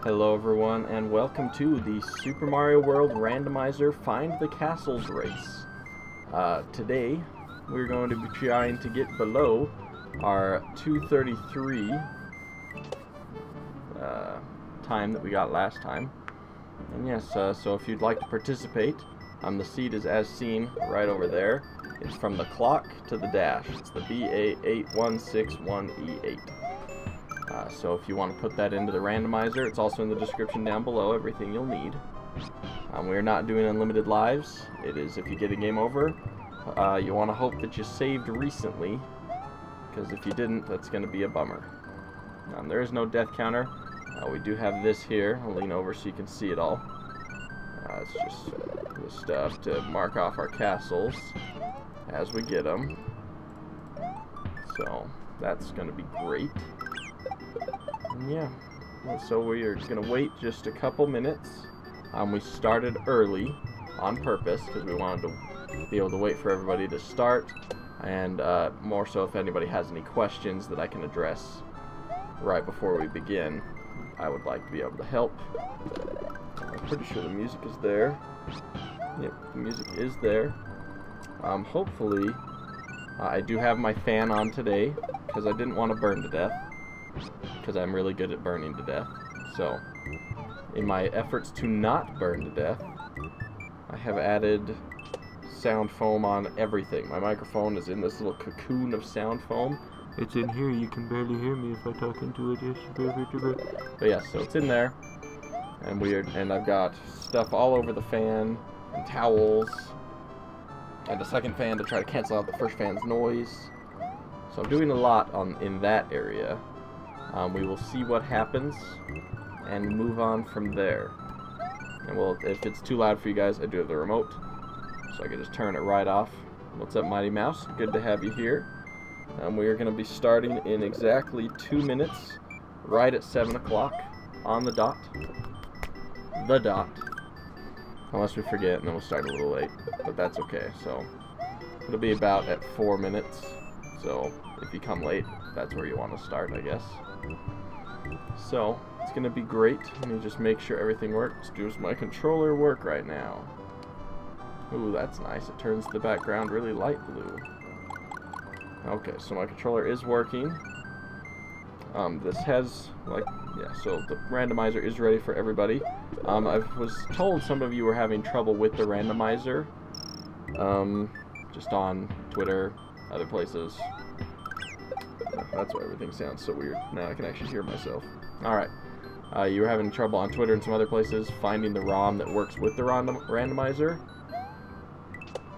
Hello everyone, and welcome to the Super Mario World Randomizer Find the Castles race. Today, we're going to be trying to get below our 2:33 time that we got last time. And yes, so if you'd like to participate, the seed is as seen right over there. It's from the clock to the dash. It's the BA8161E8. So if you want to put that into the randomizer, it's also in the description down below, everything you'll need. We're not doing unlimited lives. It is if you get a game over, you want to hope that you saved recently, because if you didn't, that's going to be a bummer. There is no death counter. We do have this here. I'll lean over so you can see it all. It's just the stuff to mark off our castles as we get them. So that's going to be great. Yeah, so we are going to wait just a couple minutes. We started early on purpose because we wanted to be able to wait for everybody to start, and more so if anybody has any questions that I can address right before we begin, I would like to be able to help. I'm pretty sure the music is there. Yep, the music is there. Hopefully, I do have my fan on today because I didn't want to burn to death, because I'm really good at burning to death. So, in my efforts to not burn to death, I have added sound foam on everything. My microphone is in this little cocoon of sound foam. It's in here, you can barely hear me if I talk into it. But yeah, so it's in there. And I've got stuff all over the fan, and towels, and a second fan to try to cancel out the first fan's noise. So I'm doing a lot in that area. We will see what happens and move on from there. And if it's too loud for you guys, I do have the remote, so I can just turn it right off. What's up, Mighty Mouse? Good to have you here. We are going to be starting in exactly 2 minutes, right at 7 o'clock, on the dot. The dot. Unless we forget, and then we'll start a little late, but that's okay. So it'll be about at 4 minutes. So if you come late, that's where you want to start, I guess. So it's gonna be great. Let me just make sure everything works. Does my controller work right now? Ooh, that's nice. It turns the background really light blue. Okay, so my controller is working. This has, so the randomizer is ready for everybody. I was told some of you were having trouble with the randomizer, just on Twitter, other places. That's why everything sounds so weird. Now I can actually hear myself. Alright. You were having trouble on Twitter and some other places finding the ROM that works with the randomizer.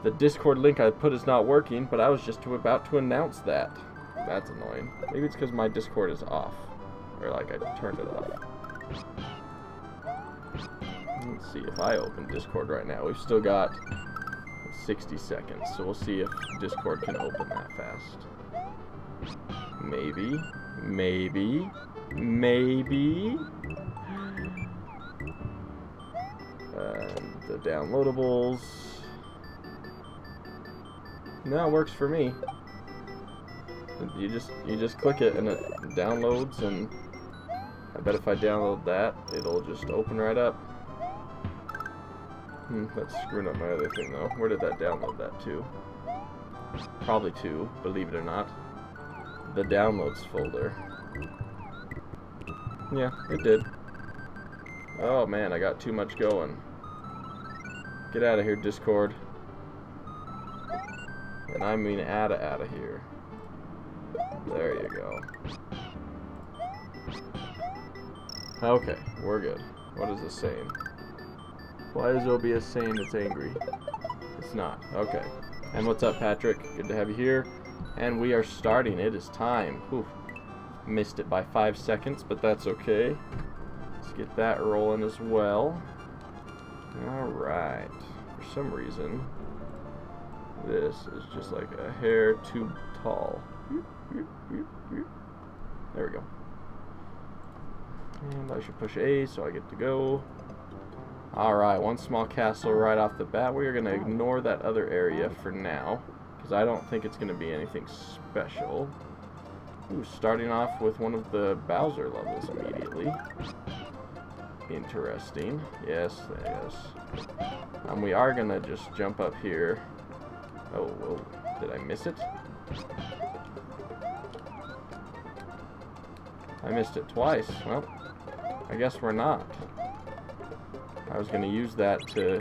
The Discord link I put is not working, but I was just about to announce that. That's annoying. Maybe it's because my Discord is off. Or I turned it off. Let's see if I open Discord right now. We've still got 60 seconds, so we'll see if Discord can open that fast. Maybe. Maybe. Maybe. The downloadables. No, it works for me. You just click it and it downloads, and I bet if I download that, it'll just open right up. That's screwing up my other thing though. Where did that download that to? Probably to, believe it or not, the downloads folder. Yeah, it did. Oh man, I got too much going. Get out of here, Discord. And I mean out of here. There you go. Okay, we're good. What is this saying? Why is OBS saying it's angry? It's not. Okay. And what's up, Patrick? Good to have you here. And we are starting. It is time. Whew. Missed it by 5 seconds, but that's okay. Let's get that rolling as well. Alright. For some reason, this is just like a hair too tall. There we go. And I should push A so I get to go. Alright, one small castle right off the bat. We're going to ignore that other area for now, because I don't think it's going to be anything special. Ooh, starting off with one of the Bowser levels immediately. Interesting. Yes, yes. We are gonna just jump up here. Oh, whoa. Did I miss it? I missed it twice. Well, I guess we're not. I was gonna use that to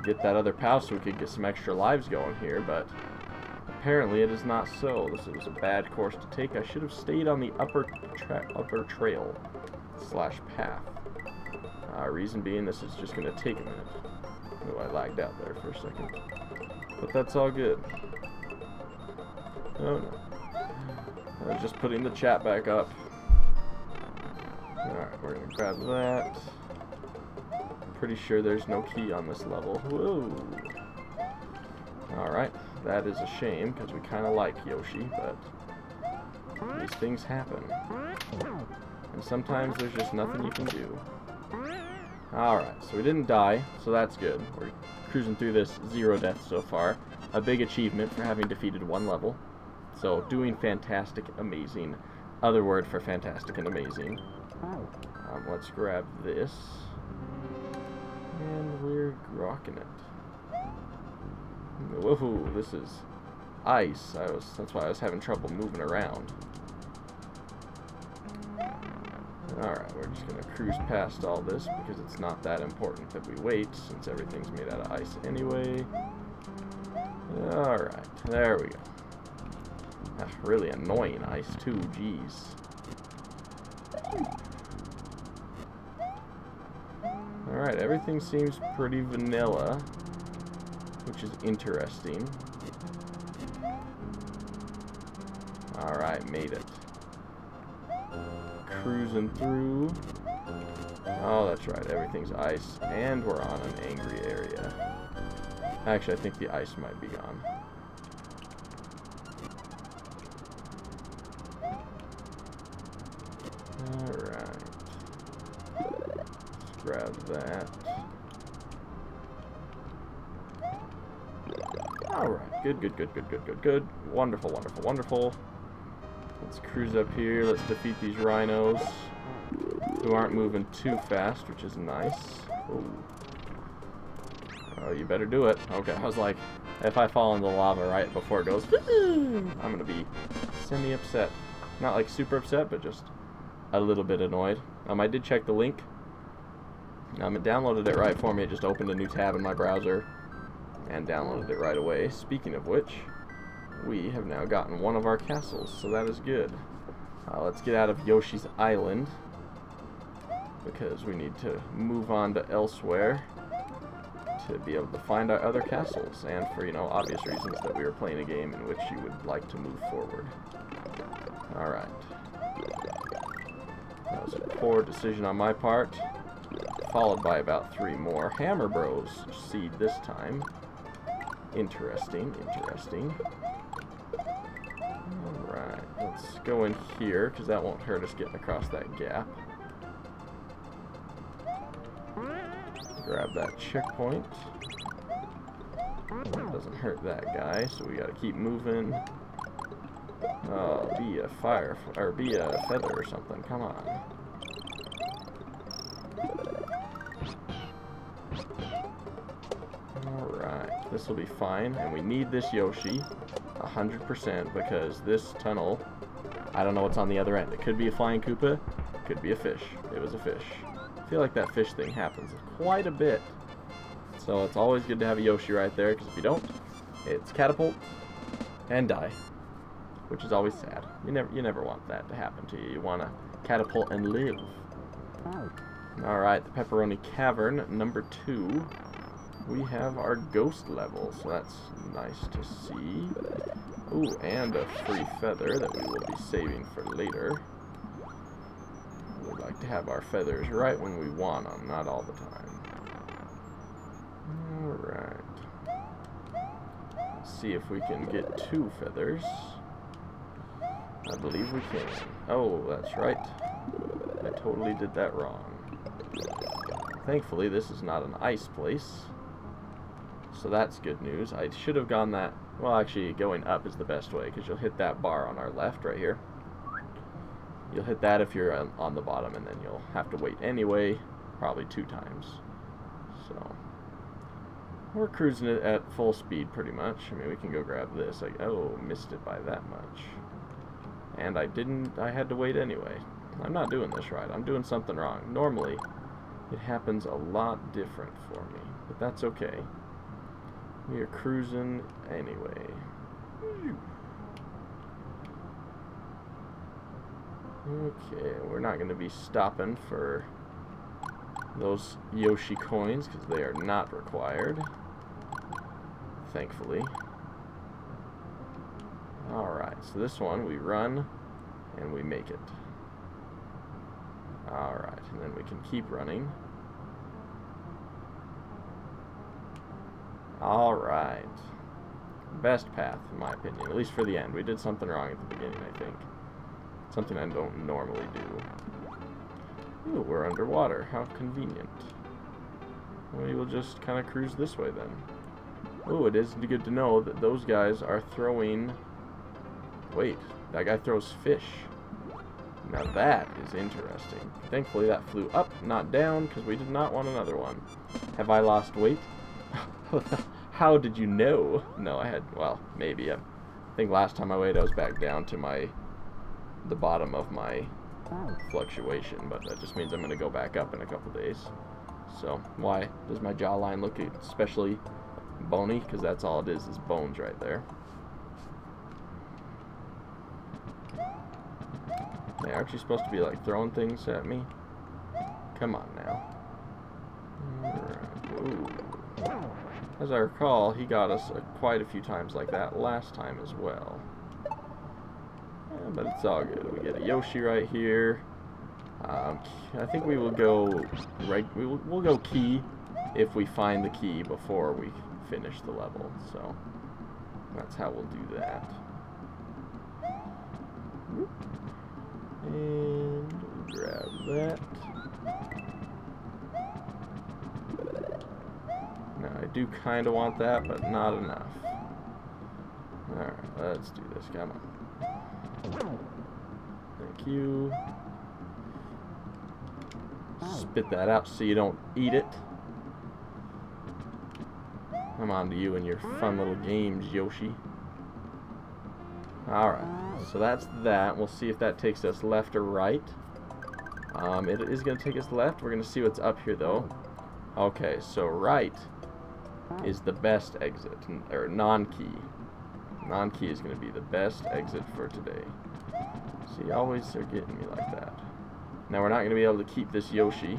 get that other POW so we could get some extra lives going here, but apparently it is not so. This was a bad course to take. I should have stayed on the upper trail / path. Reason being, this is just going to take a minute. Oh, I lagged out there for a second. But that's all good. Oh no. I was just putting the chat back up. Alright, we're going to grab that. Pretty sure there's no key on this level. Whoa. Alright, that is a shame, because we kind of like Yoshi, but these things happen. And sometimes there's just nothing you can do. Alright, so we didn't die, so that's good. We're cruising through this 0 deaths so far. A big achievement for having defeated 1 level. So, doing fantastic, amazing. Other word for fantastic and amazing. Let's grab this. And we're rocking it. Woohoo, this is ice. That's why I was having trouble moving around. Alright, we're just going to cruise past all this because it's not that important that we wait since everything's made out of ice anyway. Alright, there we go. That's really annoying ice too, jeez. Alright, everything seems pretty vanilla, which is interesting. Alright, made it. Cruising through. Oh, that's right, everything's ice, and we're on an angry area. Actually, I think the ice might be gone. Alright. Let's grab that. Alright, good. Wonderful, wonderful, wonderful. Let's cruise up here. Let's defeat these rhinos who aren't moving too fast, which is nice. Ooh. Oh, you better do it. Okay, I was like, if I fall in the lava right before it goes, I'm gonna be semi-upset. Not like super upset, but just a little bit annoyed. I did check the link. It downloaded it right for me. It just opened a new tab in my browser and downloaded it right away. Speaking of which, we have now gotten one of our castles, so that is good. Let's get out of Yoshi's Island because we need to move on to elsewhere to be able to find our other castles, and for, you know, obvious reasons that we are playing a game in which you would like to move forward. Alright. That was a poor decision on my part, followed by about 3 more. Hammer Bros seed this time. Interesting, interesting. Alright, let's go in here, because that won't hurt us getting across that gap. Grab that checkpoint. That doesn't hurt that guy, so we gotta keep moving. Oh, be a or be a feather or something, come on. Alright, this will be fine, and we need this Yoshi 100% because this tunnel, I don't know what's on the other end. It could be a flying Koopa, could be a fish. It was a fish. I feel like that fish thing happens quite a bit. So it's always good to have a Yoshi right there, because if you don't, it's catapult and die, which is always sad. You never want that to happen to you. You want to catapult and live. Alright, the Pepperoni Cavern, number 2. We have our ghost level, so that's nice to see. Ooh, and a free feather that we will be saving for later. We like to have our feathers right when we want them, not all the time. Alright. Let's see if we can get 2 feathers. I believe we can. Oh, that's right. I totally did that wrong. Thankfully, this is not an ice place. So that's good news. I should have gone that... Well, actually, going up is the best way, because you'll hit that bar on our left right here. You'll hit that if you're on the bottom, and then you'll have to wait anyway, probably 2 times. So we're cruising it at full speed pretty much. I mean, we can go grab this. Oh, missed it by that much. And I had to wait anyway. I'm not doing this right. I'm doing something wrong. Normally, it happens a lot different for me, but that's okay. We are cruising anyway. Okay, we're not going to be stopping for those Yoshi coins because they are not required, thankfully. Alright, so this one we run and we make it. Alright, and then we can keep running. Alright. Best path, in my opinion, at least for the end. We did something wrong at the beginning, I think. Something I don't normally do. Ooh, we're underwater. How convenient. We will just kind of cruise this way then. Ooh, it is good to know that those guys are throwing... Wait, that guy throws fish. Now that is interesting. Thankfully that flew up, not down, because we did not want another one. Have I lost weight? How did you know? No, I had... Well, maybe. I think last time I weighed I was back down to the bottom of my fluctuation, but that just means I'm going to go back up in a couple days. So, why does my jawline look especially bony? Because that's all it is bones right there. Hey, aren't you supposed to be like throwing things at me? Come on now. Alright. Ooh. As I recall, he got us quite a few times like that last time as well. But it's all good. We get a Yoshi right here. I think we will go we'll go key if we find the key before we finish the level. So that's how we'll do that. And we'll grab that. Now I do kind of want that, but not enough. All right, let's do this. Come on. Thank you. Spit that out so you don't eat it. I'm on to you and your fun little games, Yoshi. Alright, so that's that. We'll see if that takes us left or right. It is going to take us left. We're going to see what's up here, though. Okay, so right is the best exit, or non-key. Non-key is going to be the best exit for today. See, always they're getting me like that. Now we're not going to be able to keep this Yoshi.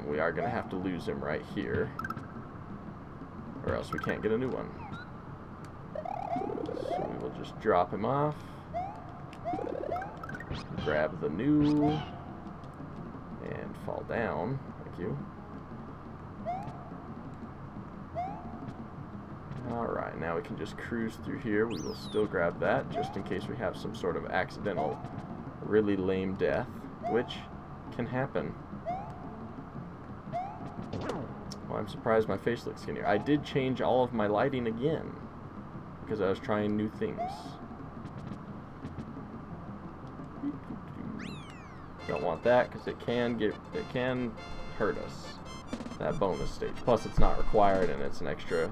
We are going to have to lose him right here, or else we can't get a new one. So we will just drop him off. Grab the new. And fall down. Thank you. Alright, now we can just cruise through here. We will still grab that, just in case we have some sort of accidental, really lame death, which can happen. Well, I'm surprised my face looks skinnier. I did change all of my lighting again, because I was trying new things. Don't want that, because it can hurt us, that bonus stage. Plus, it's not required, and it's an extra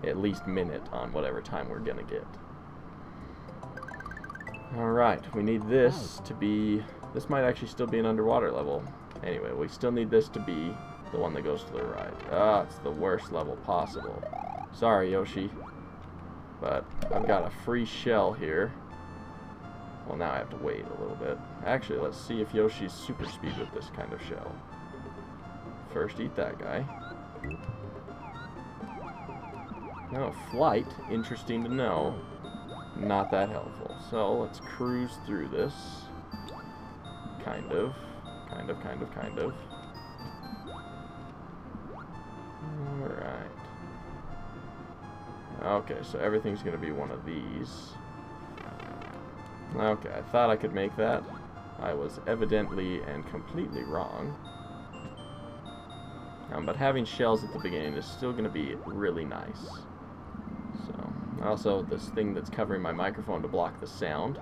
at least minute on whatever time we're gonna get. Alright, we need this to be... This might actually still be an underwater level. Anyway, we still need this to be the one that goes to the right. Ah, it's the worst level possible. Sorry, Yoshi. But I've got a free shell here. Well, now I have to wait a little bit. Actually, let's see if Yoshi's super speed with this kind of shell. First, eat that guy. Now, flight, interesting to know. Not that helpful. So, let's cruise through this. Kind of. Alright. Okay, so everything's going to be one of these. Okay, I thought I could make that. I was evidently and completely wrong. But having shells at the beginning is still going to be really nice. So, also this thing that's covering my microphone to block the sound.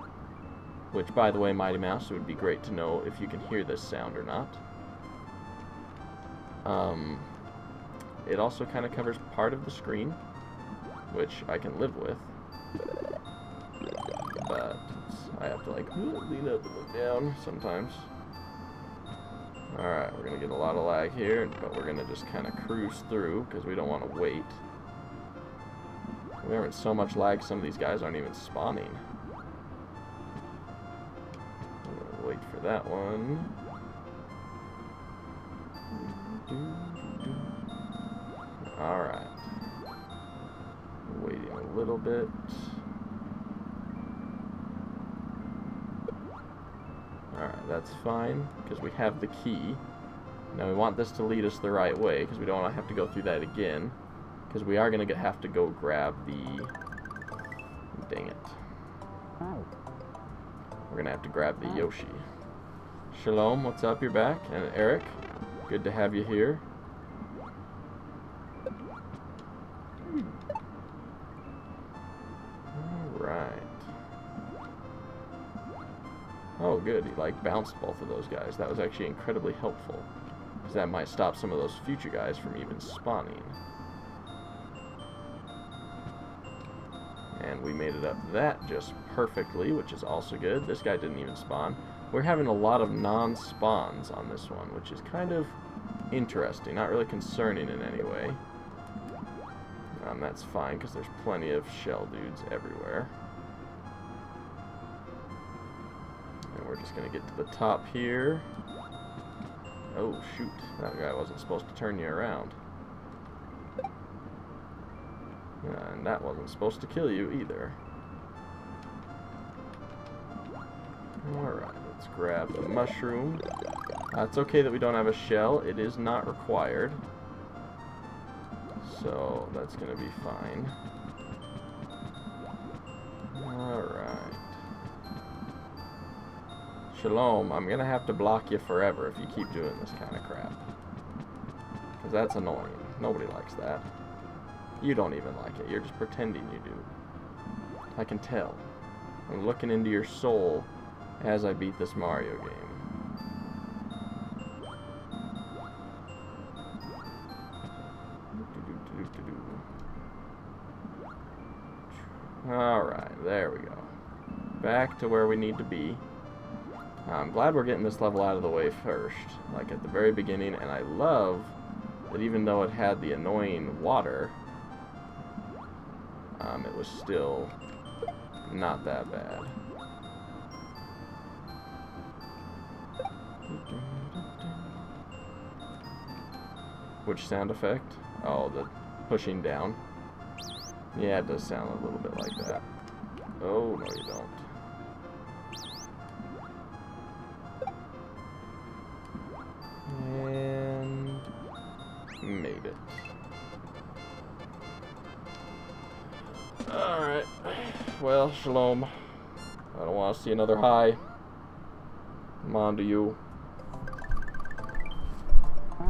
Which, by the way, Mighty Mouse, it would be great to know if you can hear this sound or not. It also kind of covers part of the screen, which I can live with. But I have to, like, lean up and look down sometimes. Alright, we're going to get a lot of lag here, but we're going to just kind of cruise through, because we don't want to wait. We're having so much lag, some of these guys aren't even spawning. I'm going to wait for that one. Alright. Waiting a little bit. Alright, that's fine, because we have the key. Now we want this to lead us the right way, because we don't want to have to go through that again. Because we are going to have to go grab the... Dang it. We're going to have to grab the Yoshi. Shalom, what's up? You're back. And Eric, good to have you here. Alright. Oh, good. He, like, bounced both of those guys. That was actually incredibly helpful. Because that might stop some of those future guys from even spawning. And we made it up that just perfectly, which is also good. This guy didn't even spawn. We're having a lot of non-spawns on this one, which is kind of interesting. Not really concerning in any way. That's fine, because there's plenty of shell dudes everywhere. And we're just going to get to the top here. Oh, shoot. That guy wasn't supposed to turn you around. And that wasn't supposed to kill you either. Alright, let's grab the mushroom. It's okay that we don't have a shell. It is not required. So, that's going to be fine. Alright. Shalom, I'm going to have to block you forever if you keep doing this kind of crap. Because that's annoying. Nobody likes that. You don't even like it. You're just pretending you do. I can tell. I'm looking into your soul as I beat this Mario game. Alright, there we go. Back to where we need to be. I'm glad we're getting this level out of the way first, like at the very beginning, and I love that even though it had the annoying water, it was still not that bad. Which sound effect? Oh, the pushing down. Yeah, it does sound a little bit like that. Oh, no you don't. And... made it. Alright. Well, shalom. I don't want to see another high. I'm on to you.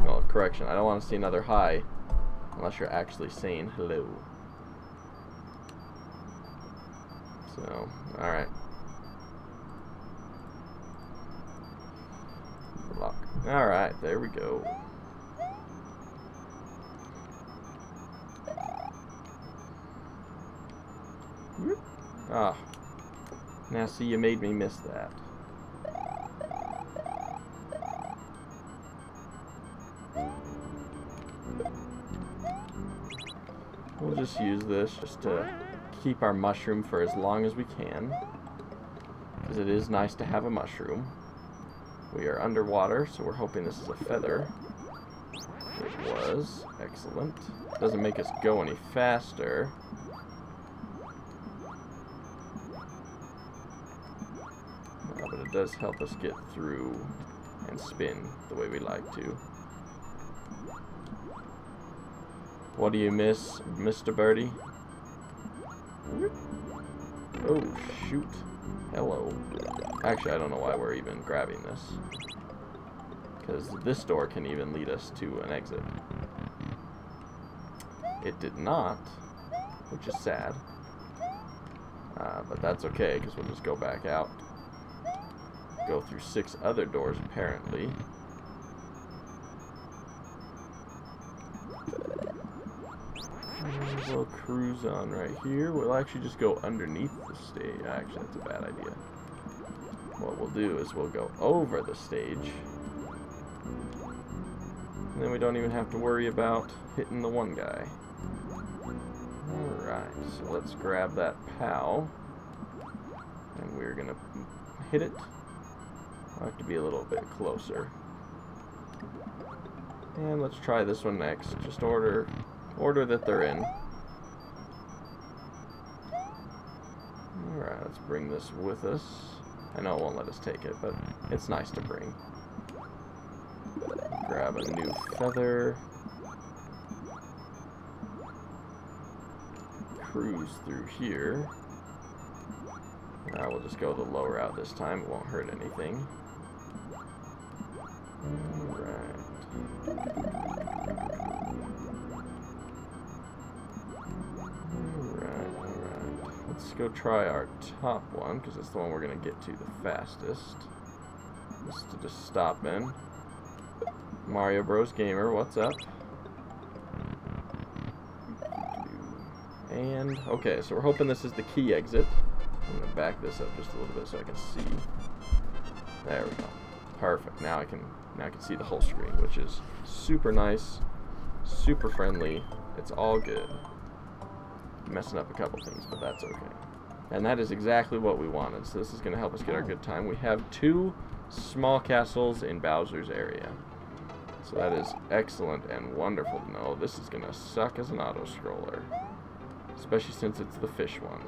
Oh, correction. I don't want to see another high unless you're actually saying hello. So, alright. Alright, there we go. Ah. Now see, you made me miss that. We'll just use this just to keep our mushroom for as long as we can. Because it is nice to have a mushroom. We are underwater, so we're hoping this is a feather. It was. Excellent. Doesn't make us go any faster. But it does help us get through and spin the way we like to. What do you miss, Mr. Birdie? Oh, shoot. Hello. Actually, I don't know why we're even grabbing this. Because this door can even lead us to an exit. It did not, which is sad. But that's okay, because we'll just go back out. go through 6 other doors, apparently. And we'll cruise on right here. We'll actually just go underneath the stage. Actually, that's a bad idea. What we'll do is we'll go over the stage. And then we don't even have to worry about hitting the one guy. Alright, so let's grab that POW. And we're gonna hit it. I'll have to be a little bit closer. And let's try this one next. Just order that they're in. Alright, let's bring this with us. I know it won't let us take it, but it's nice to bring. Grab a new feather. Cruise through here. We'll just go the low route this time. It won't hurt anything. Alright. Let's go try our top one, because it's the one we're going to get to the fastest. Just stop in. Mario Bros. Gamer, what's up? And, okay, so we're hoping this is the key exit. I'm going to back this up just a little bit so I can see. There we go. Perfect. Now I can see the whole screen, which is super nice, super friendly. It's all good. Messing up a couple things, but that's okay. And that is exactly what we wanted. So this is going to help us get our good time. We have 2 small castles in Bowser's area. So that is excellent and wonderful to know. This is going to suck as an auto-scroller. Especially since it's the fish one.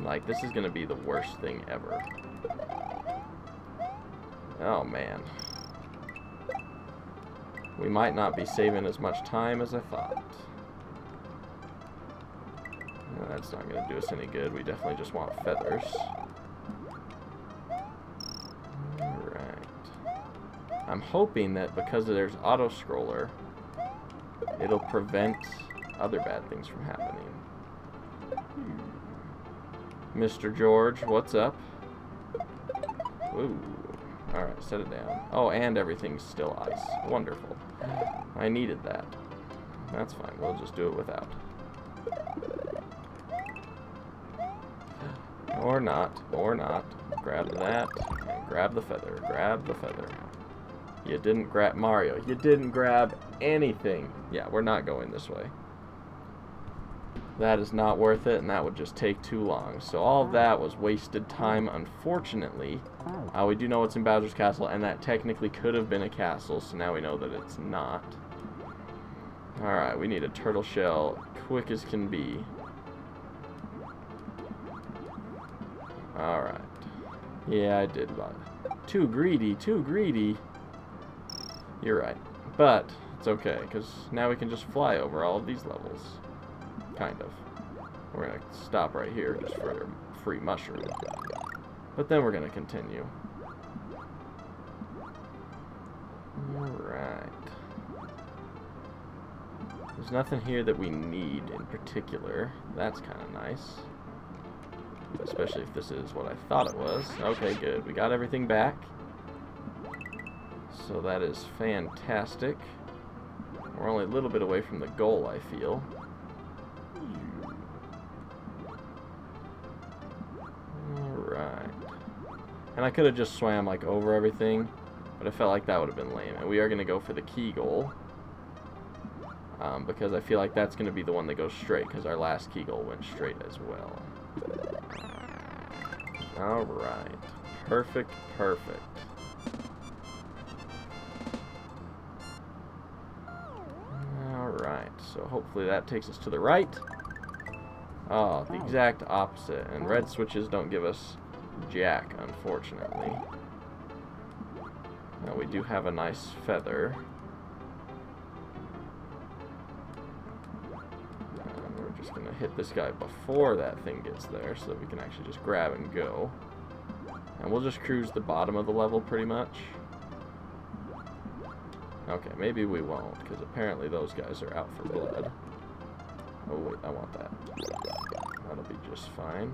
Like, this is going to be the worst thing ever. Oh, man. We might not be saving as much time as I thought. No, that's not going to do us any good. We definitely just want feathers. I'm hoping that because there's auto-scroller, it'll prevent other bad things from happening. Mr. George, what's up? Ooh. Alright, set it down. Oh, and everything's still ice. Wonderful. I needed that. That's fine. We'll just do it without. Or not. Or not. Grab that. And grab the feather. Grab the feather. You didn't grab Mario. You didn't grab anything. Yeah, we're not going this way. That is not worth it, and that would just take too long. So all of that was wasted time, unfortunately. We do know it's in Bowser's Castle, and that technically could have been a castle, so now we know that it's not. Alright, we need a turtle shell quick as can be. Alright. Yeah, I did. Too greedy, too greedy. You're right. But it's okay, because now we can just fly over all of these levels. Kind of. We're going to stop right here just for a free mushroom. But then we're going to continue. Alright. There's nothing here that we need in particular. That's kind of nice. Especially if this is what I thought it was. Okay, good. We got everything back. So that is fantastic. We're only a little bit away from the goal, I feel. Alright. And I could have just swam like over everything, but I felt like that would have been lame. And we are going to go for the key goal. Because I feel like that's going to be the one that goes straight, because our last key goal went straight as well. Alright. Perfect, perfect. Alright, so hopefully that takes us to the right. Oh, the exact opposite. And red switches don't give us jack, unfortunately. Now we do have a nice feather. And we're just going to hit this guy before that thing gets there so that we can actually just grab and go. And we'll just cruise the bottom of the level pretty much. Okay, maybe we won't, because apparently those guys are out for blood. Oh wait, I want that. That'll be just fine.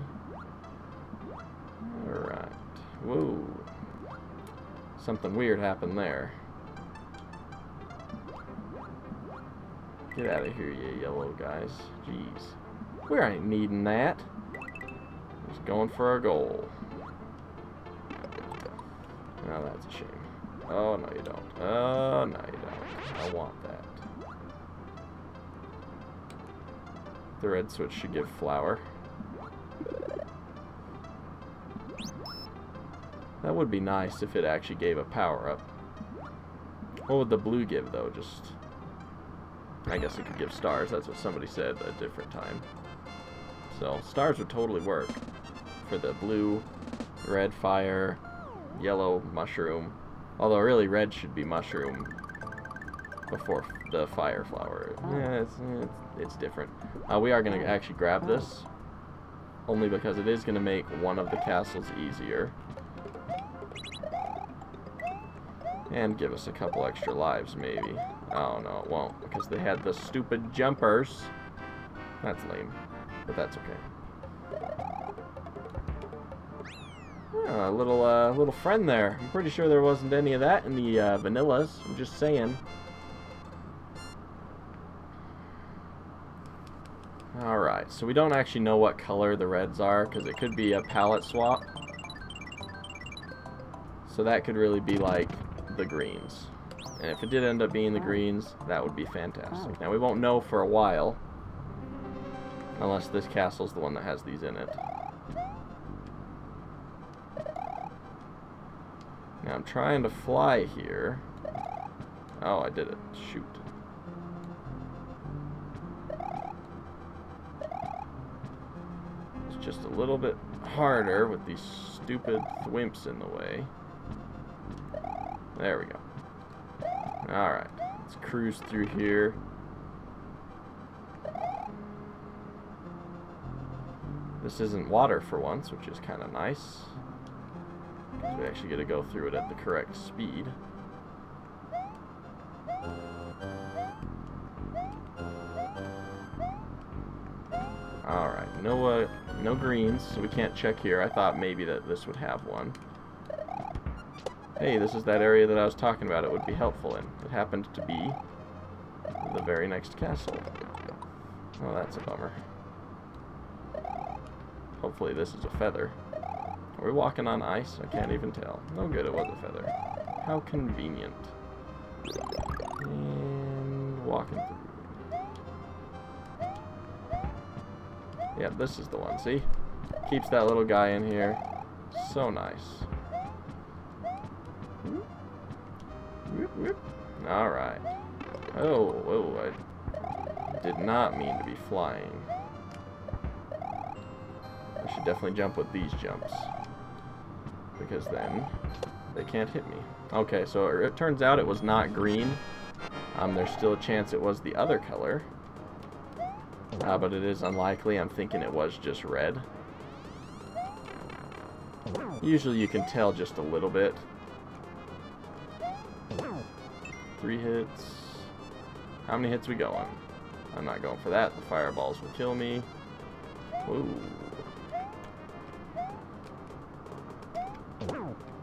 Alright. Whoa. Something weird happened there. Get out of here, you yellow guys. Jeez. We ain't needing that. Just going for our goal. Oh, that's a shame. Oh, no you don't. Oh, no you don't. I want that. The red switch should give flower. That would be nice if it actually gave a power-up. What would the blue give, though? Just... I guess it could give stars. That's what somebody said at a different time. So, stars would totally work. For the blue, red fire, yellow mushroom. Although, really, red should be mushroom before the fire flower. Yeah, it's different. We are going to actually grab this. Only because it is going to make one of the castles easier. And give us a couple extra lives, maybe. Oh, no, it won't, because they had the stupid jumpers. That's lame, but that's okay. Oh, a little friend there. I'm pretty sure there wasn't any of that in the vanillas. I'm just saying. Alright, so we don't actually know what color the reds are, because it could be a palette swap. So that could really be like the greens. And if it did end up being the greens, that would be fantastic. Now we won't know for a while, unless this castle's the one that has these in it. Now I'm trying to fly here. Oh, I did it. Shoot. It's just a little bit harder with these stupid thwimps in the way. There we go. Alright, let's cruise through here. This isn't water for once, which is kind of nice. Because we actually get to go through it at the correct speed. Alright, no greens, so we can't check here. I thought maybe that this would have one. Hey, this is that area that I was talking about it would be helpful in. It happened to be the very next castle. Oh, that's a bummer. Hopefully this is a feather. Are we walking on ice? I can't even tell. No good, it was a feather. How convenient. And walking through. Yep, this is the one, see? Keeps that little guy in here. So nice. Alright. Oh, I did not mean to be flying. I should definitely jump with these jumps. Because then they can't hit me. Okay, so it turns out it was not green. There's still a chance it was the other color. But it is unlikely. I'm thinking it was just red. Usually you can tell just a little bit. 3 hits. How many hits we going? I'm not going for that. The fireballs will kill me. Ooh.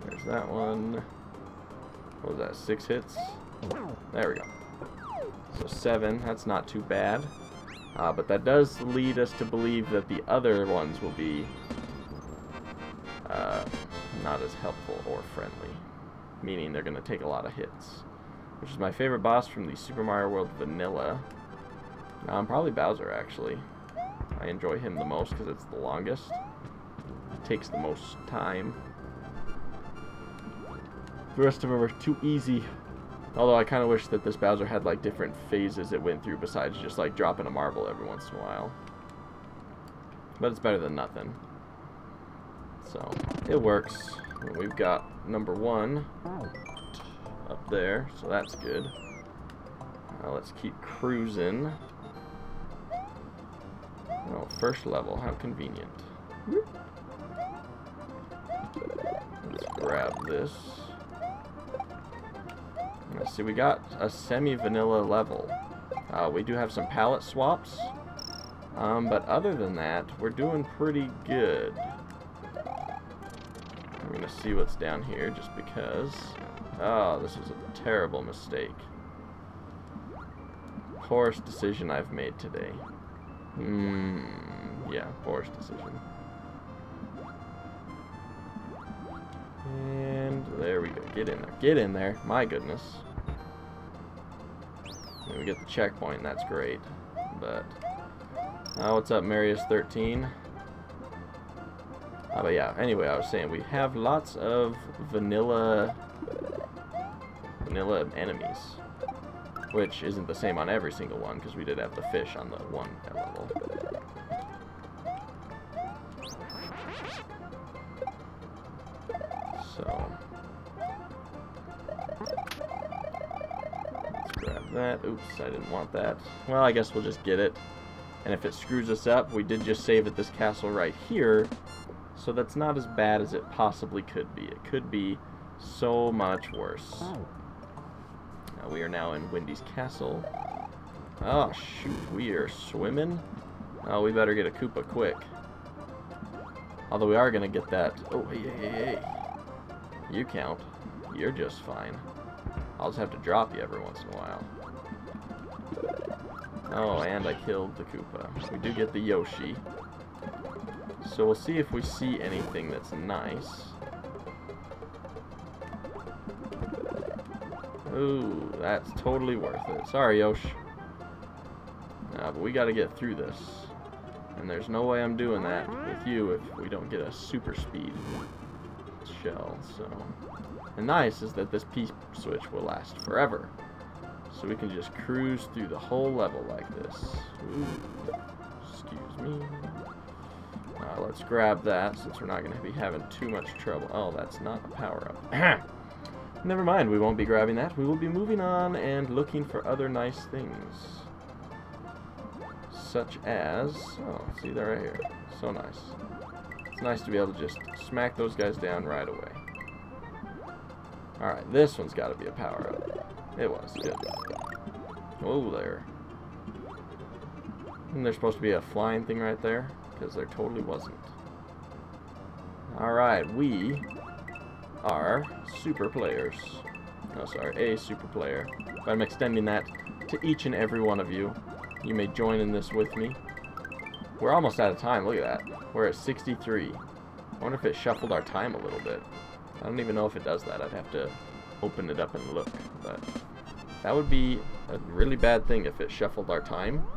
There's that one. What was that? 6 hits? There we go. So 7. That's not too bad. But that does lead us to believe that the other ones will be not as helpful or friendly. Meaning they're going to take a lot of hits. Which is my favorite boss from the Super Mario World Vanilla. Probably Bowser, actually. I enjoy him the most because it's the longest. It takes the most time. The rest of them are too easy. Although I kind of wish that this Bowser had like different phases it went through besides just like dropping a marble every once in a while. But it's better than nothing. So, it works. And we've got number 1 up there, so that's good. Now let's keep cruising. Oh, first level, how convenient. Let's grab this. Let's see, we got a semi-vanilla level. We do have some palette swaps, but other than that, we're doing pretty good. We're going to see what's down here just because. Oh, this was a terrible mistake. Poorest decision I've made today. Yeah, poorest decision. And there we go. Get in there. Get in there. My goodness. And we get the checkpoint, that's great. But what's up, Marius 13? But yeah, anyway, I was saying we have lots of vanilla enemies, which isn't the same on every single one because we did have the fish on the one level. So let's grab that. Oops, I didn't want that. Well, I guess we'll just get it. And if it screws us up, we did just save at this castle right here. So that's not as bad as it possibly could be. It could be so much worse. We are now in Wendy's castle. Oh, shoot. We are swimming. Oh, we better get a Koopa quick. Although we are going to get that. Oh, hey. You count. You're just fine. I'll just have to drop you every once in a while. Oh, and I killed the Koopa. We do get the Yoshi. So we'll see if we see anything that's nice. Ooh, that's totally worth it. Sorry, Yosh. But we gotta get through this. And there's no way I'm doing that with you if we don't get a super speed shell, so. The nice is that this P-switch will last forever. So we can just cruise through the whole level like this. Ooh. Excuse me. Let's grab that since we're not going to be having too much trouble. Oh, that's not a power-up. Never mind, we won't be grabbing that. We will be moving on and looking for other nice things. Such as... Oh, see, they're right here. So nice. It's nice to be able to just smack those guys down right away. Alright, this one's got to be a power-up. It was. Good. Oh, there. And there's supposed to be a flying thing right there. Because there totally wasn't. Alright, we are super players. Oh, sorry, a super player. But I'm extending that to each and every one of you. You may join in this with me. We're almost out of time, look at that. We're at 63. I wonder if it shuffled our time a little bit. I don't even know if it does that. I'd have to open it up and look. But that would be a really bad thing if it shuffled our time.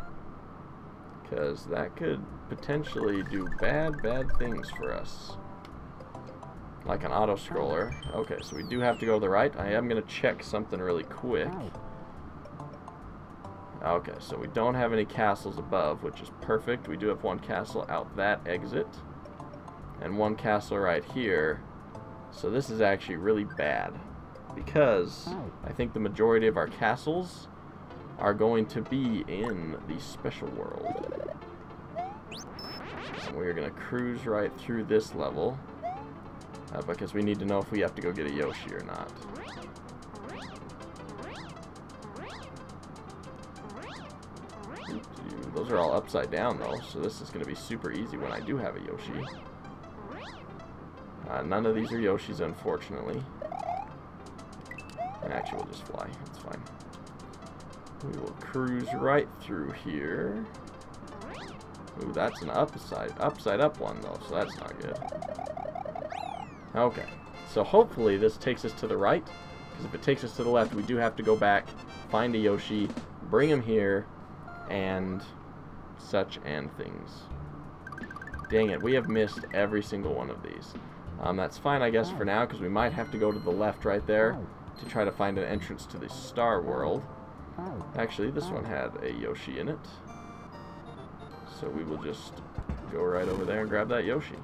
Because that could potentially do bad things for us. Like an auto-scroller. Okay, so we do have to go to the right. I am going to check something really quick. Okay, so we don't have any castles above, which is perfect. We do have one castle out that exit. And one castle right here. So this is actually really bad. Because I think the majority of our castles are going to be in the special world. And we're going to cruise right through this level. Because we need to know if we have to go get a Yoshi or not. Those are all upside down though, so this is going to be super easy when I do have a Yoshi. None of these are Yoshis, unfortunately. Actually, we'll just fly. It's fine. We will cruise right through here. Ooh, that's an upside up one though, so that's not good. Okay, so hopefully this takes us to the right, because if it takes us to the left, we do have to go back, find a Yoshi, bring him here, and such and things. Dang it, we have missed every single one of these. That's fine, I guess, for now, because we might have to go to the left right there to try to find an entrance to the Star World. Actually, this one had a Yoshi in it. So we will just go right over there and grab that Yoshi.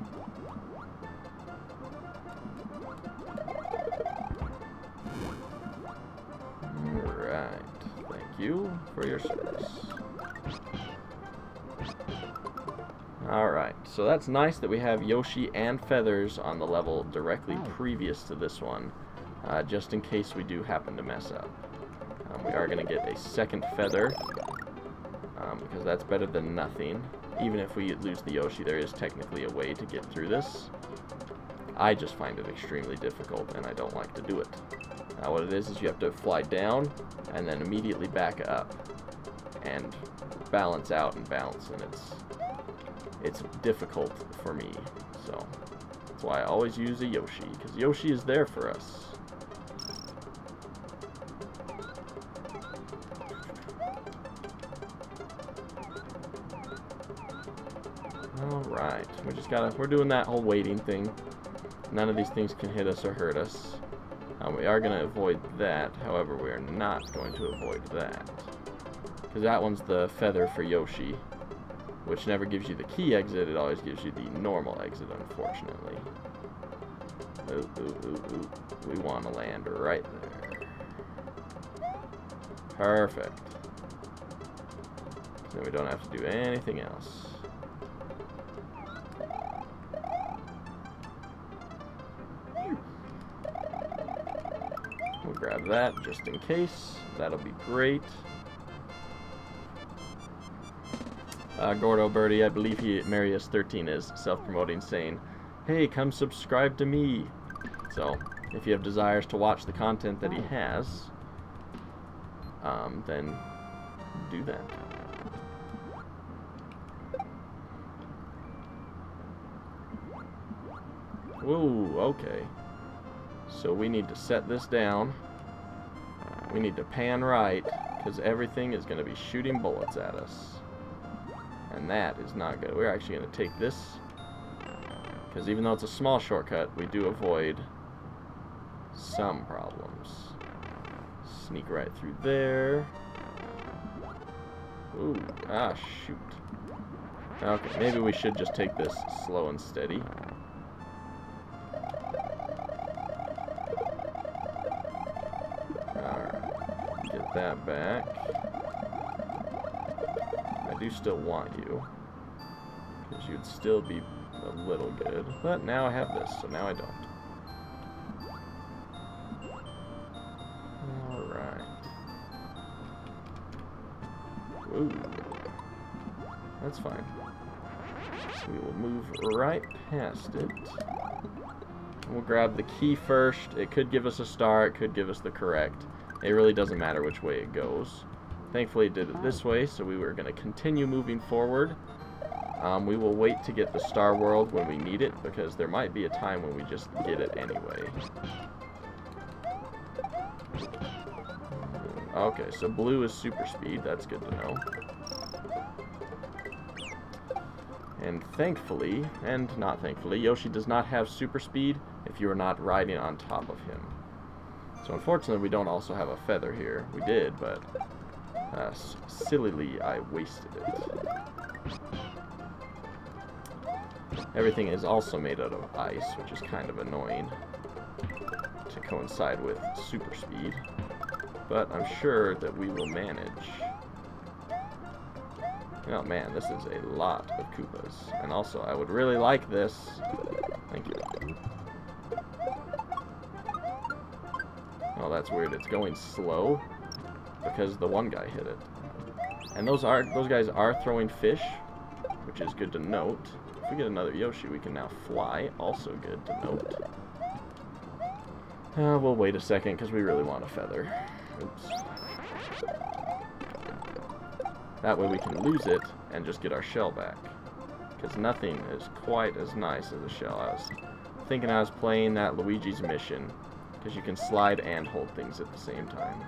Alright. Thank you for your service. Alright, so that's nice that we have Yoshi and Feathers on the level directly previous to this one, just in case we do happen to mess up. We are going to get a second Feather, because that's better than nothing. Even if we lose the Yoshi, there is technically a way to get through this. I just find it extremely difficult, and I don't like to do it. Now what it is you have to fly down, and then immediately back up, and balance out and bounce, and it's difficult for me. So that's why I always use a Yoshi, because Yoshi is there for us. Alright, we're doing that whole waiting thing. None of these things can hit us or hurt us. We are going to avoid that, however we are not going to avoid that. Because that one's the feather for Yoshi, which never gives you the key exit, it always gives you the normal exit, unfortunately. Ooh, ooh, ooh, ooh. We want to land right there. Perfect. Then we don't have to do anything else. We'll grab that just in case. That'll be great. Gordo Birdie, I believe Marius13 is self-promoting, saying, "Hey, come subscribe to me." So, if you have desires to watch the content that he has, then do that. Whoa, okay. So we need to set this down. We need to pan right, because everything is going to be shooting bullets at us. And that is not good. We're actually going to take this, because even though it's a small shortcut, we do avoid some problems. Sneak right through there. Ooh, ah, shoot. Okay, maybe we should just take this slow and steady. Alright, get that back. I do still want you, because you'd still be a little good. But now I have this, so now I don't. Alright. Ooh. That's fine. We will move right past it. We'll grab the key first. It could give us a star, it could give us the correct. It really doesn't matter which way it goes. Thankfully it did it this way, so we were going to continue moving forward. We will wait to get the Star World when we need it, because there might be a time when we just get it anyway. Okay, so blue is super speed, that's good to know. And thankfully, and not thankfully, Yoshi does not have super speed if you are not riding on top of him. So unfortunately we don't also have a feather here. We did, but sillily I wasted it. Everything is also made out of ice, which is kind of annoying to coincide with super speed. But I'm sure that we will manage. Oh man, this is a lot of Koopas. And also, I would really like this. Thank you. Oh, that's weird. It's going slow because the one guy hit it. And those guys are throwing fish, which is good to note. If we get another Yoshi, we can now fly. Also good to note. We'll wait a second because we really want a feather. Oops. That way we can lose it and just get our shell back. Because nothing is quite as nice as a shell. I was thinking I was playing that Luigi's Mission, because you can slide and hold things at the same time.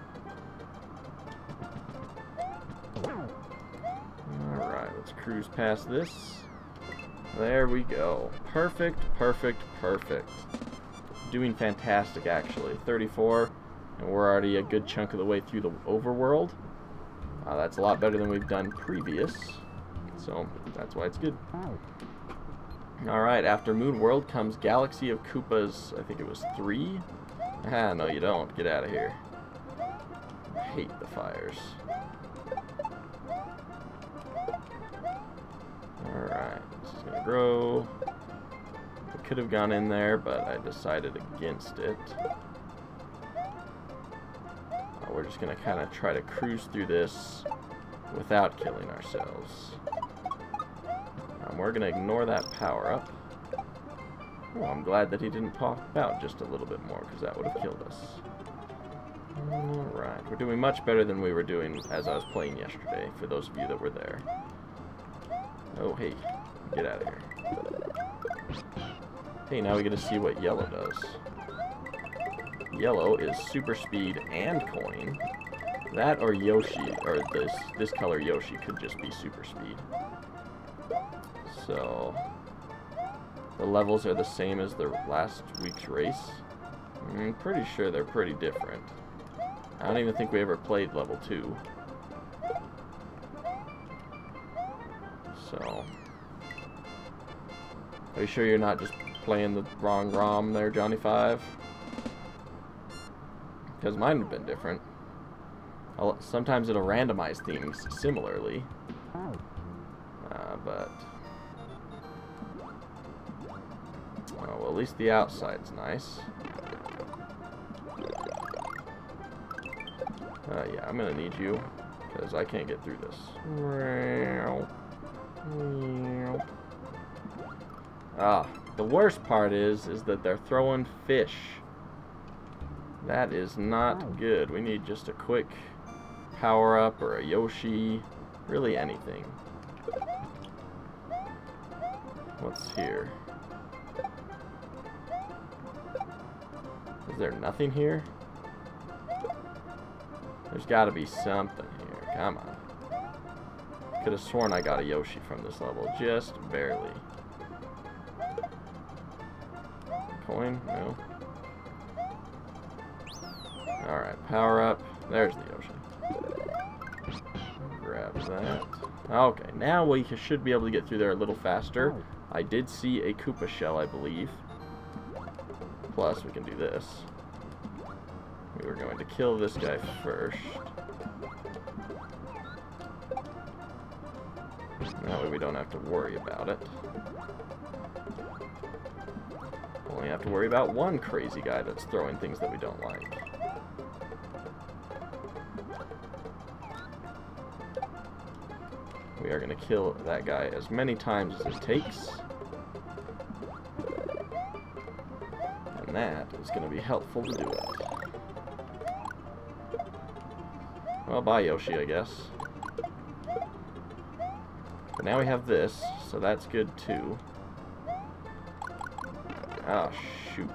Alright, let's cruise past this. There we go. Perfect, perfect, perfect. Doing fantastic, actually. 34, and we're already a good chunk of the way through the overworld. That's a lot better than we've done previous, so that's why it's good. Alright, after Moon World comes Galaxy of Koopas, I think it was 3? Ah, no you don't. Get out of here. I hate the fires. Alright, this is gonna grow. We could have gone in there, but I decided against it. We're just going to kind of try to cruise through this without killing ourselves. We're going to ignore that power-up. Oh, I'm glad that he didn't pop out just a little bit more, because that would have killed us. Alright, we're doing much better than we were doing as I was playing yesterday, for those of you that were there. Oh, hey, get out of here. Hey, now we get to see what yellow does. Yellow is super speed and coin. That or Yoshi, or this color Yoshi could just be super speed. So, the levels are the same as the last week's race. I'm pretty sure they're pretty different. I don't even think we ever played level 2. So, are you sure you're not just playing the wrong ROM there, Johnny 5? Because mine would have been different. Sometimes it'll randomize things similarly. But... oh, well, at least the outside's nice. Yeah, I'm gonna need you, because I can't get through this. Ah, the worst part is that they're throwing fish. That is not good. We need just a quick power-up or a Yoshi, really anything. What's here? Is there nothing here? There's got to be something here. Come on. Could have sworn I got a Yoshi from this level. Just barely. Coin? No. Alright, power up. There's the Yoshi. Grab that. Okay, now we should be able to get through there a little faster. I did see a Koopa shell, I believe. Plus, we can do this. We were going to kill this guy first. That way we don't have to worry about it. We only have to worry about one crazy guy that's throwing things that we don't like. We are going to kill that guy as many times as it takes. And that is going to be helpful to do it. Well, bye Yoshi, I guess. But now we have this, so that's good too. Oh, shoot.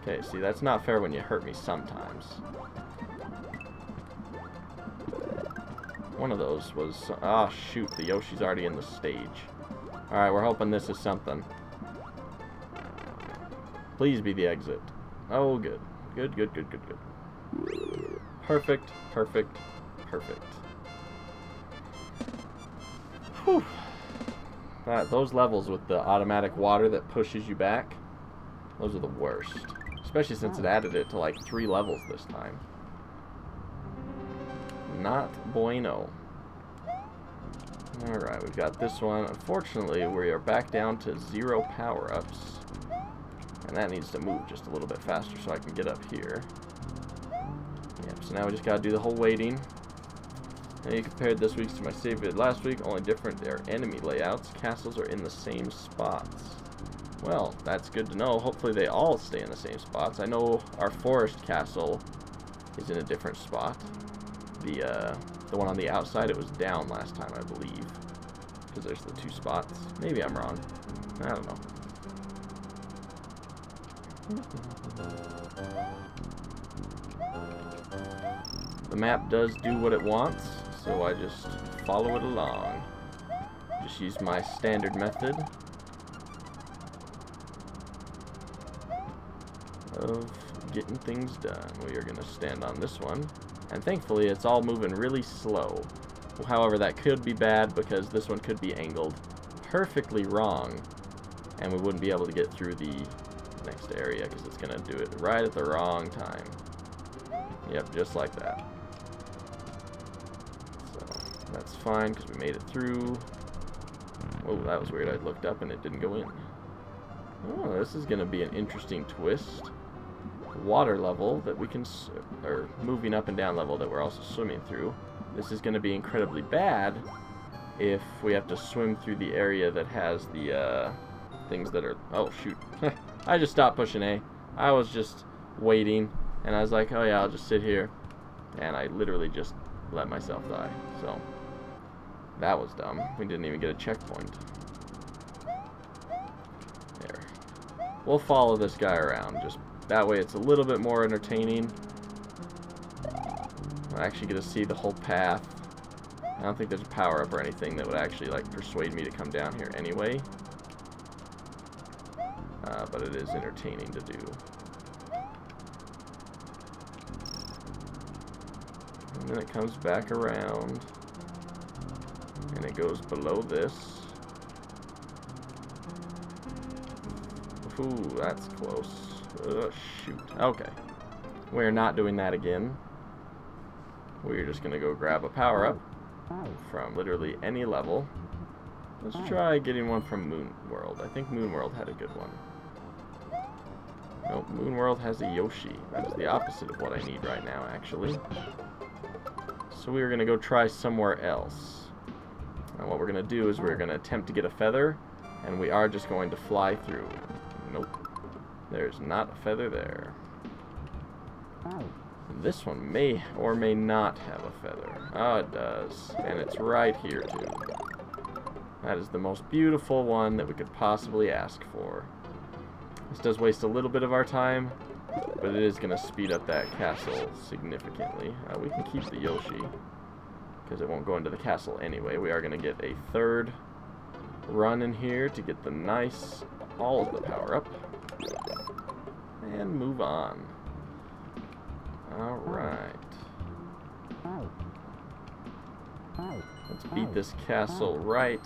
Okay, see, that's not fair when you hurt me sometimes. One of those was... oh, shoot, the Yoshi's already in the stage. Alright, we're hoping this is something. Please be the exit. Oh, good. Good, good, good, good, good. Perfect, perfect, perfect. Whew. Those levels with the automatic water that pushes you back, those are the worst. Especially since it added it to like 3 levels this time. Not bueno. Alright, we've got this one. Unfortunately, we are back down to 0 power-ups. And that needs to move just a little bit faster so I can get up here. Yep, so now we just gotta do the whole waiting. And you compared this week's to my save vid last week, only different, they are enemy layouts. Castles are in the same spots. Well, that's good to know. Hopefully they all stay in the same spots. I know our forest castle is in a different spot. The one on the outside, it was down last time, I believe. Because there's the 2 spots. Maybe I'm wrong. I don't know. The map does do what it wants, so I just follow it along. Just use my standard method of getting things done. We are going to stand on this one. And thankfully, it's all moving really slow. However, that could be bad because this one could be angled perfectly wrong. And we wouldn't be able to get through the next area because it's going to do it right at the wrong time. Yep, just like that. So, that's fine because we made it through. Oh, that was weird. I looked up and it didn't go in. Oh, this is going to be an interesting twist. Water level that we can, or moving up and down level that we're also swimming through. This is going to be incredibly bad if we have to swim through the area that has the things that are... Oh, shoot. I just stopped pushing A. I was just waiting, and I was like, oh yeah, I'll just sit here. And I literally just let myself die. So, that was dumb. We didn't even get a checkpoint. There. We'll follow this guy around. Just that way it's a little bit more entertaining. I actually get to see the whole path. I don't think there's a power-up or anything that would actually, like, persuade me to come down here anyway. But it is entertaining to do. And then it comes back around. And it goes below this. Ooh, that's close. Oh, shoot. Okay. We're not doing that again. We're just going to go grab a power-up from literally any level. Let's try getting one from Moon World. I think Moon World had a good one. Nope, Moon World has a Yoshi. That is the opposite of what I need right now, actually. So we're going to go try somewhere else. And what we're going to do is we're going to attempt to get a feather, and we are just going to fly through. Nope. There's not a feather there. This one may or may not have a feather. Oh, it does. And it's right here, too. That is the most beautiful one that we could possibly ask for. This does waste a little bit of our time, but it is going to speed up that castle significantly. We can keep the Yoshi, because it won't go into the castle anyway. We are going to get a third run in here to get the nice, all of the power up, and move on. Alright. Let's beat this castle right,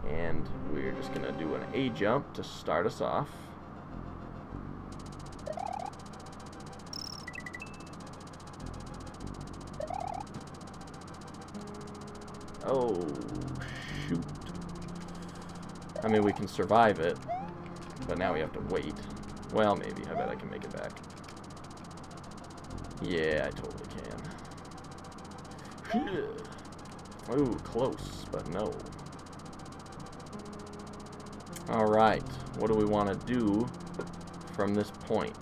and we're just going to do an A jump to start us off. Oh, shoot. I mean, we can survive it, but now we have to wait. Well, maybe. I bet I can make it back. Yeah, I totally can. Ooh, close, but no. Alright, what do we want to do from this point?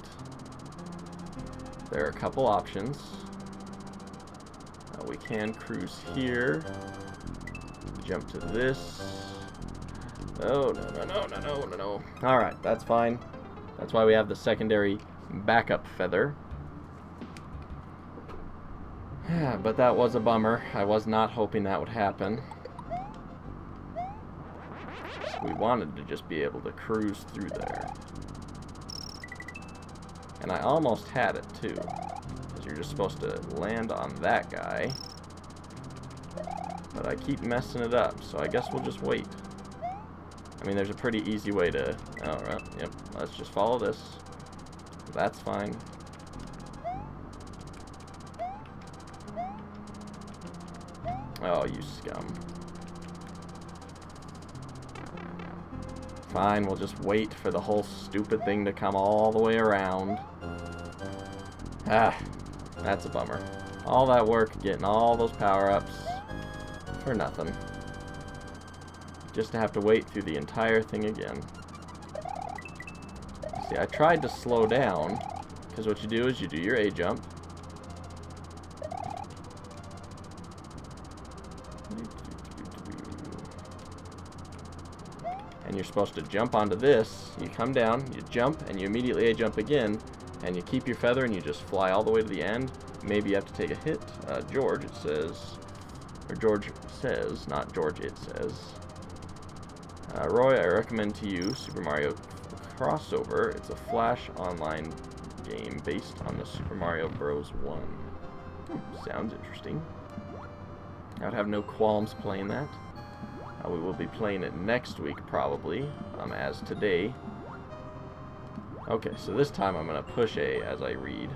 There are a couple options. We can cruise here. Jump to this. Oh, no. Alright, that's fine. That's why we have the secondary backup feather. Yeah, but that was a bummer. I was not hoping that would happen. We wanted to just be able to cruise through there. And I almost had it, too. Because you're just supposed to land on that guy. But I keep messing it up, so I guess we'll just wait. I mean, there's a pretty easy way to... Oh, right, yep, let's just follow this. That's fine. Oh, you scum. Fine, we'll just wait for the whole stupid thing to come all the way around. Ah, that's a bummer. All that work, getting all those power-ups for nothing. Just to have to wait through the entire thing again. See, I tried to slow down, because what you do is you do your A jump. And you're supposed to jump onto this. You come down, you jump, and you immediately A jump again, and you keep your feather and you just fly all the way to the end. Maybe you have to take a hit. George, it says, or George says, not George, it says. Roy, I recommend to you Super Mario Crossover. It's a Flash online game based on the Super Mario Bros. 1. Sounds interesting. I would have no qualms playing that. We will be playing it next week, probably, as today. Okay, so this time I'm going to push A as I read.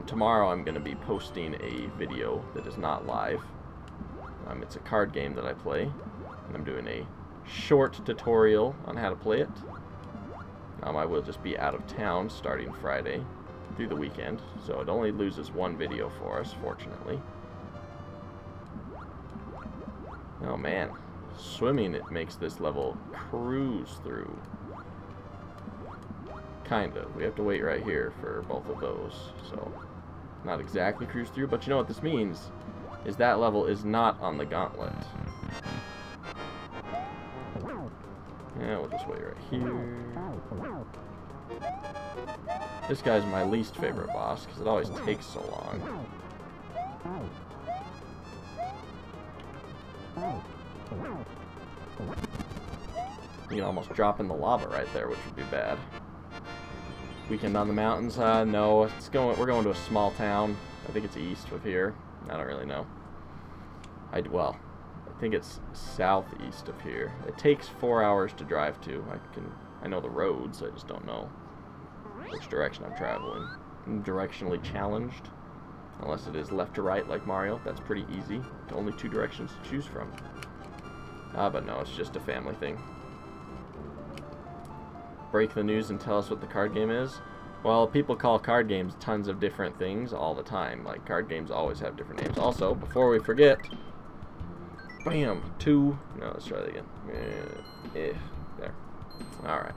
Tomorrow I'm going to be posting a video that is not live. It's a card game that I play, and I'm doing a short tutorial on how to play it. I will just be out of town starting Friday through the weekend, so it only loses one video for us, fortunately. Oh man, Swimming, it makes this level cruise through. Kind of. We have to wait right here for both of those. So, not exactly cruise through, but you know what this means? Is that level is not on the gauntlet. Yeah, we'll just wait right here. This guy's my least favorite boss, because it always takes so long. You can almost drop in the lava right there, which would be bad. Weekend on the mountains? No, we're going to a small town. I think it's east of here. I don't really know. Well, I think it's southeast of here. It takes 4 hours to drive to. I know the roads, I just don't know which direction I'm traveling. I'm directionally challenged. Unless it is left to right like Mario. That's pretty easy. Only 2 directions to choose from. But no, it's just a family thing. Break the news and tell us what the card game is. Well, people call card games tons of different things all the time. Like, card games always have different names. Also, before we forget... Bam! 2... No, let's try that again. There. Alright.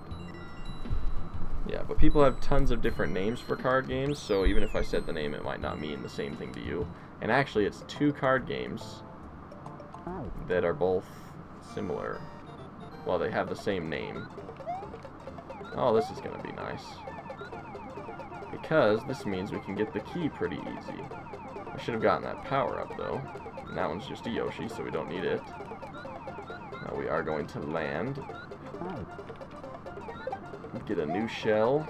Yeah, but people have tons of different names for card games, so even if I said the name, it might not mean the same thing to you. And actually, it's 2 card games that are both similar. Well, they have the same name. Oh, this is going to be nice. Because this means we can get the key pretty easy. I should have gotten that power-up, though. And that one's just a Yoshi, so we don't need it. Now we are going to land. Get a new shell.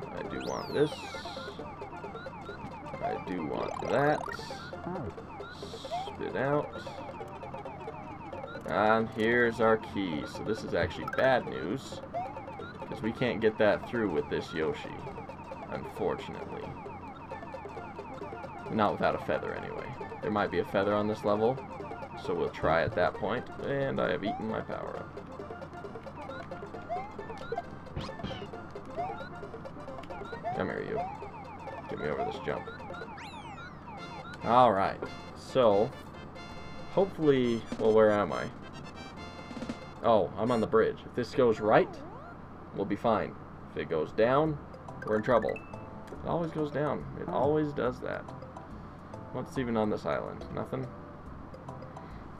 I do want this. I do want that. Spit out. And here's our key. So this is actually bad news, because we can't get that through with this Yoshi, unfortunately. Not without a feather, anyway. There might be a feather on this level, so we'll try at that point. And I have eaten my power-up. Come here, you. Get me over this jump. Alright, so... hopefully... well, where am I? Oh, I'm on the bridge. If this goes right, we'll be fine. If it goes down, we're in trouble. It always goes down. It always does that. What's even on this island? Nothing?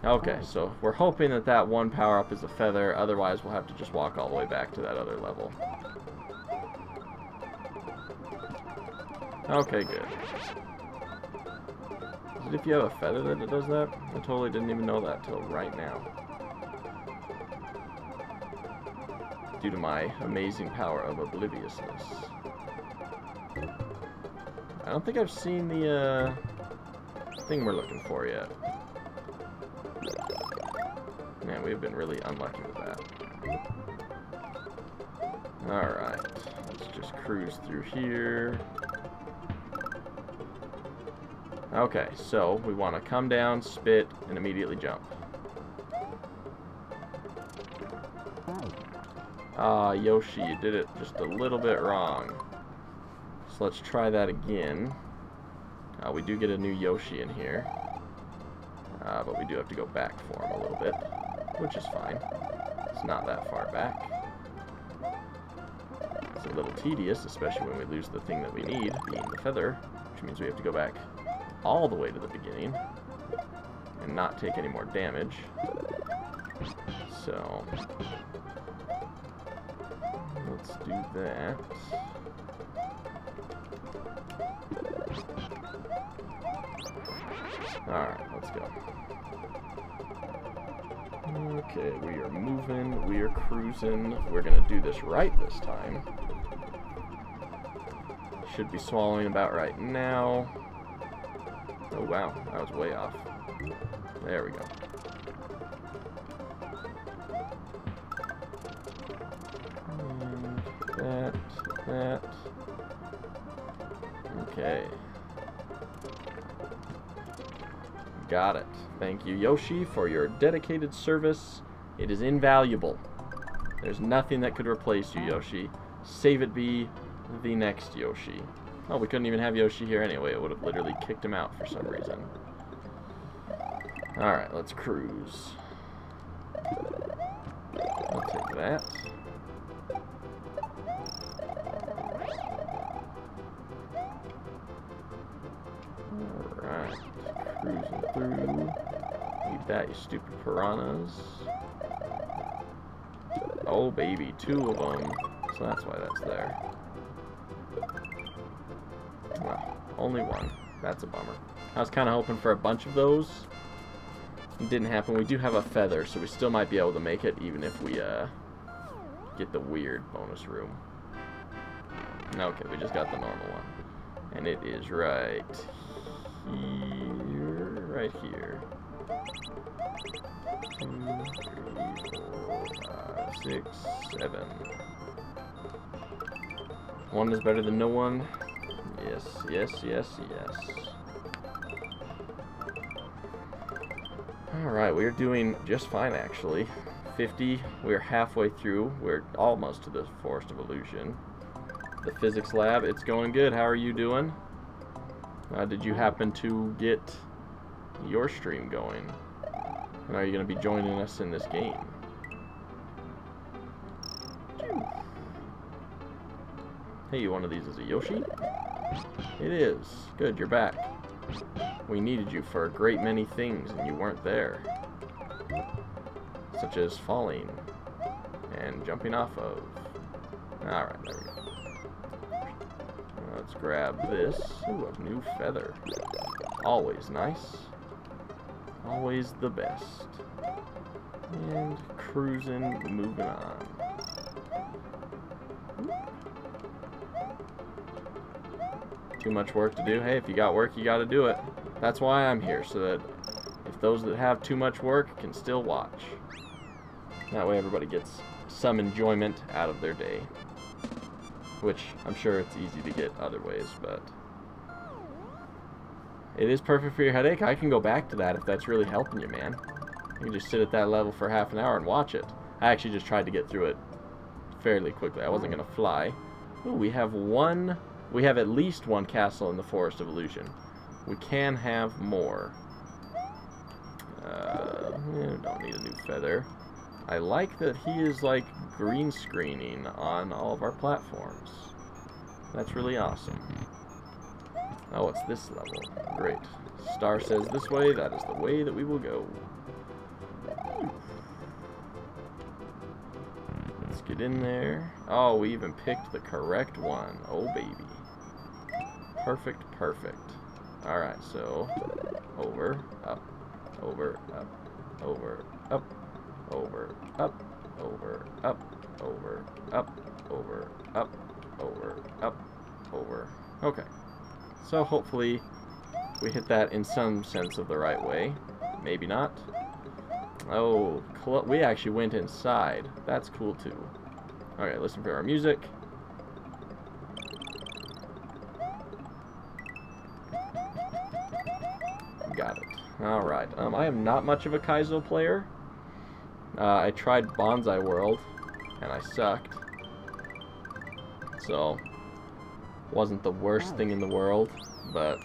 Okay, so we're hoping that that one power-up is a feather. Otherwise, we'll have to just walk all the way back to that other level. Okay, good. Is it if you have a feather that it does that? I totally didn't even know that till right now. Due to my amazing power of obliviousness. I don't think I've seen the thing we're looking for yet. Man, we've been really unlucky with that. Alright, let's just cruise through here. Okay, so we want to come down, spit, and immediately jump. Ah, Yoshi, you did it just a little bit wrong. So let's try that again. We do get a new Yoshi in here. But we do have to go back for him a little bit, which is fine. It's not that far back. It's a little tedious, especially when we lose the thing that we need, being the feather, which means we have to go back all the way to the beginning and not take any more damage. So let's do that. Alright, let's go. Okay, we are moving, we are cruising. We're gonna do this right this time. Should be swallowing about right now. Oh wow, that was way off. There we go. And that. Okay. Got it. Thank you, Yoshi, for your dedicated service. It is invaluable. There's nothing that could replace you, Yoshi. Save it be the next Yoshi. Oh, we couldn't even have Yoshi here anyway. It would have literally kicked him out for some reason. Alright, let's cruise. I'll take that. Alright, cruising through. Eat that, you stupid piranhas. Oh, baby, 2 of them. So that's why that's there. Well, only 1. That's a bummer. I was kind of hoping for a bunch of those. It didn't happen. We do have a feather, so we still might be able to make it, even if we get the weird bonus room. Okay, we just got the normal one. And it is right here. Right here. 2, 3, 4, 5, 6, 7. 1 is better than no one. Yes, yes, yes, yes. Alright, we're doing just fine, actually. 50, we're halfway through. We're almost to the Forest of Illusion. The physics lab, it's going good. How are you doing? Did you happen to get your stream going? And are you going to be joining us in this game? Hey, one of these is a Yoshi? It is. Good, you're back. We needed you for a great many things, and you weren't there. Such as falling and jumping off of. Alright, there we go. Let's grab this. Ooh, a new feather. Always nice. Always the best. And cruising, moving on. Too much work to do? Hey, if you got work, you gotta do it. That's why I'm here, so that if those that have too much work can still watch. That way everybody gets some enjoyment out of their day. Which, I'm sure it's easy to get other ways, but... It is perfect for your headache. I can go back to that if that's really helping you, man. You can just sit at that level for half an hour and watch it. I actually just tried to get through it fairly quickly. I wasn't going to fly. Ooh, we have one... We have at least 1 castle in the Forest of Illusion. We can have more. Don't need a new feather. I like that he is like green screening on all of our platforms. That's really awesome. Oh, it's this level. Great. Star says this way. That is the way that we will go. Let's get in there. Oh, we even picked the correct one. Oh, baby. Perfect, perfect. Alright, so over, up, over, up, over, up, over, up, over, up, over, up, over, up, over, up, over. Okay. So hopefully we hit that in some sense of the right way. Maybe not. Oh, we actually went inside. That's cool too. Okay, listen for our music. Got it. Alright. I am not much of a Kaizo player. I tried Bonsai World, and I sucked. So, wasn't the worst thing in the world, but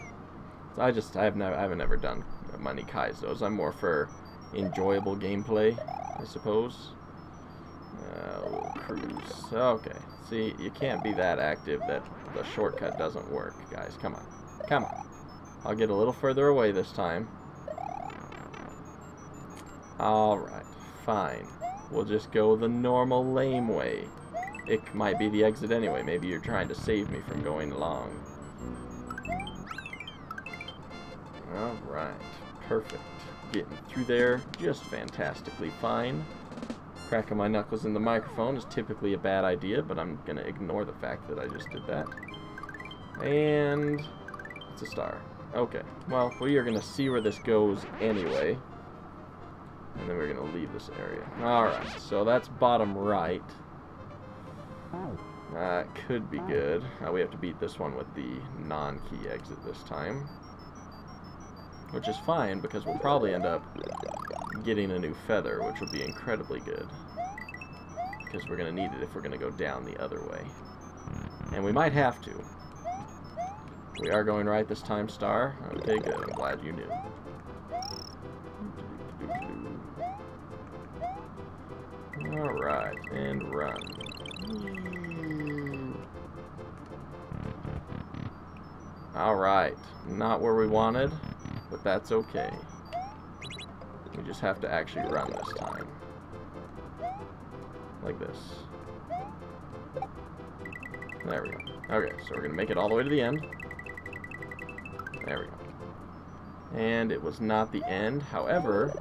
I haven't ever done many Kaizos. I'm more for enjoyable gameplay, I suppose. We'll cruise. Okay. See, you can't be that active that the shortcut doesn't work, guys. Come on. Come on. I'll get a little further away this time. Alright, fine. We'll just go the normal lame way. It might be the exit anyway. Maybe you're trying to save me from going along. Alright, perfect. Getting through there just fantastically fine. Cracking my knuckles in the microphone is typically a bad idea, but I'm going to ignore the fact that I just did that. And it's a star. Okay, well, we are going to see where this goes anyway. And then we're going to leave this area. Alright, so that's bottom right. Could be good. We have to beat this one with the non-key exit this time. Which is fine, because we'll probably end up getting a new feather, which will be incredibly good. Because we're going to need it if we're going to go down the other way. And we might have to. We are going right this time, Star. Okay, good. I'm glad you knew. Alright, and run. Alright, not where we wanted, but that's okay. We just have to actually run this time. Like this. There we go. Okay, so we're going to make it all the way to the end. There we go. And it was not the end. However,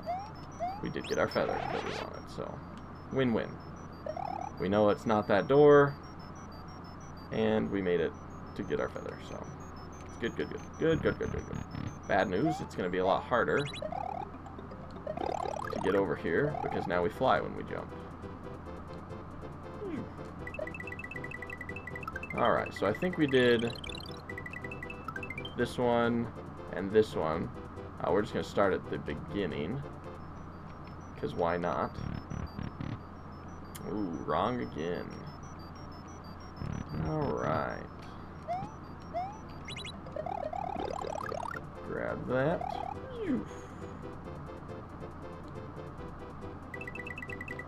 we did get our feather that we wanted, so win-win. We know it's not that door, and we made it to get our feather, so it's good, good, good. Good, good, good, good, good. Bad news, it's going to be a lot harder to get over here, because now we fly when we jump. Alright, so I think we did this one and this one. We're just going to start at the beginning, because why not? Ooh, wrong again. Alright. Grab that.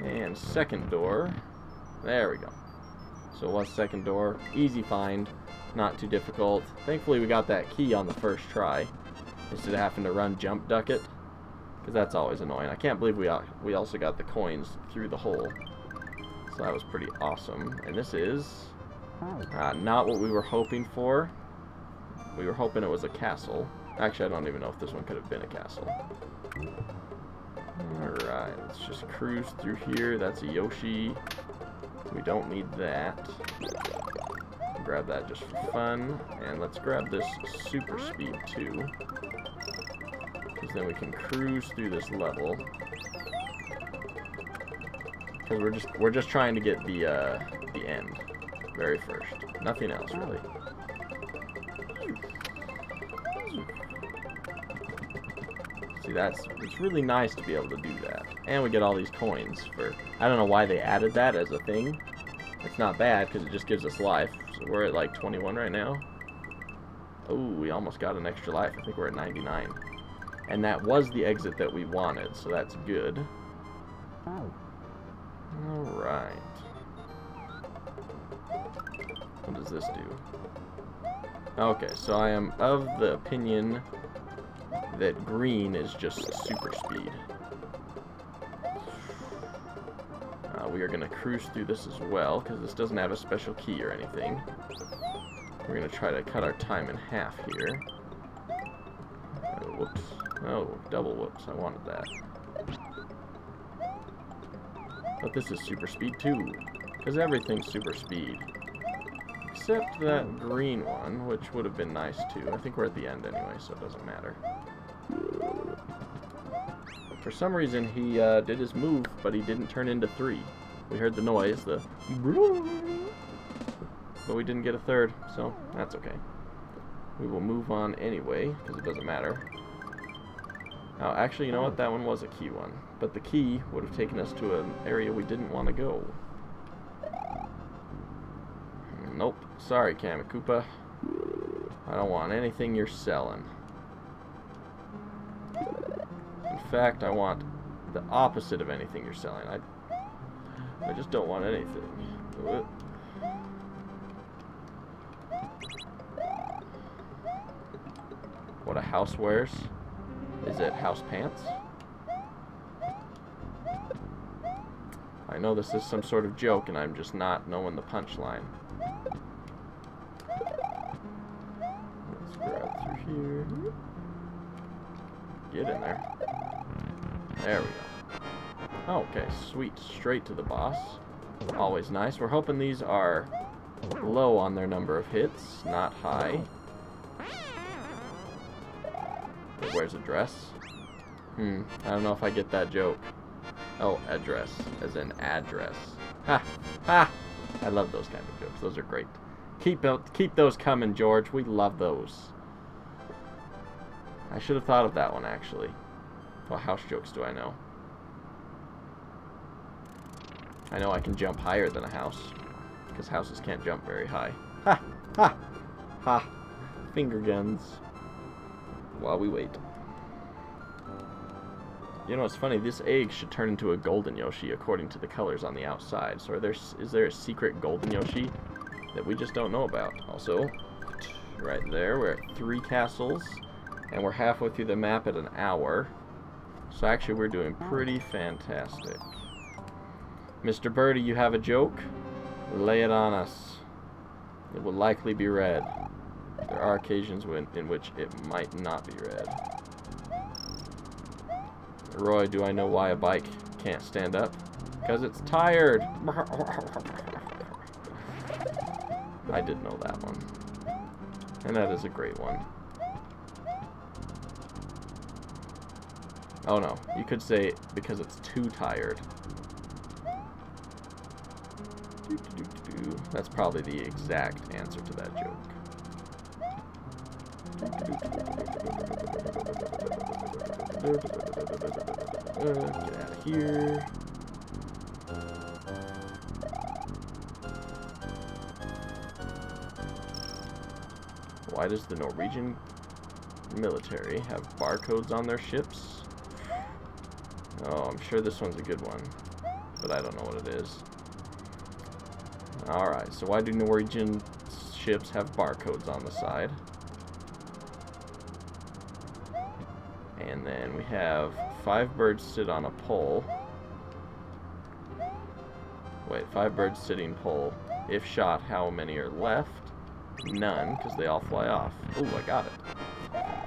And second door. There we go. So what's second door? Easy find. Not too difficult. Thankfully we got that key on the first try, instead of having to run jump duck it, because that's always annoying. I can't believe we also got the coins through the hole. So that was pretty awesome. And this is not what we were hoping for. We were hoping it was a castle. Actually, I don't even know if this one could have been a castle. Alright, let's just cruise through here. That's a Yoshi. We don't need that. Grab that just for fun. And let's grab this super speed too, because then we can cruise through this level. Because we're just trying to get the end very first. Nothing else really. See, it's really nice to be able to do that. And we get all these coins for, I don't know why they added that as a thing. It's not bad because it just gives us life. So we're at like 21 right now. Oh, we almost got an extra life. I think we're at 99. And that was the exit that we wanted, so that's good. Alright. What does this do? Okay, so I am of the opinion that green is just super speed. We are going to cruise through this as well, because this doesn't have a special key or anything. We're going to try to cut our time in half here. Whoops. Oh, double whoops. I wanted that. But this is super speed too, because everything's super speed. Except that green one, which would have been nice too. I think we're at the end anyway, so it doesn't matter. For some reason, he did his move, but he didn't turn into 3. We heard the noise, but we didn't get a third, so that's okay. We will move on anyway, because it doesn't matter. Now, actually, you know what? That one was a key one, but the key would have taken us to an area we didn't want to go. Nope. Sorry, Kamikoopa. I don't want anything you're selling. In fact, I want the opposite of anything you're selling. I just don't want anything. What a house wears? Is it house pants? I know this is some sort of joke and I'm just not knowing the punchline. Let's grab through here. Get in there. There we go. Oh, okay, sweet. Straight to the boss. Always nice. We're hoping these are low on their number of hits, not high. It wears a dress. I don't know if I get that joke. Oh, address, as in address. Ha! Ha! I love those kind of jokes. Those are great. Keep those coming, George. We love those. I should have thought of that one, actually. What house jokes do I know? I know I can jump higher than a house, because houses can't jump very high. Ha! Ha! Ha! finger guns while we wait. You know, it's funny, this egg should turn into a golden Yoshi according to the colors on the outside. So is there a secret golden Yoshi that we just don't know about? Also, right there, we're at 3 castles, and we're halfway through the map at an hour. So actually, we're doing pretty fantastic. Mr. Birdie, you have a joke? Lay it on us. It will likely be read. There are occasions in which it might not be read. Roy, do I know why a bike can't stand up? Because it's tired. I did know that one. And that is a great one. Oh no, you could say because it's too tired. That's probably the exact answer to that joke. Get out of here. Why does the Norwegian military have barcodes on their ships? Oh, I'm sure this one's a good one, but I don't know what it is. Alright, so why do Norwegian ships have barcodes on the side? And then we have 5 birds sit on a pole. Wait, 5 birds sitting pole. If shot, how many are left? None, because they all fly off. Ooh, I got it.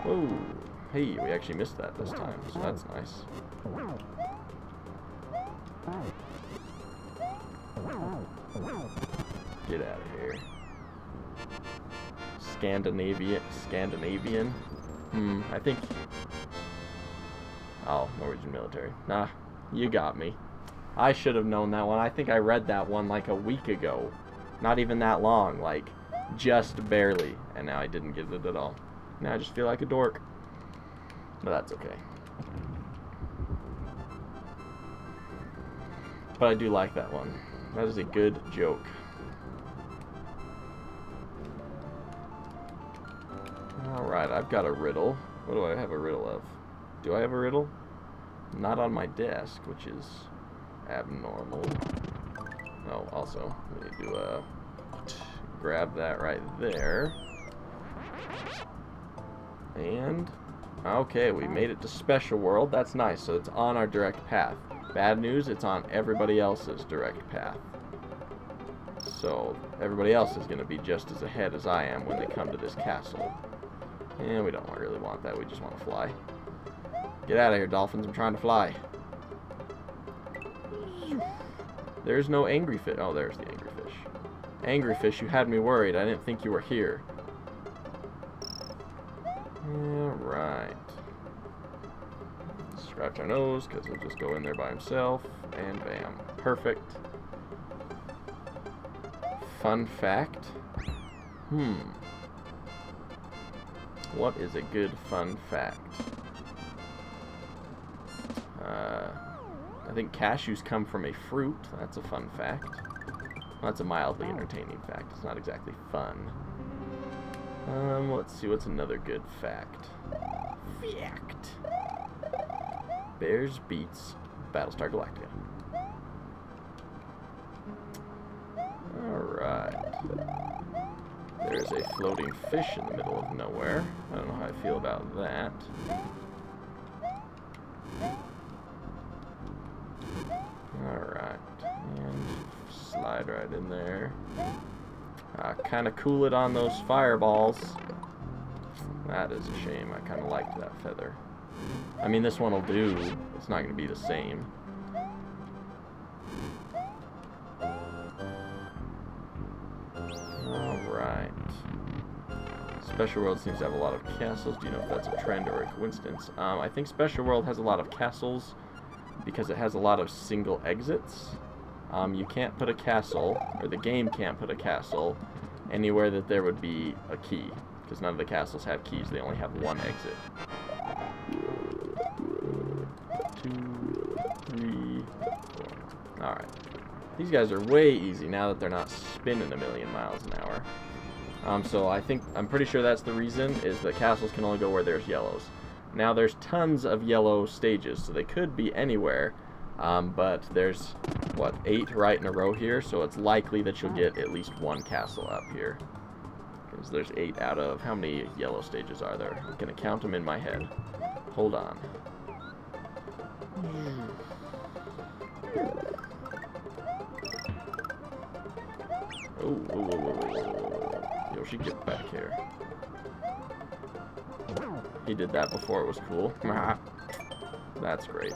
Whoa. Hey, we actually missed that this time, so that's nice. Get out of here. Scandinavian? I think... Oh, Norwegian military. Nah, you got me. I should have known that one. I think I read that one like a week ago. Not even that long, like, just barely. And now I didn't get it at all. Now I just feel like a dork. But that's okay. But I do like that one. That is a good joke. Alright, I've got a riddle. What do I have a riddle of? Do I have a riddle? Not on my desk, which is abnormal. Oh, also, we need to grab that right there. And, okay, we made it to Special World. That's nice, so it's on our direct path. Bad news, it's on everybody else's direct path. So, everybody else is going to be just as ahead as I am when they come to this castle. And we don't really want that, we just want to fly. Get out of here, dolphins, I'm trying to fly. There's no angry fish. Oh, there's the angry fish. Angry fish, you had me worried. I didn't think you were here. Alright. Scratch our nose, because he'll just go in there by himself. And bam. Perfect. Fun fact. What is a good fun fact? I think cashews come from a fruit. That's a fun fact. Well, that's a mildly entertaining fact. It's not exactly fun. Let's see, what's another good fact? Fact. Bears beats Battlestar Galactica. Alright. There's a floating fish in the middle of nowhere. I don't know how I feel about that. Alright. And slide right in there. Kind of cool it on those fireballs. That is a shame. I kind of liked that feather. I mean, this one will do. It's not going to be the same. Alright. Special World seems to have a lot of castles. Do you know if that's a trend or a coincidence? I think Special World has a lot of castles because it has a lot of single exits. You can't put a castle, or the game can't put a castle, anywhere that there would be a key. Because none of the castles have keys. They only have one exit. 2, 3, 4. Alright. These guys are way easy now that they're not spinning a million miles an hour. So I'm pretty sure that's the reason, is that castles can only go where there's yellows. Now there's tons of yellow stages, so they could be anywhere, but there's, what, 8 right in a row here, so it's likely that you'll get at least one castle up here. Because there's 8 out of, how many yellow stages are there? I'm going to count them in my head. Hold on. Oh, Yoshi, get back here. He did that before it was cool. That's great.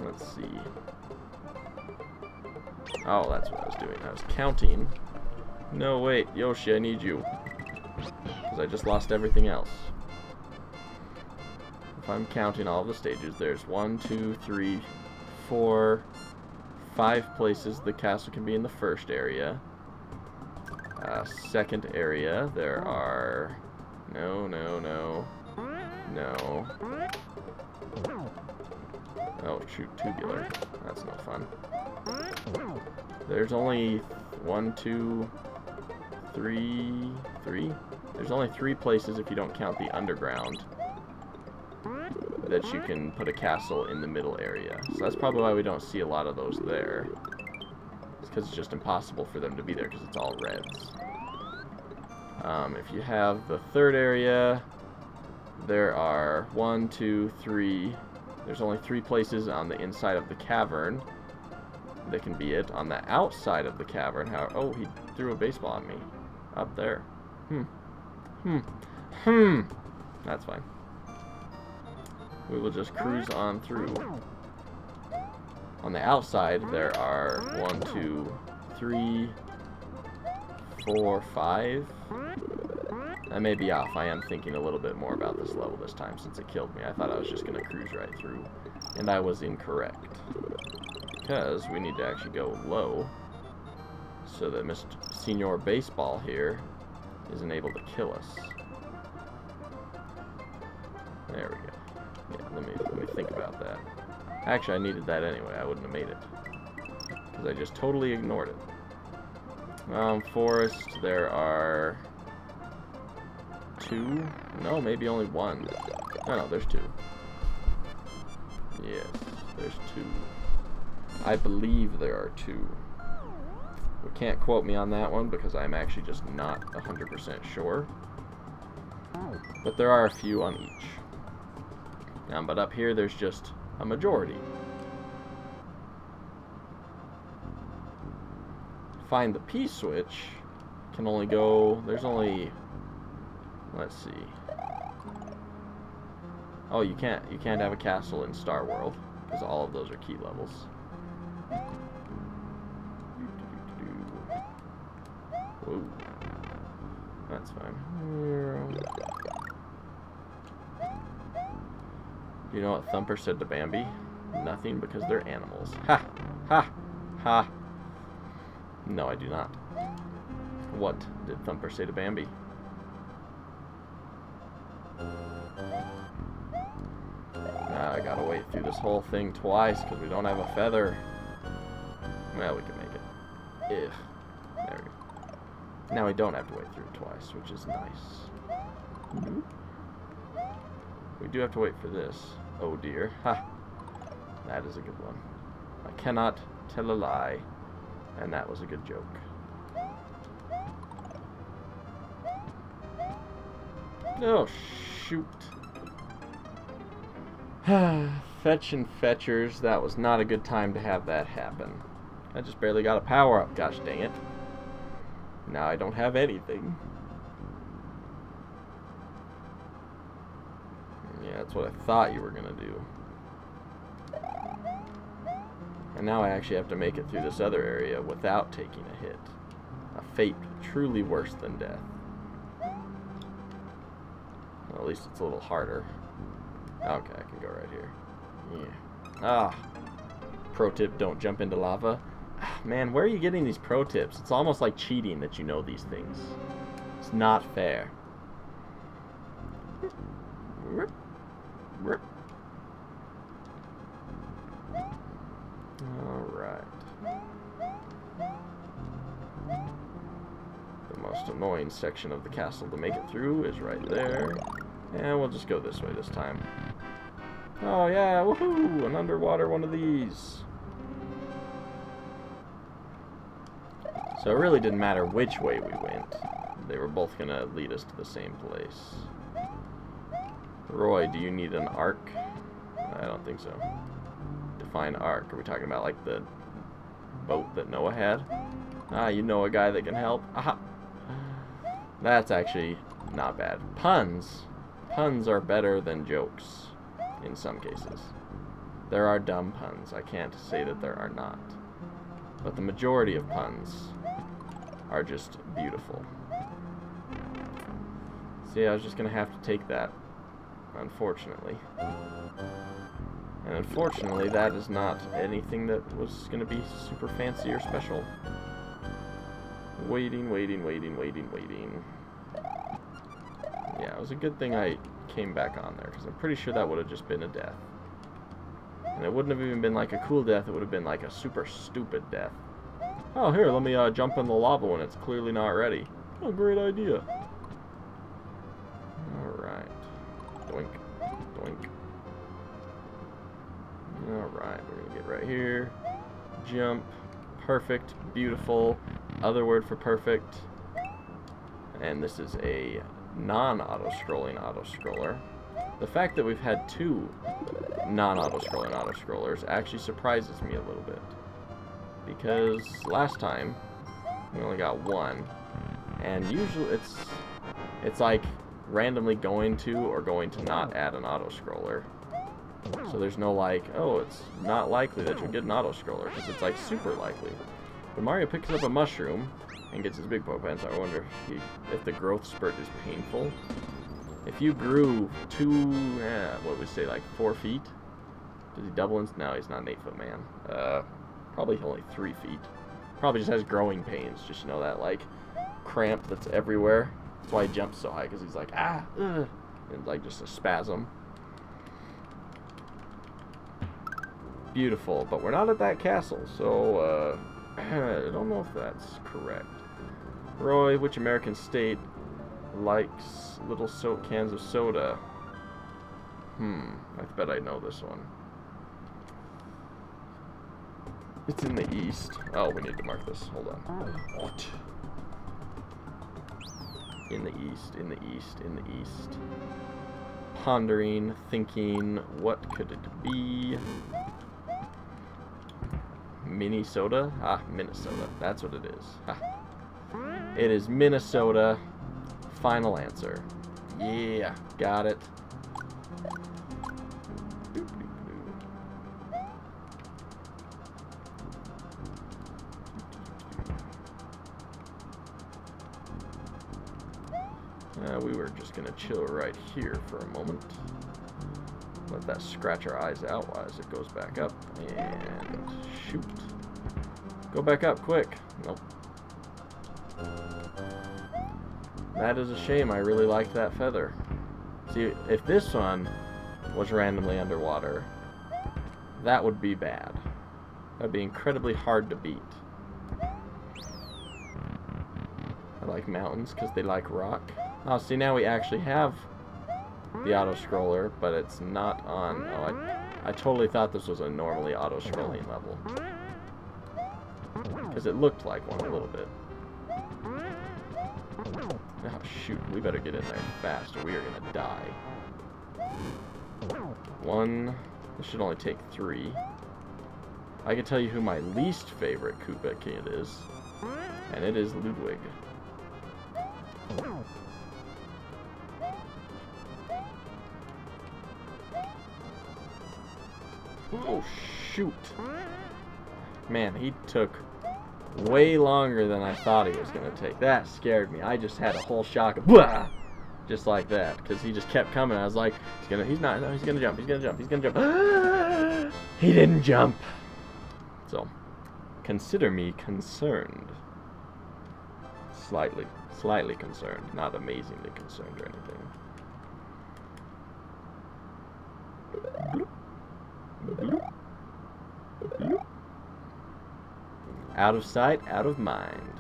Let's see. Oh, that's what I was doing. I was counting. No, wait, Yoshi, I need you. Because I just lost everything else. If I'm counting all the stages, there's 1, 2, 3, 4, 5 places the castle can be in the first area. Second area, there are... No. Oh, shoot, tubular. That's no fun. There's only 1, 2, 3... There's only 3 places, if you don't count the underground, that you can put a castle in the middle area. So that's probably why we don't see a lot of those there. It's because it's just impossible for them to be there because it's all reds. If you have the third area, there are 1, 2, 3... There's only 3 places on the inside of the cavern that can be it. On the outside of the cavern, however... Oh, he threw a baseball at me. Up there. That's fine. We will just cruise on through. On the outside, there are 1, 2, 3, 4, 5. I may be off. I am thinking a little bit more about this level this time since it killed me. I thought I was just going to cruise right through, and I was incorrect. Because we need to actually go low so that Mr. Senior Baseball here isn't able to kill us. There we go. Yeah, let me think about that. Actually, I needed that anyway. I wouldn't have made it. Because I just totally ignored it. Forest, there are... 2? No, maybe only 1. No, there's 2. Yes, there's 2. I believe there are 2. We can't quote me on that one because I'm actually just not 100% sure. But there are a few on each. But up here, there's just a majority. Find the P-switch can only go... There's only... Let's see. Oh, you can't have a castle in Star World because all of those are key levels. Whoa. That's fine. Do you know what Thumper said to Bambi? Nothing, because they're animals. Ha! Ha! Ha! No, I do not. What did Thumper say to Bambi? I gotta wait through this whole thing twice because we don't have a feather. Well, we can make it. Ugh. There we go. Now we don't have to wait through it twice, which is nice. We do have to wait for this. Oh dear. Ha! That is a good one. I cannot tell a lie. And that was a good joke. Oh, shoot. Fetch and fetchers. That was not a good time to have that happen. I just barely got a power-up. Gosh dang it. Now I don't have anything. Yeah, that's what I thought you were gonna do. And now I actually have to make it through this other area without taking a hit. A fate truly worse than death. Well, at least it's a little harder. Okay, I can go right here. Yeah. Ah. Pro tip, don't jump into lava. Man, where are you getting these pro tips? It's almost like cheating that you know these things. It's not fair. annoying section of the castle to make it through is right there. And we'll just go this way this time. Oh yeah, woohoo! An underwater one of these. So it really didn't matter which way we went. They were both gonna lead us to the same place. Roy, do you need an arc? I don't think so. Define arc. Are we talking about like the boat that Noah had? Ah, you know a guy that can help. Aha! That's actually not bad. Puns. Puns are better than jokes in some cases. There are dumb puns. I can't say that there are not. But the majority of puns are just beautiful. See, I was just gonna have to take that, unfortunately. And unfortunately, that is not anything that was gonna be super fancy or special. Waiting. Yeah, it was a good thing I came back on there, because I'm pretty sure that would have just been a death. And it wouldn't have even been like a cool death, it would have been like a super stupid death. Oh, here, let me jump in the lava when it's clearly not ready. Oh, great idea. Alright. Doink. Doink. Alright, we're gonna get right here. Jump. Perfect. Beautiful. Other word for perfect. And this is a non-auto-scrolling auto-scroller. The fact that we've had two non-auto-scrolling auto-scrollers actually surprises me a little bit. Because last time, we only got one. And usually it's like randomly going to or going to not add an auto-scroller. So there's no like, oh, it's not likely that you'll get an auto-scroller, because it's like super likely. But Mario picks up a mushroom and gets his big Pokepan, so I wonder if the growth spurt is painful. If you grew what would we say, like 4 feet? Does he double in? No, he's not an 8-foot man. Probably only 3 feet. Probably just has growing pains, just, you know, that like cramp that's everywhere. That's why he jumps so high, because he's like, ah, ugh, and like just a spasm. Beautiful, but we're not at that castle, so I don't know if that's correct. Roy, which American state likes little cans of soda? I bet I know this one. It's in the east. Oh, we need to mark this. Hold on. What? In the east, in the east, in the east. Pondering, thinking, what could it be? Minnesota? Ah, Minnesota. That's what it is. Ha. It is Minnesota. Final answer. Yeah, got it. We were just gonna chill right here for a moment. Let that scratch our eyes out as it goes back up. And shoot. Go back up, quick. Nope. That is a shame. I really liked that feather. See, if this one was randomly underwater, that would be bad. That would be incredibly hard to beat. I like mountains because they like rock. Oh, see, now we actually have the auto-scroller, but it's not on... Oh, I totally thought this was a normally auto-scrolling level. Because it looked like one a little bit. Oh, shoot. We better get in there fast or we are going to die. 1. This should only take 3. I can tell you who my least favorite Koopa kid is. And it is Ludwig. Oh, shoot. Man, he took way longer than I thought he was going to take. That scared me. I just had a whole shock of, blah! Just like that, because he just kept coming. I was like, he's going to jump, he's going to jump. He didn't jump. So, consider me concerned. Slightly concerned, not amazingly concerned or anything. Out of sight, out of mind.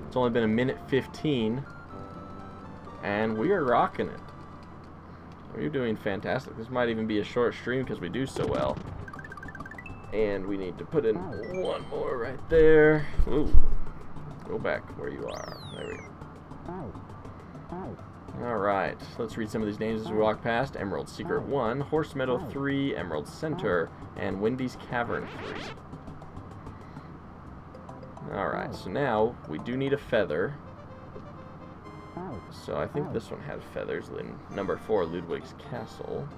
It's only been 1:15, and we are rocking it. We're doing fantastic. This might even be a short stream because we do so well. And we need to put in one more right there. Ooh. Go back where you are. There we go. Alright, let's read some of these names as we walk past. Emerald Secret 1, Horse Meadow 3, Emerald Center, and Wendy's Cavern 3. Alright, so now we do need a feather. So I think this one had feathers in number 4, Ludwig's Castle.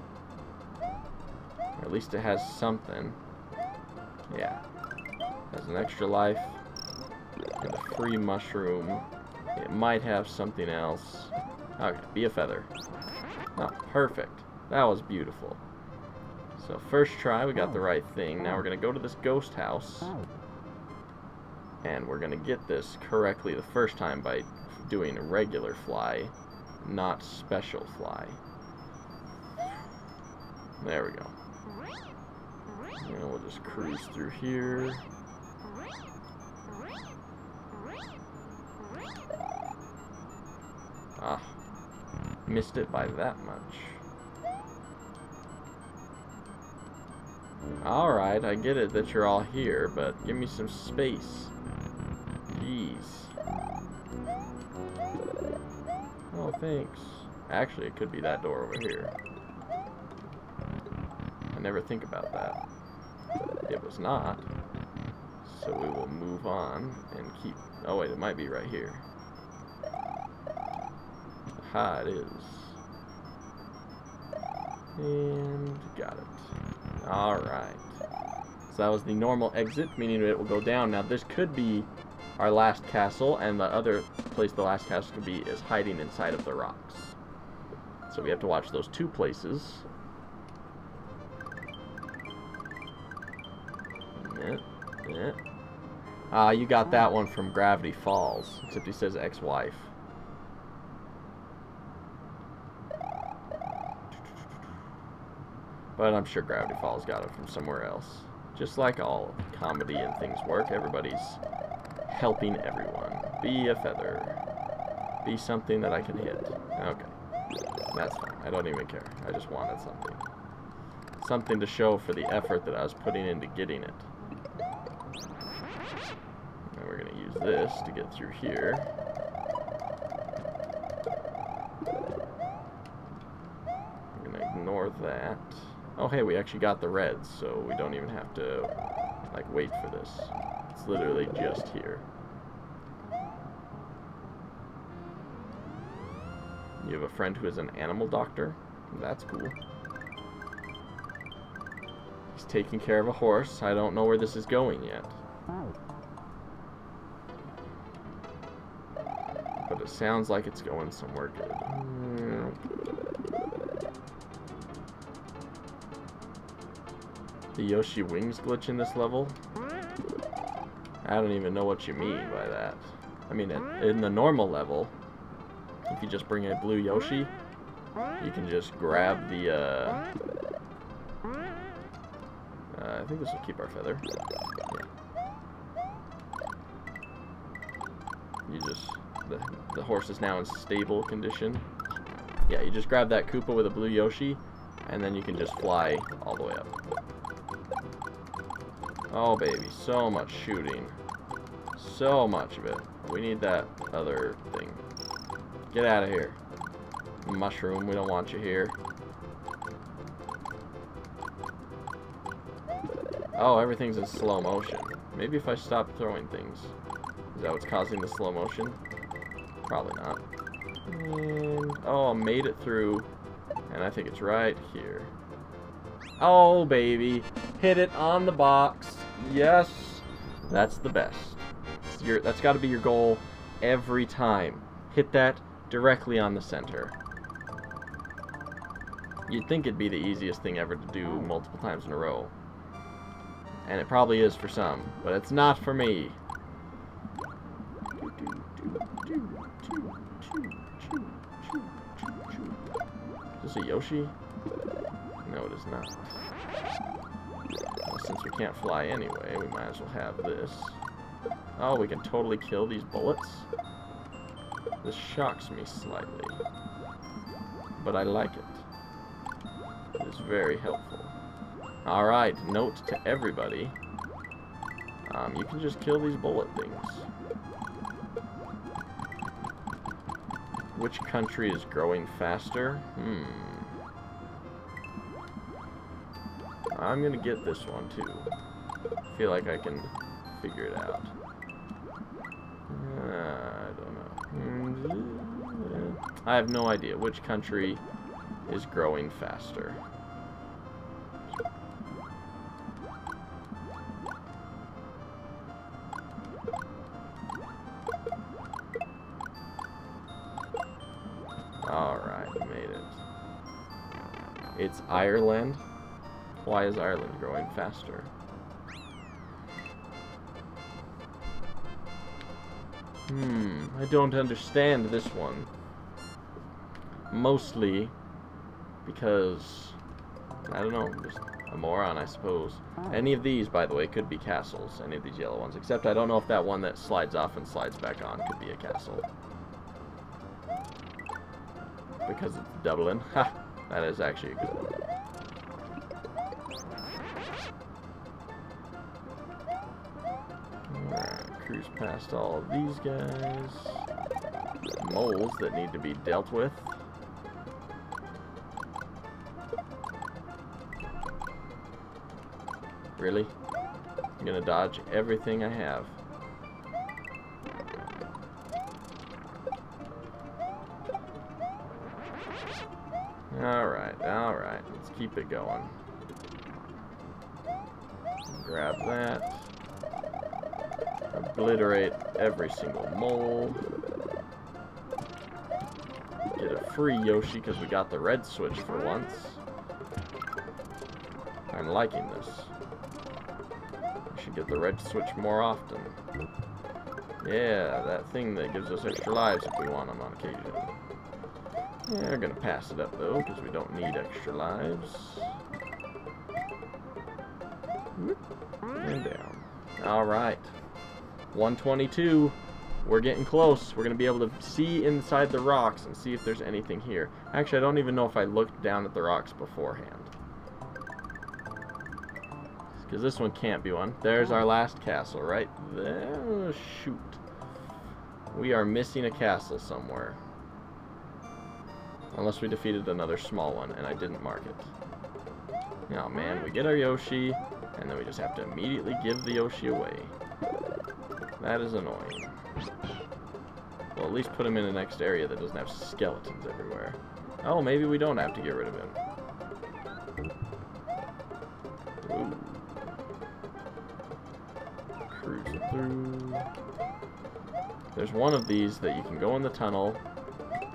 Or at least it has something. Yeah. Has an extra life. And a free mushroom. It might have something else. Okay, be a feather. Oh, perfect. That was beautiful. So first try, we got the right thing. Now we're going to go to this ghost house. And we're going to get this correctly the first time by doing a regular fly, not special fly. There we go. And we'll just cruise through here. Ah, missed it by that much. Alright, I get it that you're all here, but give me some space. Jeez. Oh, thanks. Actually, it could be that door over here. I never think about that. It was not. So we will move on and keep... Oh, wait, it might be right here. Aha, it is. And got it. Alright. So that was the normal exit, meaning it will go down. Now, this could be our last castle, and the other place the last castle could be is hiding inside of the rocks. So we have to watch those two places. You got that one from Gravity Falls, except he says ex-wife. But I'm sure Gravity Falls got it from somewhere else. Just like all comedy and things work, everybody's helping everyone. Be a feather. Be something that I can hit. Okay. That's fine. I don't even care. I just wanted something. Something to show for the effort that I was putting into getting it. And we're going to use this to get through here. I'm going to ignore that. Oh, hey, we actually got the reds, so we don't even have to, like, wait for this. It's literally just here. You have a friend who is an animal doctor? That's cool. He's taking care of a horse. I don't know where this is going yet. But it sounds like it's going somewhere good. The Yoshi Wings glitch in this level? I don't even know what you mean by that. I mean, in the normal level, if you just bring a blue Yoshi, you can just grab the, I think this will keep our feather. Yeah. You just, the horse is now in stable condition. Yeah, you just grab that Koopa with a blue Yoshi, and then you can just fly all the way up. Oh, baby, so much shooting. So much of it. We need that other thing. Get out of here. Mushroom, we don't want you here. Oh, everything's in slow motion. Maybe if I stop throwing things. Is that what's causing the slow motion? Probably not. And, oh, I made it through. And I think it's right here. Oh, baby. Hit it on the box. Yes. That's the best. That's got to be your goal every time. Hit that directly on the center. You'd think it'd be the easiest thing ever to do multiple times in a row. And it probably is for some, but it's not for me. Is this a Yoshi? No, it is not. Well, since we can't fly anyway, we might as well have this. Oh, we can totally kill these bullets? This shocks me slightly. But I like it. It is very helpful. Alright, note to everybody. You can just kill these bullet things. Which country is growing faster? I'm gonna get this one too. I feel like I can figure it out. I don't know. I have no idea which country is growing faster. Alright, made it. It's Ireland. Why is Ireland growing faster? I don't understand this one. Mostly because, I don't know, just a moron, I suppose. Any of these, by the way, could be castles. Any of these yellow ones. Except I don't know if that one that slides off and slides back on could be a castle. Because it's Dublin. Ha! That is actually a good one. Alright, cruise past all of these guys. Moles that need to be dealt with. Really? I'm gonna dodge everything I have. Alright, alright. Let's keep it going. Grab that. Obliterate every single mole. Get a free Yoshi because we got the red switch for once. I'm liking this. We should get the red switch more often. Yeah, that thing that gives us extra lives if we want them on occasion. Yeah, we're gonna pass it up though, because we don't need extra lives. And down. Alright. 122. We're getting close. We're gonna be able to see inside the rocks and see if there's anything here. Actually, I don't even know if I looked down at the rocks beforehand. Because this one can't be one. There's our last castle right there. Oh, shoot. We are missing a castle somewhere. Unless we defeated another small one, and I didn't mark it. Oh man, we get our Yoshi, and then we just have to immediately give the Yoshi away. That is annoying. Well, at least put him in the next area that doesn't have skeletons everywhere. Oh, maybe we don't have to get rid of him. Ooh. Cruising through. There's one of these that you can go in the tunnel,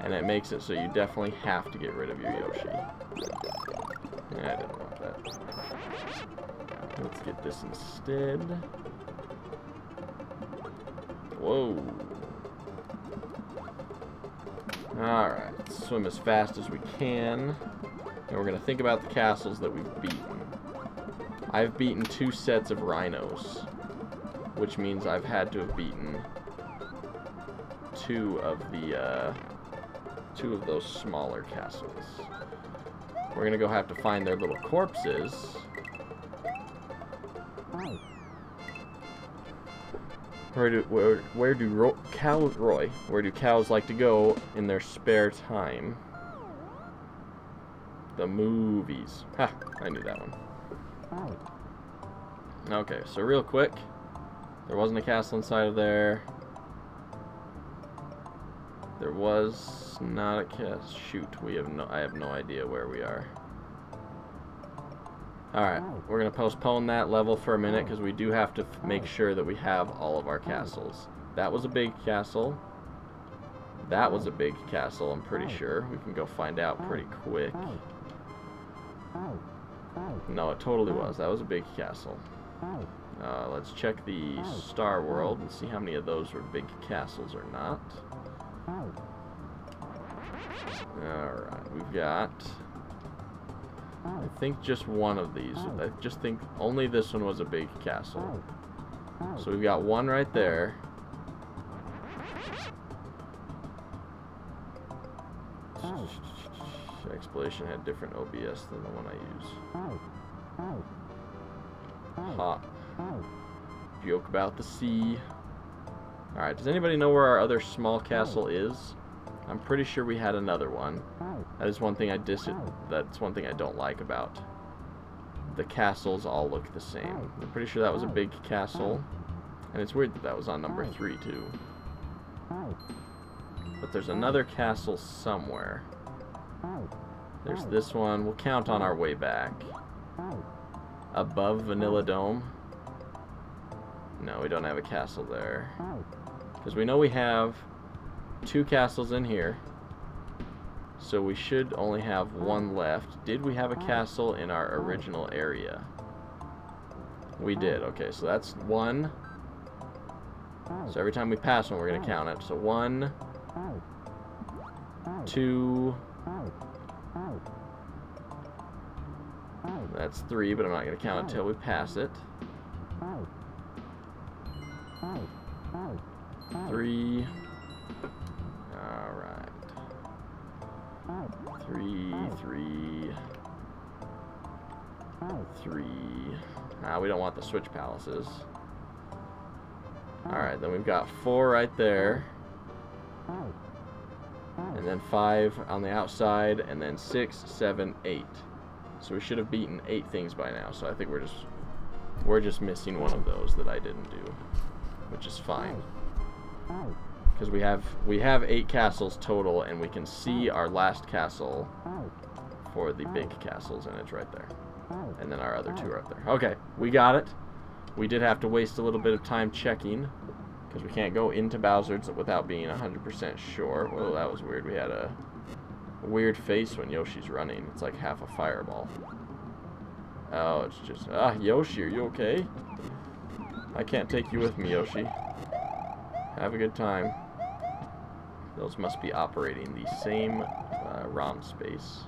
and it makes it so you definitely have to get rid of your Yoshi. Yeah, I didn't want that. Let's get this instead. Whoa. Alright, let's swim as fast as we can. And we're going to think about the castles that we've beaten. I've beaten 2 sets of rhinos, which means I've had to have beaten 2 of those smaller castles. We're gonna go have to find their little corpses. Where do cows like to go in their spare time? The movies. Ha! I knew that one. Okay, so real quick, there wasn't a castle inside of there. There was not a castle. Shoot, I have no idea where we are. Alright, we're going to postpone that level for a minute because we do have to make sure that we have all of our castles. That was a big castle. That was a big castle, I'm pretty sure. We can go find out pretty quick. No, it totally was. That was a big castle. Let's check the Star World and see how many of those were big castles or not. Alright, we've got, I think, just one of these. I just think only this one was a big castle. So we've got one right there. Exploration had different OBS than the one I use. Ha. Joke about the sea. Alright, does anybody know where our other small castle is? I'm pretty sure we had another one. That is one thing that's one thing I don't like about the castles all look the same. I'm pretty sure that was a big castle. And it's weird that that was on number 3 too. But there's another castle somewhere. There's this one. We'll count on our way back. Above Vanilla Dome. No, we don't have a castle there. Because we know we have 2 castles in here. So we should only have one left. Did we have a castle in our original area? We did. Okay, so that's 1. So every time we pass one, we're going to count it. So 1, 2... That's 3, but I'm not going to count it until we pass it. 3. Alright. 3, 3. 3. We don't want the switch palaces. Alright, then we've got 4 right there. And then 5 on the outside, and then 6, 7, 8. So we should have beaten 8 things by now. So I think we're just missing one of those that I didn't do, which is fine. Because we have 8 castles total, and we can see our last castle for the big castles, and it's right there. And then our other 2 are up there. Okay, we got it. We did have to waste a little bit of time checking, because we can't go into Bowser's without being 100% sure. Well, that was weird. We had a weird face when Yoshi's running. It's like half a fireball. Oh, it's just... Yoshi, are you okay? I can't take you with me, Yoshi. Have a good time. Those must be operating the same ROM space.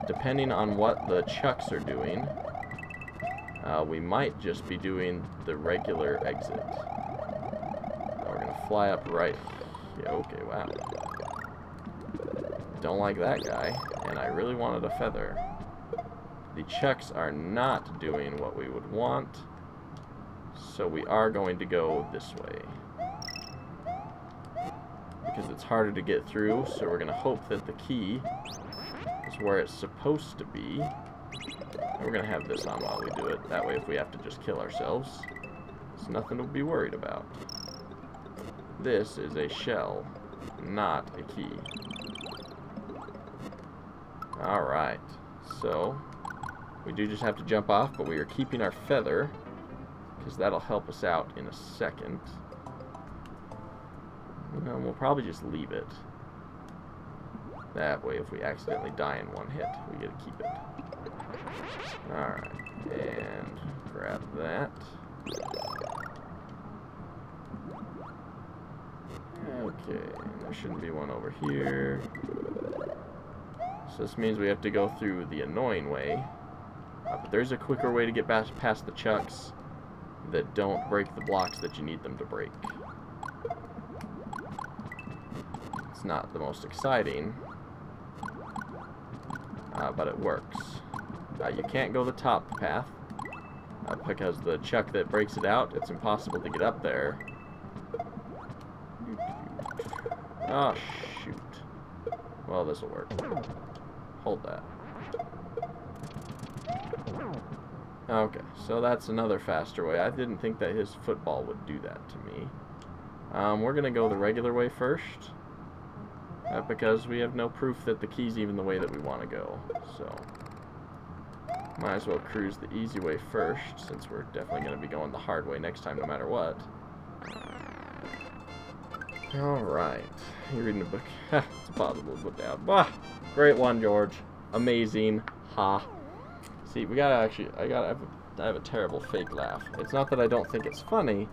Depending on what the chucks are doing, we might just be doing the regular exit. We're gonna fly up right. Yeah, okay, wow. Don't like that guy, and I really wanted a feather. The chucks are not doing what we would want, so we are going to go this way. Because it's harder to get through, so we're gonna hope that the key is where it's supposed to be. And we're gonna have this on while we do it. That way, if we have to just kill ourselves, it's nothing to be worried about. This is a shell, not a key. Alright, so we do just have to jump off, but we are keeping our feather, because that'll help us out in a second. And we'll probably just leave it. That way, if we accidentally die in one hit, we get to keep it. Alright, and grab that. Okay, and there shouldn't be one over here. So this means we have to go through the annoying way. But there's a quicker way to get past the chucks that don't break the blocks that you need them to break. It's not the most exciting, but it works. You can't go the top path, because the chuck that breaks it out, it's impossible to get up there. Oh, shoot. Well, this will work. Hold that. Okay, so that's another faster way. I didn't think that his football would do that to me. We're going to go the regular way first, because we have no proof that the key's even the way that we want to go. So, might as well cruise the easy way first, since we're definitely going to be going the hard way next time no matter what. Alright, you reading a book? It's impossible to put down. Bah! Great one, George. Amazing. Ha. See, we gotta actually, I have a terrible fake laugh. It's not that I don't think it's funny,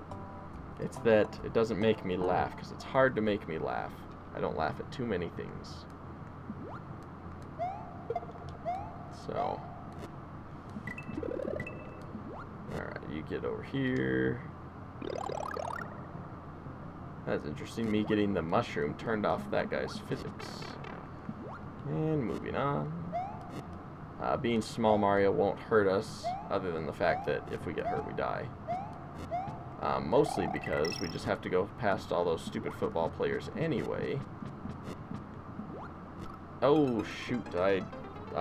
it's that it doesn't make me laugh, because it's hard to make me laugh. I don't laugh at too many things. So. Alright, you get over here. That's interesting. Me getting the mushroom turned off that guy's physics. And moving on. Being small Mario won't hurt us, other than the fact that if we get hurt, we die. Mostly because we just have to go past all those stupid football players anyway. Oh, shoot. I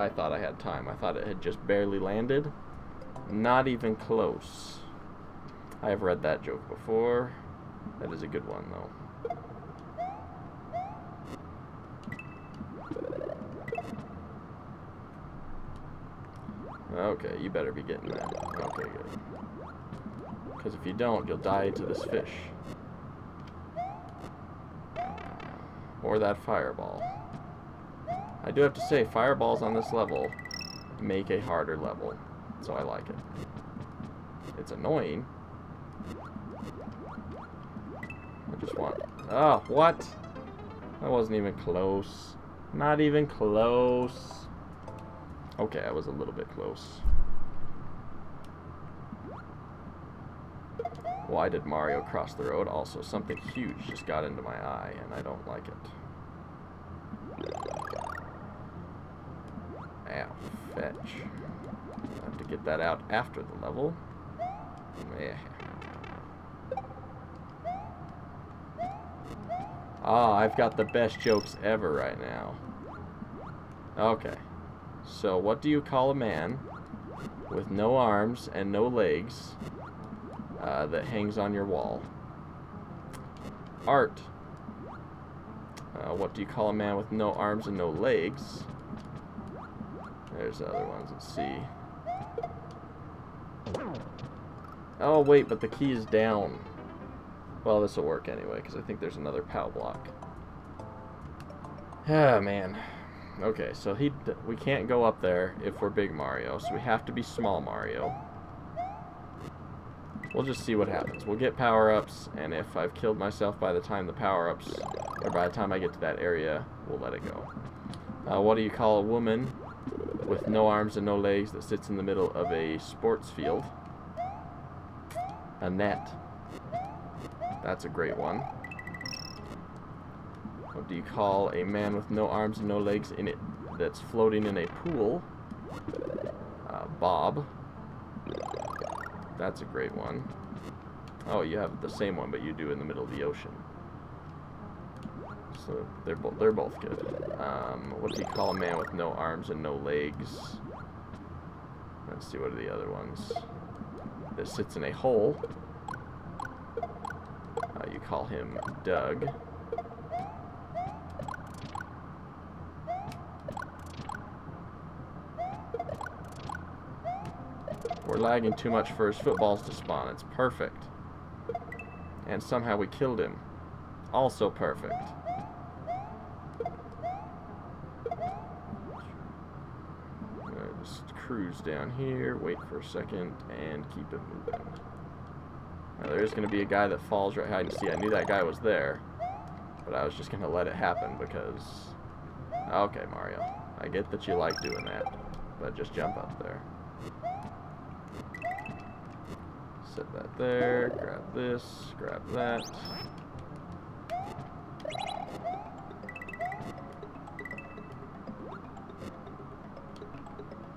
thought I had time. I thought it had just barely landed. Not even close. I have read that joke before. That is a good one, though. Okay, you better be getting that. Okay, good. Because if you don't, you'll die to this fish. Or that fireball. I do have to say, fireballs on this level make a harder level. So I like it. It's annoying. I just want... Oh, what? That wasn't even close. Not even close. Okay, I was a little bit close. Why did Mario cross the road? Also, something huge just got into my eye, and I don't like it. Ow, fetch. I have to get that out after the level. Yeah. Ah, I've got the best jokes ever right now. Okay. So, what do you call a man with no arms and no legs that hangs on your wall? Art. What do you call a man with no arms and no legs? There's the other ones. Let's see. Oh, wait, but the key is down. Well, this will work anyway, because I think there's another POW block. Ah, man. Okay, so we can't go up there if we're Big Mario, so we have to be Small Mario. We'll just see what happens. We'll get power-ups, and if I've killed myself by the time the power-ups, or by the time I get to that area, we'll let it go. What do you call a woman with no arms and no legs that sits in the middle of a sports field? A net. That's a great one. What do you call a man with no arms and no legs in it that's floating in a pool? Bob. That's a great one. Oh, you have the same one, but you do in the middle of the ocean. So they're both good. What do you call a man with no arms and no legs? Let's see, what are the other ones? That sits in a hole. You call him Doug. We're lagging too much for his footballs to spawn. It's perfect. And somehow we killed him. Also perfect. I'm gonna just cruise down here, wait for a second, and keep it moving. Now, there is going to be a guy that falls right behind you. See, I knew that guy was there, but I was just going to let it happen because... Okay, Mario. I get that you like doing that, but just jump up there. Set that there, grab this, grab that.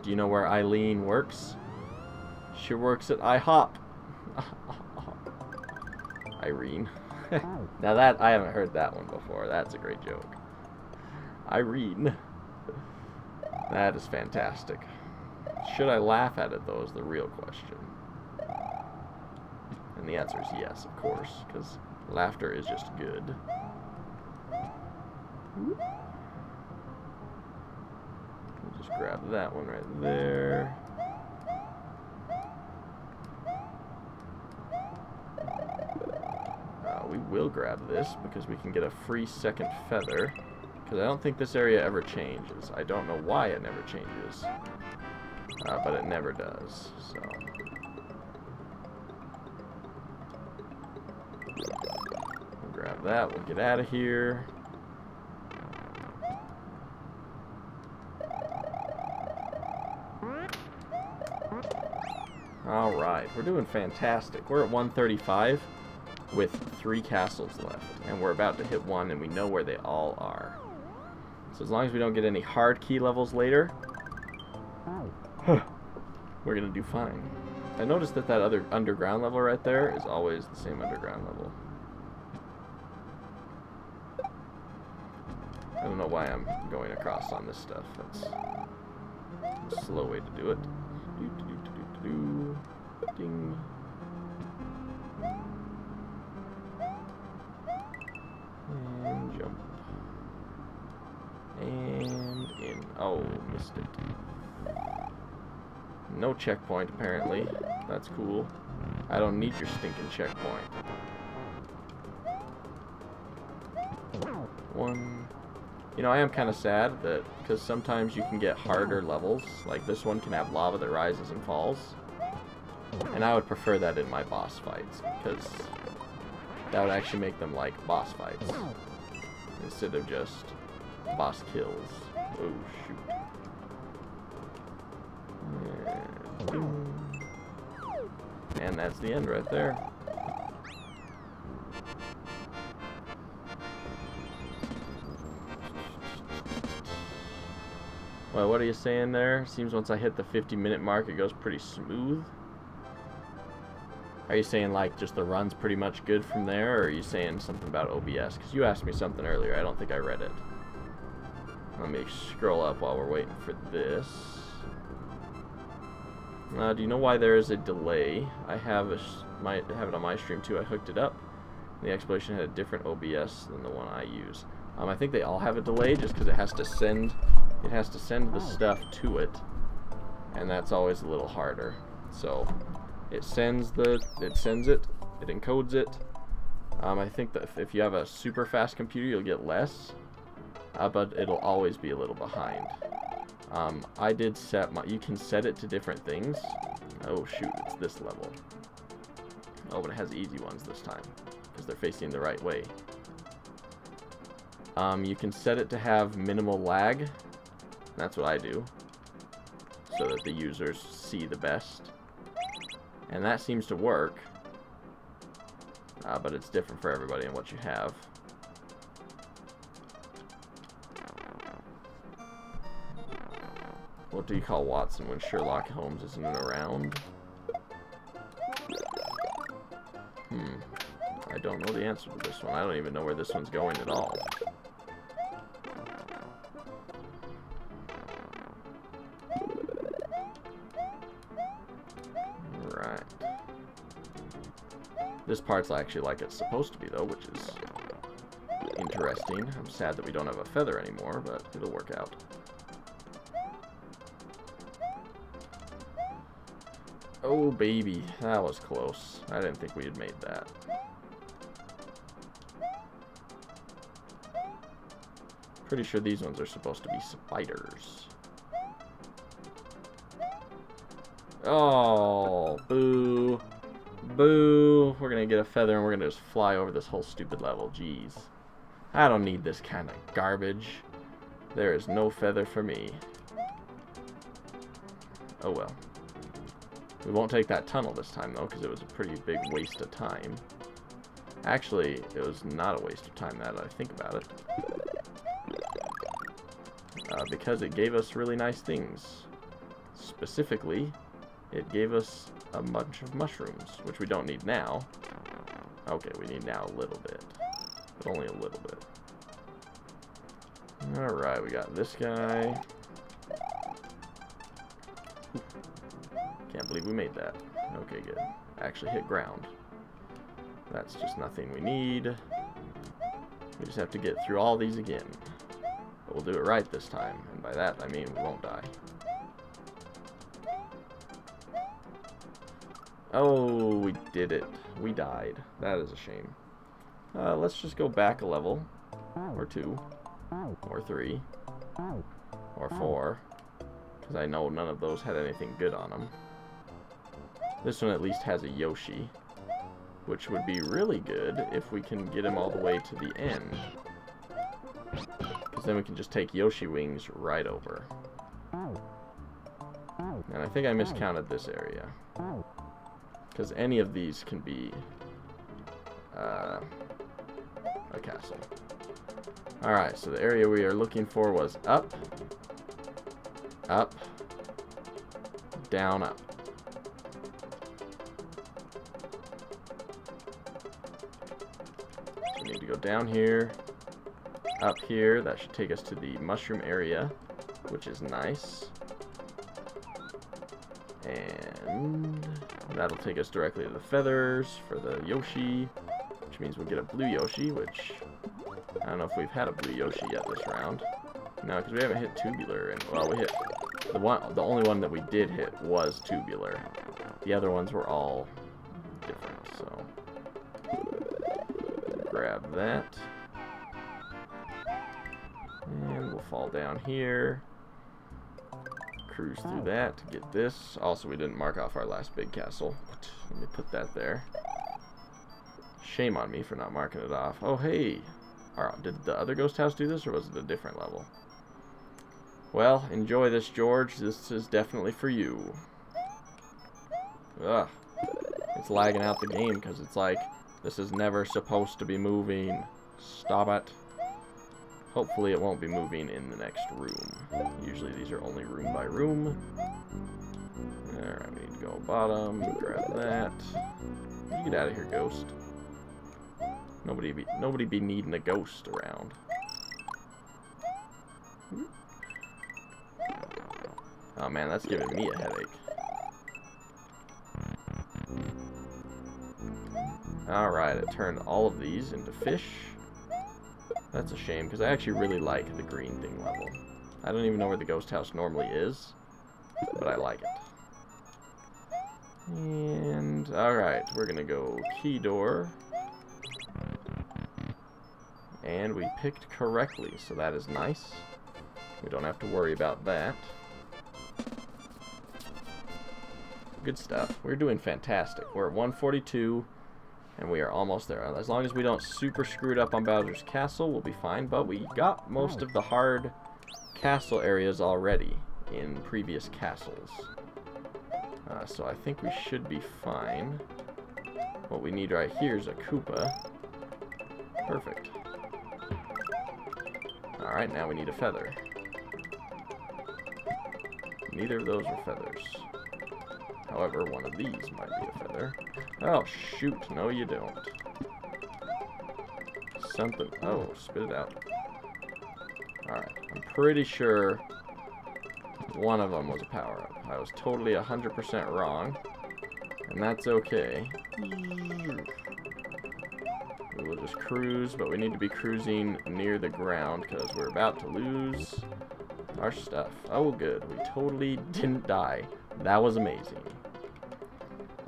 Do you know where Eileen works? She works at IHOP. Irene. Now that, I haven't heard that one before. That's a great joke. Irene. That is fantastic. Should I laugh at it, though, is the real question. And the answer is yes, of course, because laughter is just good. We'll just grab that one right there. We will grab this because we can get a free second feather. Because I don't think this area ever changes. I don't know why it never changes. But it never does. So. We'll grab that. We'll get out of here. Alright, we're doing fantastic. We're at 135 with 3 castles left. And we're about to hit 1 and we know where they all are. So as long as we don't get any hard key levels later, we're going to do fine. I noticed that that other underground level right there is always the same underground level. I don't know why I'm going across on this stuff. That's a slow way to do it. Ding. And jump. And in. Oh, missed it. No checkpoint, apparently. That's cool. I don't need your stinking checkpoint. 1. You know, I am kind of sad that, because sometimes you can get harder levels. Like this one can have lava that rises and falls. And I would prefer that in my boss fights, because that would actually make them like boss fights. Instead of just boss kills. Oh, shoot. And that's the end right there. Well, what are you saying there? Seems once I hit the 50-minute mark, it goes pretty smooth. Are you saying like just the run's pretty much good from there, or are you saying something about OBS? Because you asked me something earlier. I don't think I read it. Let me scroll up while we're waiting for this. Do you know why there is a delay? I have might have it on my stream too. I hooked it up. The explanation had a different OBS than the one I use. I think they all have a delay just because it has to send. It has to send the stuff to it, and that's always a little harder. So it sends it, it encodes it. I think that if you have a super fast computer, you'll get less, but it'll always be a little behind. I did set you can set it to different things. Oh shoot, it's this level. Oh, but it has easy ones this time because they're facing the right way. You can set it to have minimal lag. That's what I do, so that the users see the best. And that seems to work, but it's different for everybody and what you have. What do you call Watson when Sherlock Holmes isn't around? I don't know the answer to this one. I don't even know where this one's going at all. Right. This part's actually like it's supposed to be, though, which is interesting. I'm sad that we don't have a feather anymore, but it'll work out. Oh, baby. That was close. I didn't think we had made that. Pretty sure these ones are supposed to be spiders. Oh, boo. Boo. We're gonna get a feather and we're gonna just fly over this whole stupid level. Jeez. I don't need this kind of garbage. There is no feather for me. Oh well. We won't take that tunnel this time, though, because it was a pretty big waste of time. Actually, it was not a waste of time, now that I think about it. Because it gave us really nice things. Specifically, it gave us a bunch of mushrooms, which we don't need now. Okay, we need now a little bit. But only a little bit. Alright, we got this guy. Can't believe we made that. Okay, good. Actually hit ground. That's just nothing we need. We just have to get through all these again. But we'll do it right this time. And by that, I mean we won't die. Oh, we did it. We died. That is a shame. Let's just go back a level. Or 2. Or 3. Or 4. Because I know none of those had anything good on them. This one at least has a Yoshi, which would be really good if we can get him all the way to the end. Because then we can just take Yoshi wings right over. And I think I miscounted this area. Because any of these can be a castle. Alright, so the area we are looking for was up, up, down, up. So we need to go down here, up here. That should take us to the mushroom area, which is nice. And that'll take us directly to the feathers for the Yoshi, which means we'll get a blue Yoshi, which I don't know if we've had a blue Yoshi yet this round. No, because we haven't hit tubular, and well, we hit the only one that we did hit was tubular. The other ones were all different. So grab that, and we'll fall down here. Cruise through that to get this. Also, we didn't mark off our last big castle. Let me put that there. Shame on me for not marking it off. Oh, hey. Did the other ghost house do this, or was it a different level? Well, enjoy this, George. This is definitely for you. Ugh. It's lagging out the game because it's like, this is never supposed to be moving. Stop it. Hopefully it won't be moving in the next room. Usually these are only room by room. Alright, we need to go bottom, grab that. You get out of here, ghost. Nobody be needing a ghost around. Oh man, that's giving me a headache. Alright, it turned all of these into fish. That's a shame, because I actually really like the green thing level. I don't even know where the ghost house normally is, but I like it. And, alright, we're going to go key door. And we picked correctly, so that is nice. We don't have to worry about that. Good stuff. We're doing fantastic. We're at 142. And we are almost there. As long as we don't super screw it up on Bowser's Castle, we'll be fine. But we got most of the hard castle areas already in previous castles. So I think we should be fine. What we need right here is a Koopa. Perfect. Alright, now we need a feather. Neither of those are feathers. However, one of these might be a feather. Oh, shoot. No, you don't. Something. Oh, spit it out. Alright. I'm pretty sure one of them was a power-up. I was totally 100% wrong. And that's okay. We will just cruise, but we need to be cruising near the ground because we're about to lose our stuff. Oh, good. We totally didn't die. That was amazing.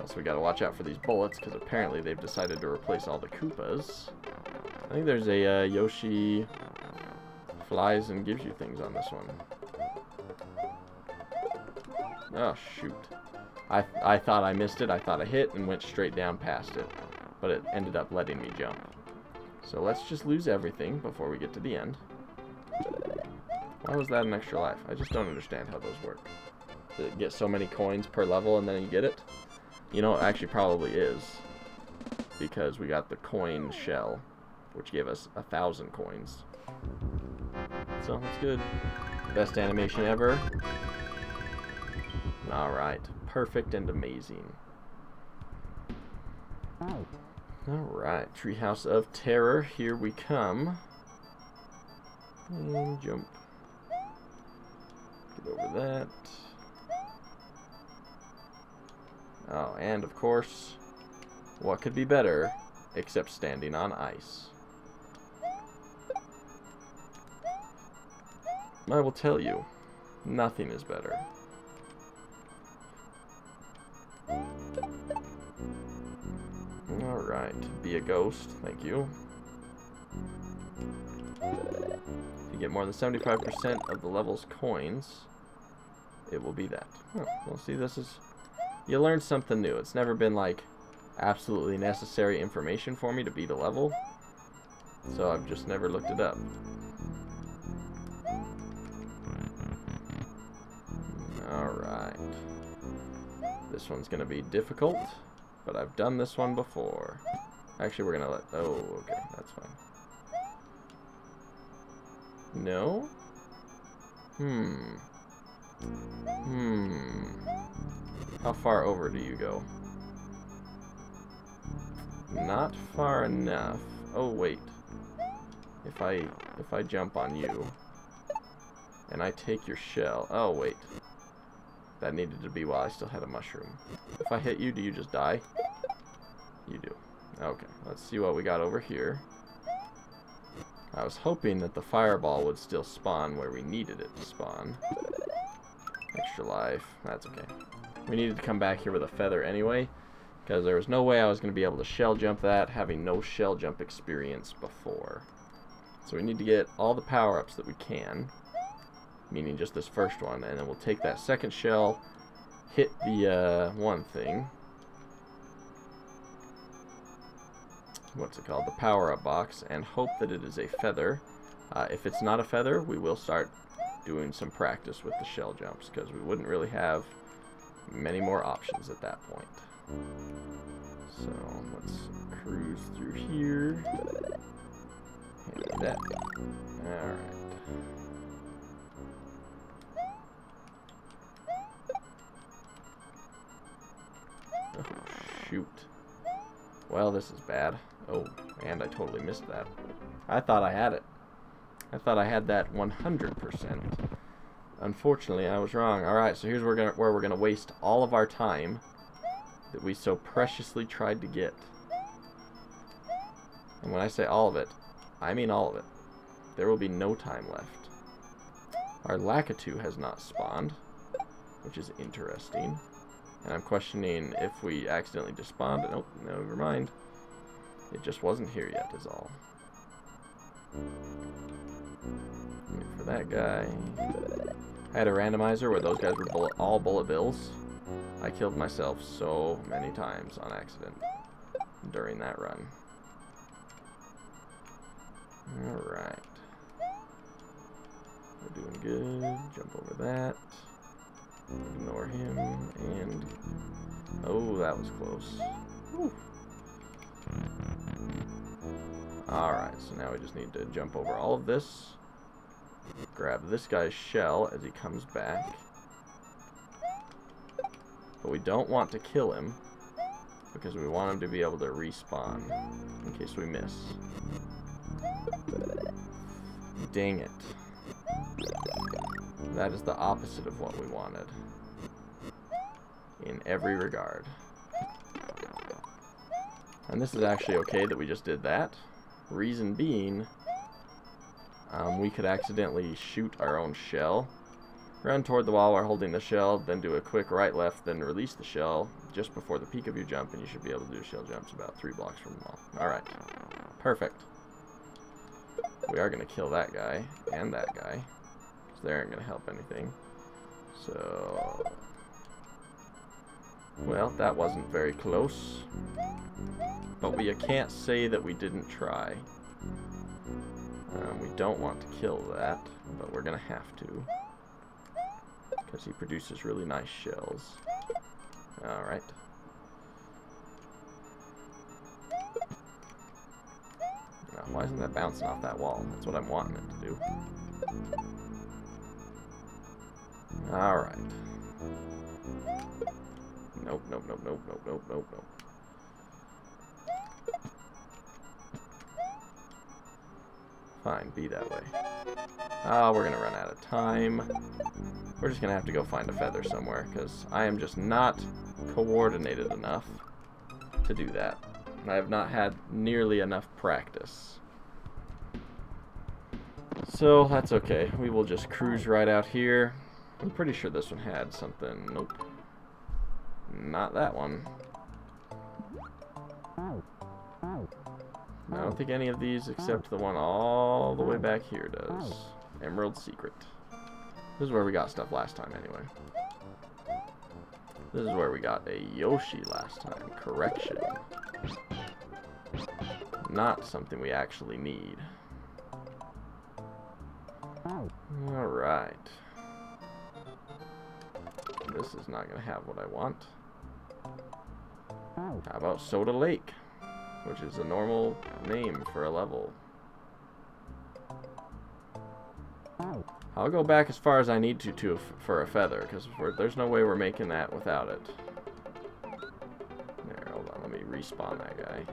Also, we gotta watch out for these bullets because apparently they've decided to replace all the Koopas. I think there's a Yoshi flies and gives you things on this one. Oh, shoot. I thought I missed it. I thought I hit and went straight down past it. But it ended up letting me jump. So let's just lose everything before we get to the end. Why was that an extra life? I just don't understand how those work. Did it get so many coins per level and then you get it? You know, it actually probably is. Because we got the coin shell, which gave us 1,000 coins. So, that's good. Best animation ever. Alright. Perfect and amazing. Alright. Treehouse of Terror. Here we come. And jump. Get over that. Oh, and of course, what could be better except standing on ice? I will tell you, nothing is better. Alright, be a ghost, thank you. If you get more than 75% of the level's coins, it will be that. Oh, well, see, this is... You learned something new. It's never been, like, absolutely necessary information for me to beat a level. So I've just never looked it up. Alright. This one's going to be difficult, but I've done this one before. Actually, we're gonna let... Oh, okay, that's fine. No? How far over do you go? Not far enough. Oh, wait. If I jump on you and I take your shell... Oh, wait. That needed to be while I still had a mushroom. If I hit you, do you just die? You do. Okay, let's see what we got over here. I was hoping that the fireball would still spawn where we needed it to spawn. Extra life. That's okay. We needed to come back here with a feather anyway, because there was no way I was going to be able to shell jump that, having no shell jump experience before. So we need to get all the power-ups that we can, meaning just this first one, and then we'll take that second shell, hit the one thing. What's it called? The power-up box, and hope that it is a feather. If it's not a feather, we will start doing some practice with the shell jumps, because we wouldn't really have many more options at that point. So let's cruise through here. And that. Alright. Oh, shoot. Well, this is bad. Oh, and I totally missed that. I thought I had it. I thought I had that 100%. Unfortunately, I was wrong. Alright, so here's where we're gonna waste all of our time that we so preciously tried to get. And when I say all of it, I mean all of it. There will be no time left. Our Lakitu has not spawned, which is interesting. And I'm questioning if we accidentally despawned it. Nope, never mind. It just wasn't here yet, is all. Wait for that guy. I had a randomizer where those guys were all bullet bills. I killed myself so many times on accident during that run. Alright. We're doing good. Jump over that. Ignore him, and... Oh, that was close. Whew. Alright, so now we just need to jump over all of this. Grab this guy's shell as he comes back. But we don't want to kill him, because we want him to be able to respawn, in case we miss. Dang it. That is the opposite of what we wanted. In every regard. And this is actually okay that we just did that. Reason being, we could accidentally shoot our own shell. Run toward the wall while holding the shell, then do a quick right-left, then release the shell just before the peak of your jump, and you should be able to do shell jumps about 3 blocks from the wall. Alright. Perfect. We are going to kill that guy, and that guy. Because they aren't going to help anything. So... Well, that wasn't very close. But we can't say that we didn't try. We don't want to kill that, but we're going to have to. Because he produces really nice shells. Alright. Now, why isn't that bouncing off that wall? That's what I'm wanting it to do. Alright. Nope, nope, nope, nope, nope, nope, nope, nope. Fine, be that way. Oh, we're gonna run out of time. We're just gonna have to go find a feather somewhere, because I am just not coordinated enough to do that. I have not had nearly enough practice. So, that's okay. We will just cruise right out here. I'm pretty sure this one had something. Nope. Not that one. I don't think any of these except the one all the way back here does. Emerald Secret. This is where we got stuff last time anyway. This is where we got a Yoshi last time. Correction. Not something we actually need. Alright. This is not going to have what I want. How about Soda Lake, which is a normal name for a level. I'll go back as far as I need to for a feather, because there's no way we're making that without it. There, hold on, let me respawn that guy.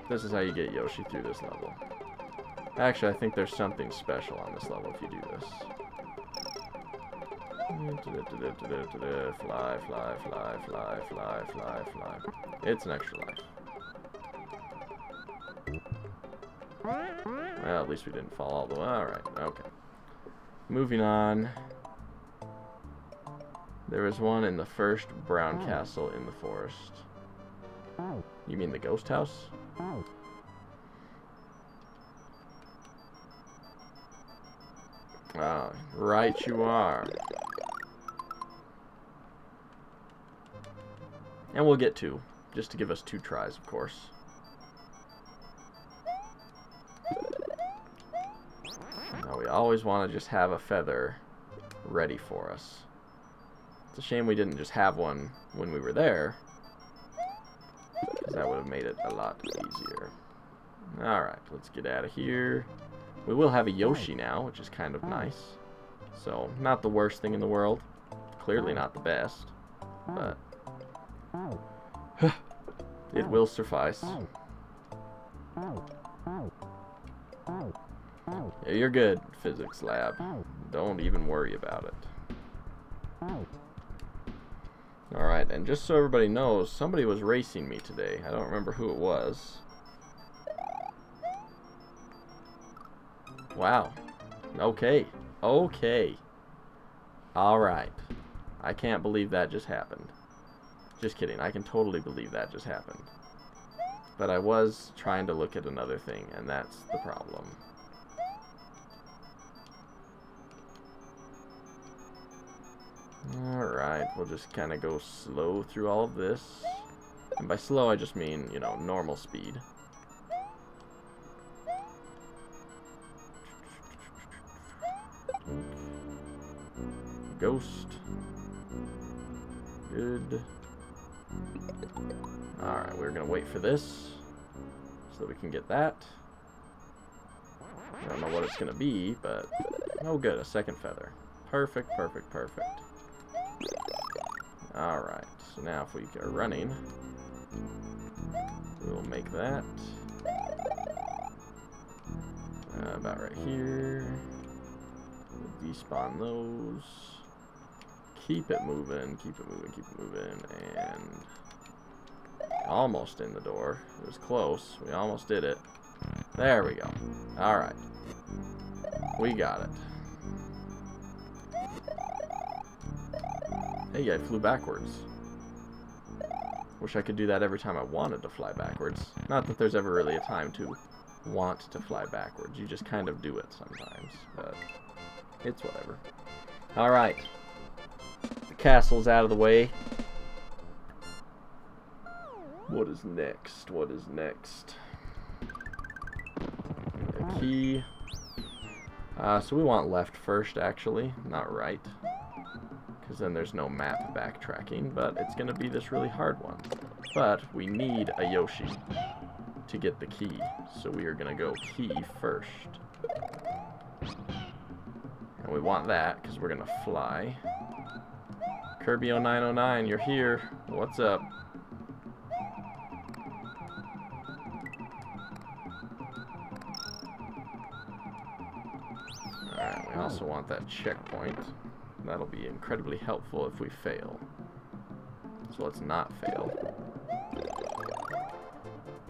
This is how you get Yoshi through this level. Actually, I think there's something special on this level if you do this. Fly, fly, fly, fly, fly, fly, fly. It's an extra life. Well, at least we didn't fall all the way. Alright, okay. Moving on. There was one in the first brown castle in the forest. You mean the ghost house? Ah, right you are. And we'll get two, just to give us 2 tries, of course. Now we always want to just have a feather ready for us. It's a shame we didn't just have one when we were there, because that would have made it a lot easier. Alright, let's get out of here. We will have a Yoshi now, which is kind of nice. So, not the worst thing in the world. Clearly not the best. But it will suffice. Yeah, you're good, physics lab. Don't even worry about it. Alright, and just so everybody knows, somebody was racing me today. I don't remember who it was. Wow. Okay. Okay. Alright. I can't believe that just happened. Just kidding. I can totally believe that just happened. But I was trying to look at another thing, and that's the problem. Alright, we'll just kind of go slow through all of this. And by slow, I just mean, you know, normal speed. Ghost. Good. Alright, we're gonna wait for this so that we can get that. I don't know what it's gonna be, but oh good, a second feather. Perfect, perfect, perfect. Alright, so now if we are running, we'll make that about right here. We'll despawn those. Keep it moving, keep it moving, keep it moving, and almost in the door. It was close. We almost did it. There we go. Alright. We got it. Hey, I flew backwards. Wish I could do that every time I wanted to fly backwards. Not that there's ever really a time to want to fly backwards. You just kind of do it sometimes. But it's whatever. Alright. The castle's out of the way. What is next? What is next? A key. So we want left first, actually, not right. Because then there's no map backtracking, but it's going to be this really hard one. But we need a Yoshi to get the key, so we are going to go key first. And we want that, because we're going to fly. Kirby 0909, you're here. What's up? Alright, we also want that checkpoint. That'll be incredibly helpful if we fail. So let's not fail.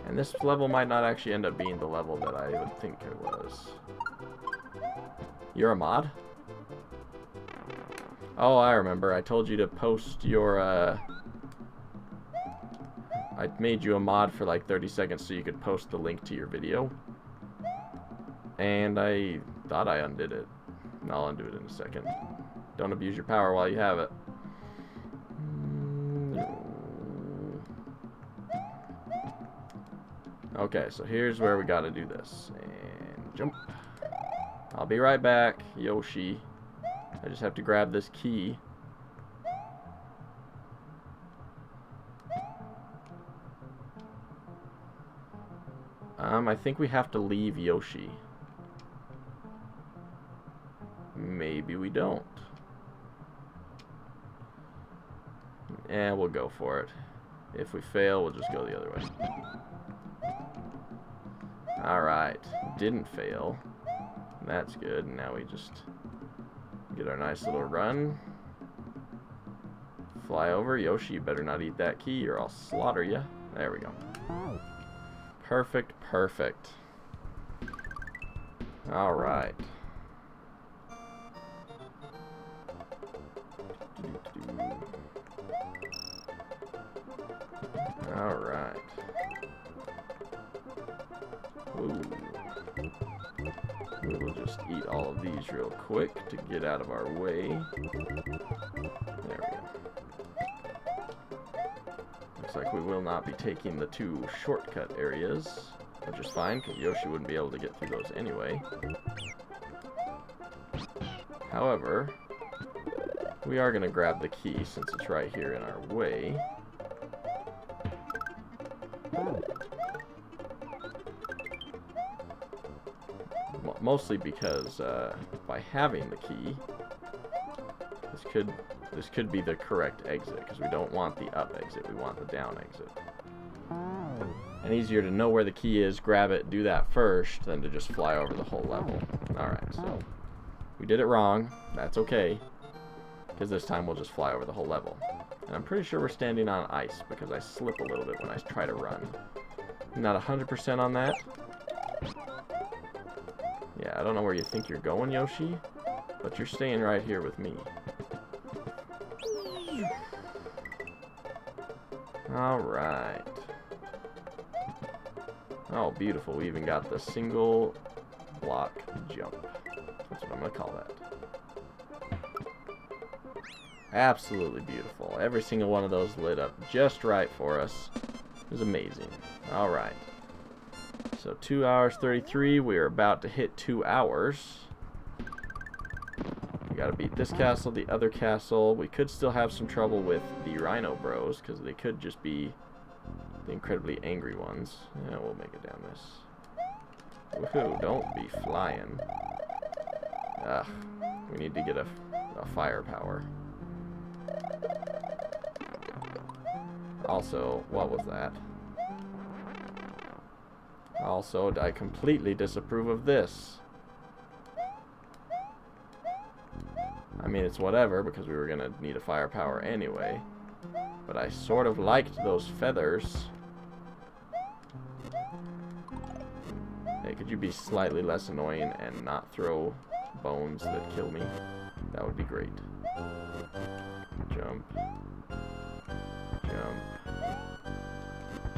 And this level might not actually end up being the level that I would think it was. You're a mod? Oh, I remember. I told you to post your, I made you a mod for like 30 seconds so you could post the link to your video. And I thought I undid it. I'll undo it in a second. Don't abuse your power while you have it. Okay, so here's where we gotta do this. And jump. I'll be right back, Yoshi. I just have to grab this key. I think we have to leave Yoshi. Maybe we don't. And we'll go for it. If we fail, we'll just go the other way. Alright. Didn't fail. That's good. Now we just get our nice little run. Fly over. Yoshi, you better not eat that key or I'll slaughter you. There we go. Perfect, perfect. Alright. Alright. Ooh. We will just eat all of these real quick to get out of our way. There we go. Looks like we will not be taking the 2 shortcut areas, which is fine, because Yoshi wouldn't be able to get through those anyway. However, we are going to grab the key since it's right here in our way. Mostly because by having the key, this could be the correct exit, because we don't want the up exit, we want the down exit. And easier to know where the key is, grab it, do that first, than to just fly over the whole level. Alright, so we did it wrong. That's okay, because this time we'll just fly over the whole level. And I'm pretty sure we're standing on ice, because I slip a little bit when I try to run. I'm not 100% on that. Yeah, I don't know where you think you're going, Yoshi, but you're staying right here with me. Alright. Oh, beautiful. We even got the single block jump. That's what I'm going to call that. Absolutely beautiful. Every single one of those lit up just right for us. It was amazing. Alright. So 2 hours 33. We are about to hit 2 hours. We gotta beat this castle, the other castle. We could still have some trouble with the Rhino Bros, because they could just be the incredibly angry ones. Yeah, we'll make it down this. Woohoo, don't be flying. Ugh, we need to get a firepower. Also, what was that? Also, I completely disapprove of this. I mean, it's whatever, because we were going to need a firepower anyway. But I sort of liked those feathers. Hey, could you be slightly less annoying and not throw bones that kill me? That would be great. Jump. Jump.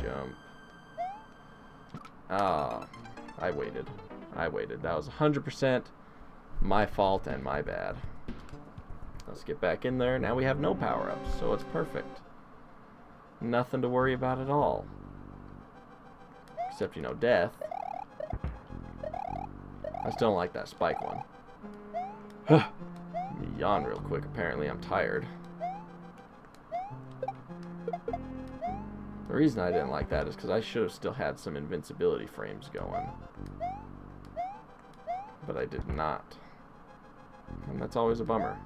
Jump. Ah, I waited. I waited. That was 100% my fault and my bad. Let's get back in there. Now we have no power-ups, so it's perfect. Nothing to worry about at all. Except, you know, death. I still don't like that spike one. Let me yawn real quick. Apparently I'm tired. The reason I didn't like that is because I should have still had some invincibility frames going. But I did not. And that's always a bummer.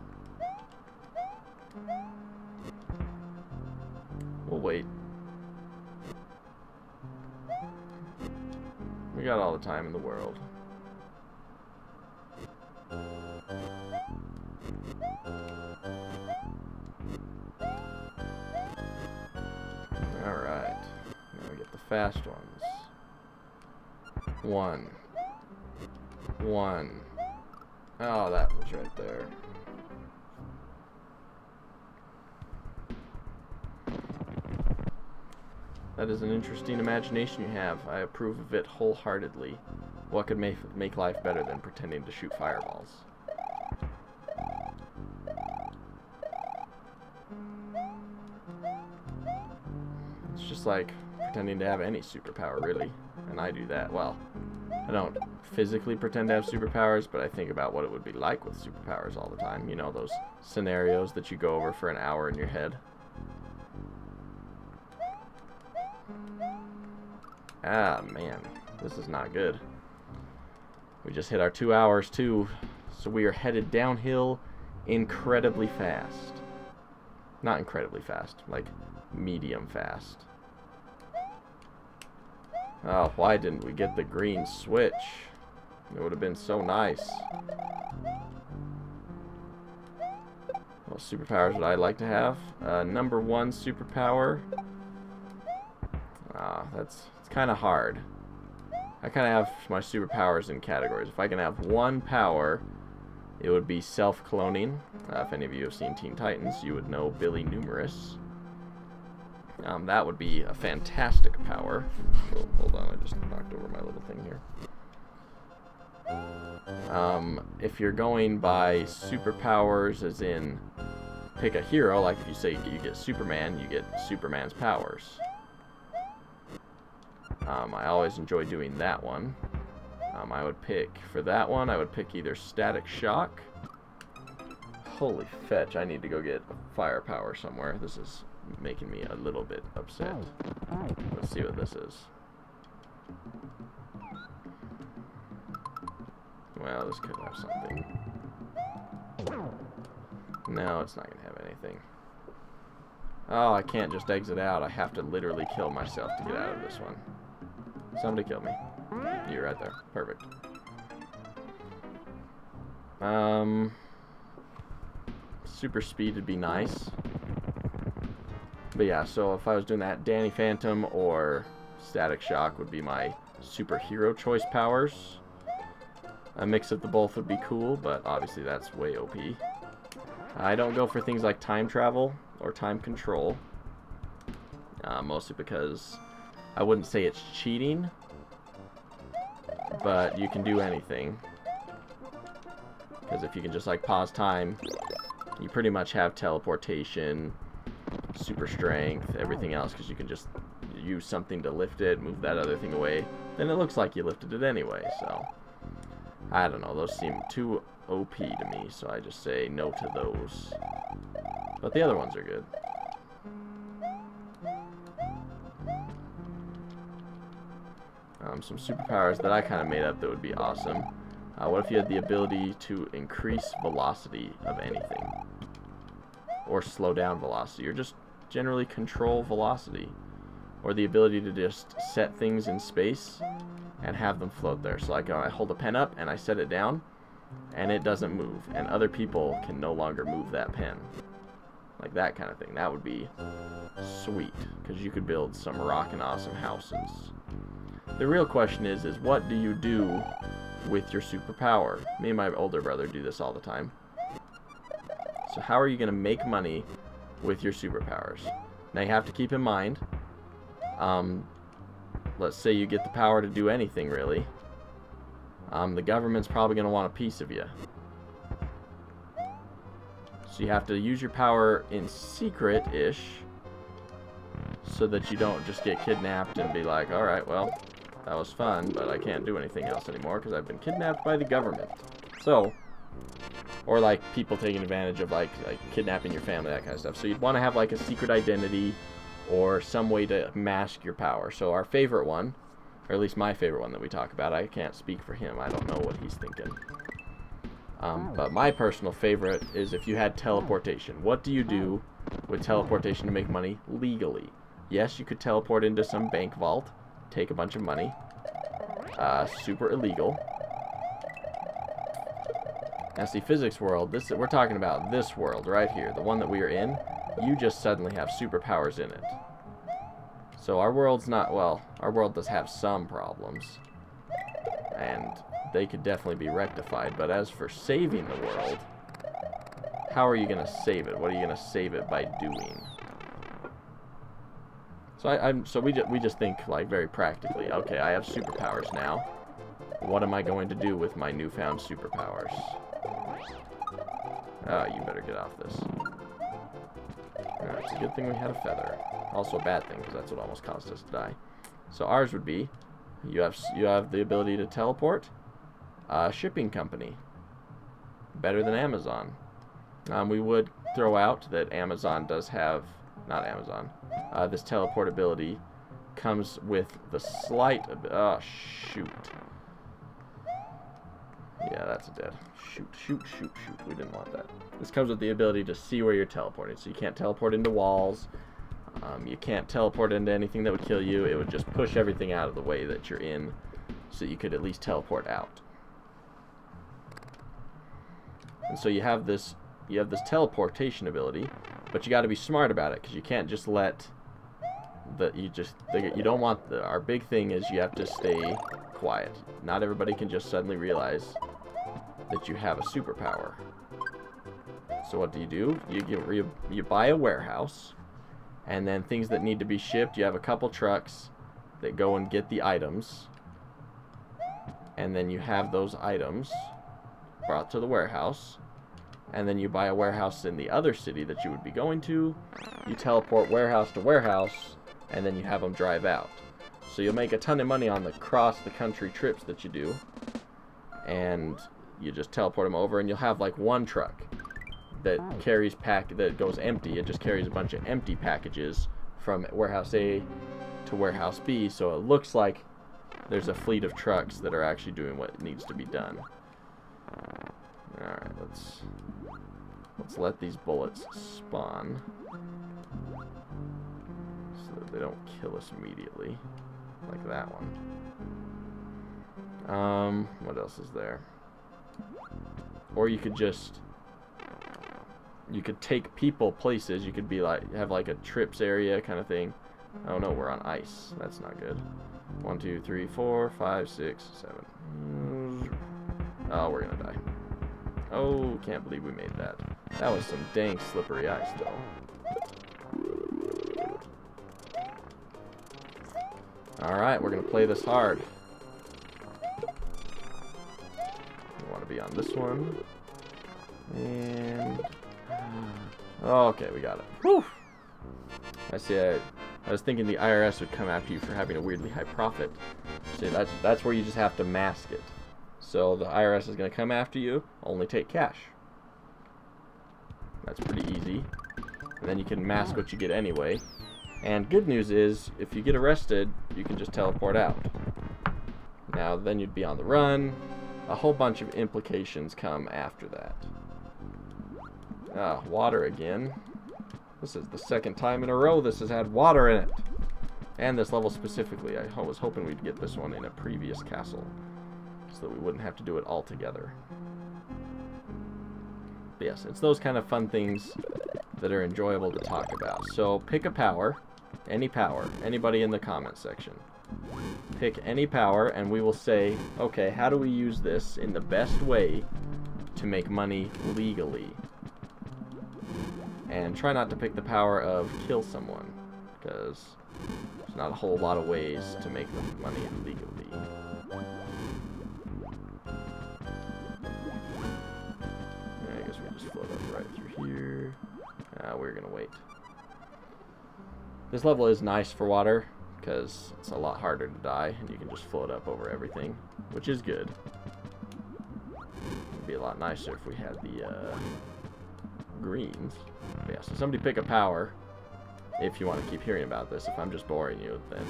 We'll wait. We got all the time in the world. Alright. Now we get the fast ones. One. Oh, that was right there. That is an interesting imagination you have. I approve of it wholeheartedly. What could make life better than pretending to shoot fireballs? It's just like pretending to have any superpower, really. And I do that. Well, I don't physically pretend to have superpowers, but I think about what it would be like with superpowers all the time. You know, those scenarios that you go over for an hour in your head. Ah, man. This is not good. We just hit our 2 hours, too. So we are headed downhill incredibly fast. Not incredibly fast. Like, medium fast. Oh, why didn't we get the green switch? It would have been so nice. What superpowers would I like to have? Number 1 superpower. It's kind of hard. I kind of have my superpowers in categories. If I can have one power, it would be self-cloning. If any of you have seen Teen Titans, you would know Billy Numerous. That would be a fantastic power. Oh, hold on, I just knocked over my little thing here. If you're going by superpowers, as in pick a hero, like if you say you get Superman, you get Superman's powers. I always enjoy doing that one. I would pick, for that one, I would pick either Static Shock. Holy fetch, I need to go get firepower somewhere. This is making me a little bit upset. Let's see what this is. Well, this could have something. No, it's not going to have anything. Oh, I can't just exit out. I have to literally kill myself to get out of this one. Somebody kill me. You're right there. Perfect. Super speed would be nice. But yeah, so if I was doing that, Danny Phantom or Static Shock would be my superhero choice powers. A mix of the both would be cool, but obviously that's way OP. I don't go for things like time travel or time control. Mostly because I wouldn't say it's cheating, but you can do anything. Because if you can just like pause time, you pretty much have teleportation, super strength, everything else, because you can just use something to lift it, move that other thing away, then it looks like you lifted it anyway. So I don't know, those seem too OP to me, so I just say no to those. But the other ones are good. Some superpowers that I kind of made up that would be awesome. What if you had the ability to increase velocity of anything? Or slow down velocity, or just generally control velocity. Or the ability to just set things in space and have them float there. So like I hold a pen up and I set it down and it doesn't move, and other people can no longer move that pen. Like that kind of thing. That would be sweet, because you could build some rockin' awesome houses. The real question is what do you do with your superpower? Me and my older brother do this all the time. So how are you going to make money with your superpowers? Now you have to keep in mind, let's say you get the power to do anything really. The government's probably going to want a piece of you. So you have to use your power in secret-ish, so that you don't just get kidnapped and be like, alright, well, that was fun, but I can't do anything else anymore because I've been kidnapped by the government. So, or like people taking advantage of like kidnapping your family, that kind of stuff. So you'd want to have like a secret identity or some way to mask your power. So our favorite one, or at least my favorite one that we talk about, I can't speak for him, I don't know what he's thinking. But my personal favorite is if you had teleportation. What do you do with teleportation to make money legally? Yes, you could teleport into some bank vault, take a bunch of money. Super illegal. Now see, physics world, we're talking about this world right here, the one that we are in. You just suddenly have superpowers in it. So our world's not, well, our world does have some problems, and they could definitely be rectified. But as for saving the world, how are you going to save it? What are you going to save it by doing? So we just think like very practically. Okay, I have superpowers now. What am I going to do with my newfound superpowers? You better get off this. Alright, it's a good thing we had a feather. Also a bad thing, because that's what almost caused us to die. So ours would be, You have the ability to teleport. Shipping company. Better than Amazon. We would throw out that Amazon does have, not Amazon, this teleportability comes with the slight, oh shoot. Yeah, that's a dead. Shoot. We didn't want that. This comes with the ability to see where you're teleporting. So you can't teleport into walls. You can't teleport into anything that would kill you. It would just push everything out of the way that you're in, so you could at least teleport out. And so you have this teleportation ability, but you got to be smart about it, because you can't just let you don't want our big thing is you have to stay quiet. Not everybody can just suddenly realize that you have a superpower. So what do? You buy a warehouse, and then things that need to be shipped, you have a couple trucks that go and get the items, and then you have those items brought to the warehouse, and then you buy a warehouse in the other city that you would be going to. You teleport warehouse to warehouse, and then you have them drive out. So you'll make a ton of money on the cross-the-country trips that you do, and you just teleport them over, and you'll have like one truck that carries that goes empty. It just carries a bunch of empty packages from warehouse A to warehouse B, so it looks like there's a fleet of trucks that are actually doing what needs to be done. Alright, let's let these bullets spawn so that they don't kill us immediately, like that one. What else is there? Or you could take people places. You could be like, have like a trips area kind of thing. Oh no, we're on ice. That's not good. 1, 2, 3, 4, 5, 6, 7. Oh, we're gonna die. Oh, can't believe we made that. That was some dang slippery ice, though. Alright, we're gonna play this hard. We want to be on this one. And... oh, okay, we got it. Whew! I see. I was thinking the IRS would come after you for having a weirdly high profit. See, that's where you just have to mask it. So the IRS is going to come after you, only take cash. That's pretty easy. And then you can mask what you get anyway. And good news is, if you get arrested, you can just teleport out. Now, then you'd be on the run. A whole bunch of implications come after that. Ah, water again. This is the second time in a row this has had water in it. And this level specifically. I was hoping we'd get this one in a previous castle, so that we wouldn't have to do it all together. But yes, it's those kind of fun things that are enjoyable to talk about. So pick a power, anybody in the comment section. Pick any power, and we will say, okay, how do we use this in the best way to make money legally? And try not to pick the power of kill someone, because there's not a whole lot of ways to make the money legally. I guess we just float up right through here. We're gonna wait. This level is nice for water, because it's a lot harder to die, and you can just float up over everything, which is good. It'd be a lot nicer if we had the greens. But yeah, so somebody pick a power if you want to keep hearing about this. If I'm just boring you, then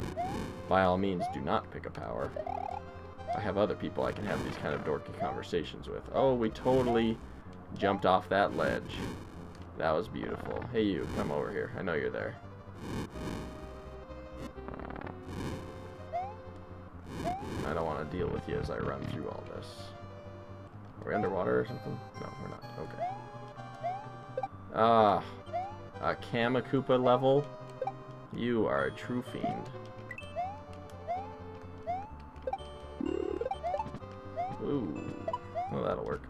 by all means do not pick a power. I have other people I can have these kind of dorky conversations with. Oh, we totally jumped off that ledge. That was beautiful. Hey you, come over here. I know you're there. I don't want to deal with you as I run through all this. Are we underwater or something? No, we're not. Okay. Ah, a Kamakupa level? You are a true fiend. Ooh, well that'll work.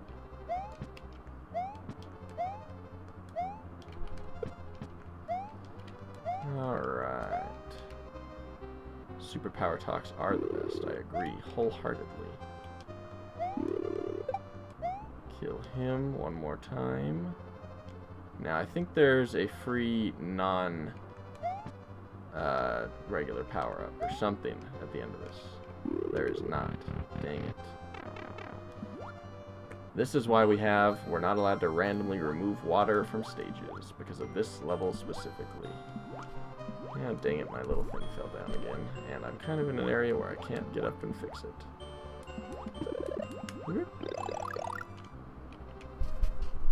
Alright. Superpower talks are the best, I agree wholeheartedly. Kill him one more time. Now, I think there's a free regular power-up or something at the end of this. There is not. Dang it. This is why we're not allowed to randomly remove water from stages, because of this level specifically. Yeah, dang it, my little thing fell down again, and I'm kind of in an area where I can't get up and fix it.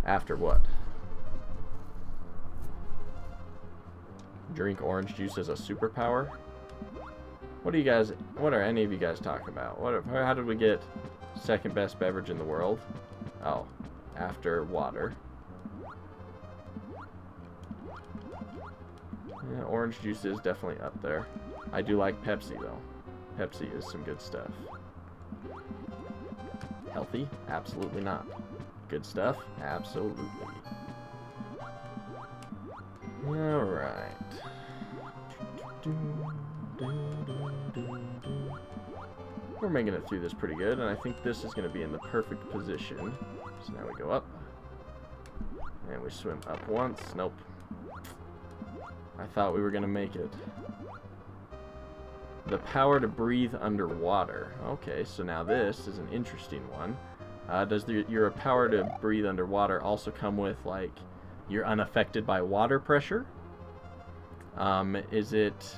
After what? Drink orange juice as a superpower? What are any of you guys talking about? How did we get second best beverage in the world? Oh, after water. Yeah, orange juice is definitely up there. I do like Pepsi, though. Pepsi is some good stuff. Healthy? Absolutely not. Good stuff? Absolutely. Alright. We're making it through this pretty good, and I think this is going to be in the perfect position. So now we go up. And we swim up once. Nope. I thought we were going to make it. The power to breathe underwater. Okay, so now this is an interesting one. Does your power to breathe underwater also come with, like, you're unaffected by water pressure? Is it...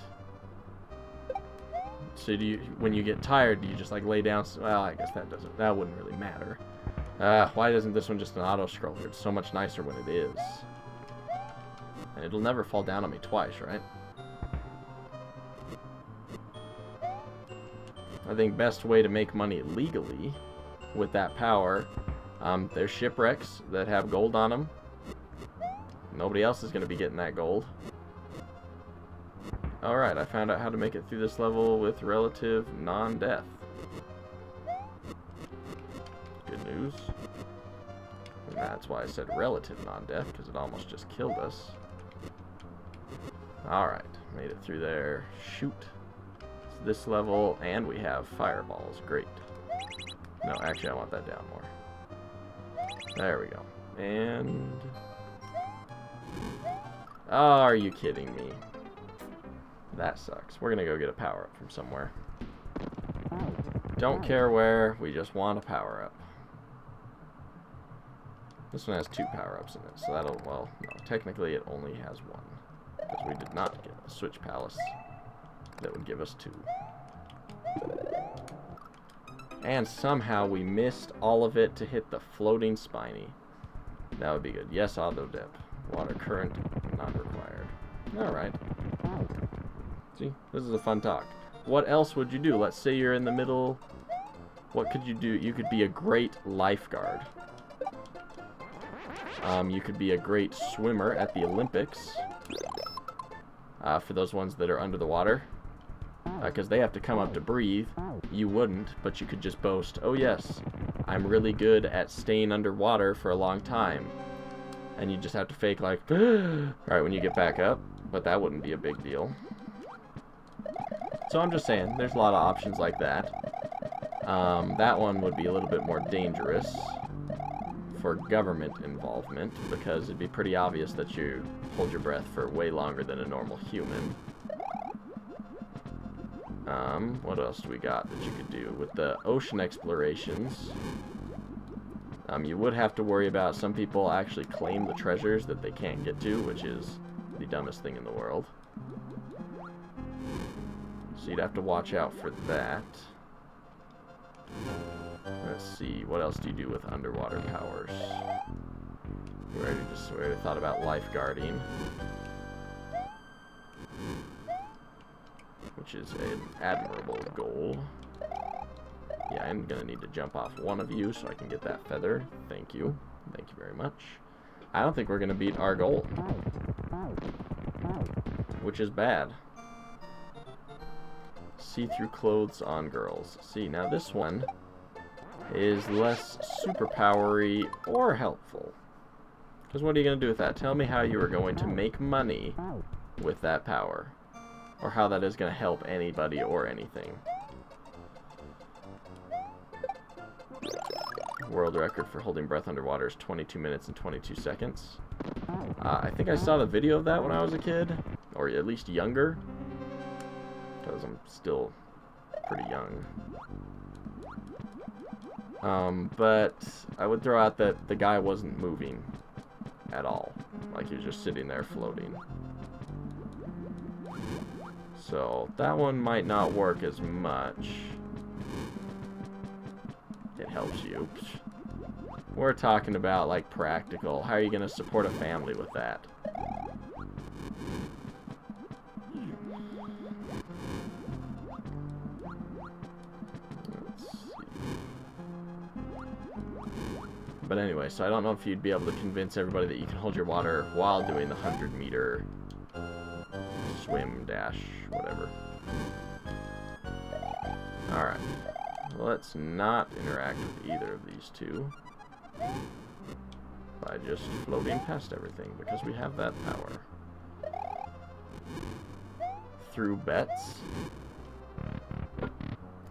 So do you, when you get tired, do you just, like, lay down? Well, I guess that wouldn't really matter. Why isn't this one just an auto-scroller? It's so much nicer when it is. And it'll never fall down on me twice, right? I think best way to make money legally with that power, there's shipwrecks that have gold on them. Nobody else is going to be getting that gold. Alright, I found out how to make it through this level with relative non-death. Good news. And that's why I said relative non-death, because it almost just killed us. Alright, made it through there. Shoot. It's this level, and we have fireballs. Great. No, actually, I want that down more. There we go. And... oh, are you kidding me? That sucks. We're gonna go get a power-up from somewhere. Don't care where, we just want a power-up. This one has 2 power-ups in it, so that'll, well, no, technically it only has 1. Because we did not get a switch palace that would give us 2. And somehow we missed all of it to hit the floating spiny. That would be good. Yes, auto dip. Water current, not required. Alright. See, this is a fun talk. What else would you do? Let's say you're in the middle. What could you do? You could be a great lifeguard. You could be a great swimmer at the Olympics. For those ones that are under the water. Because they have to come up to breathe. You wouldn't, but you could just boast, oh yes, I'm really good at staying underwater for a long time. And you just have to fake like, alright, when you get back up. But that wouldn't be a big deal. So I'm just saying, there's a lot of options like that. That one would be a little bit more dangerous for government involvement, because it'd be pretty obvious that you hold your breath for way longer than a normal human. What else do we got that you could do? With the ocean explorations, you would have to worry about some people actually claim the treasures that they can't get to, which is the dumbest thing in the world. So you'd have to watch out for that. Let's see, what else do you do with underwater powers? We already thought about lifeguarding, which is an admirable goal. Yeah, I'm gonna need to jump off one of you so I can get that feather. Thank you. Thank you very much. I don't think we're gonna beat our goal, which is bad. See-through clothes on girls. See, now this one is less superpowery or helpful. Because what are you going to do with that? Tell me how you are going to make money with that power. Or how that is going to help anybody or anything. World record for holding breath underwater is 22 minutes and 22 seconds. I think I saw the video of that when I was a kid. Or at least younger. Because I'm still pretty young. But I would throw out that the guy wasn't moving at all. Like he was just sitting there floating. So that one might not work as much. It helps you. We're talking about like practical. How are you going to support a family with that? Let's see. But anyway, so I don't know if you'd be able to convince everybody that you can hold your water while doing the 100-meter swim, dash, whatever. Alright. Let's not interact with either of these two by just floating past everything, because we have that power. Through bets.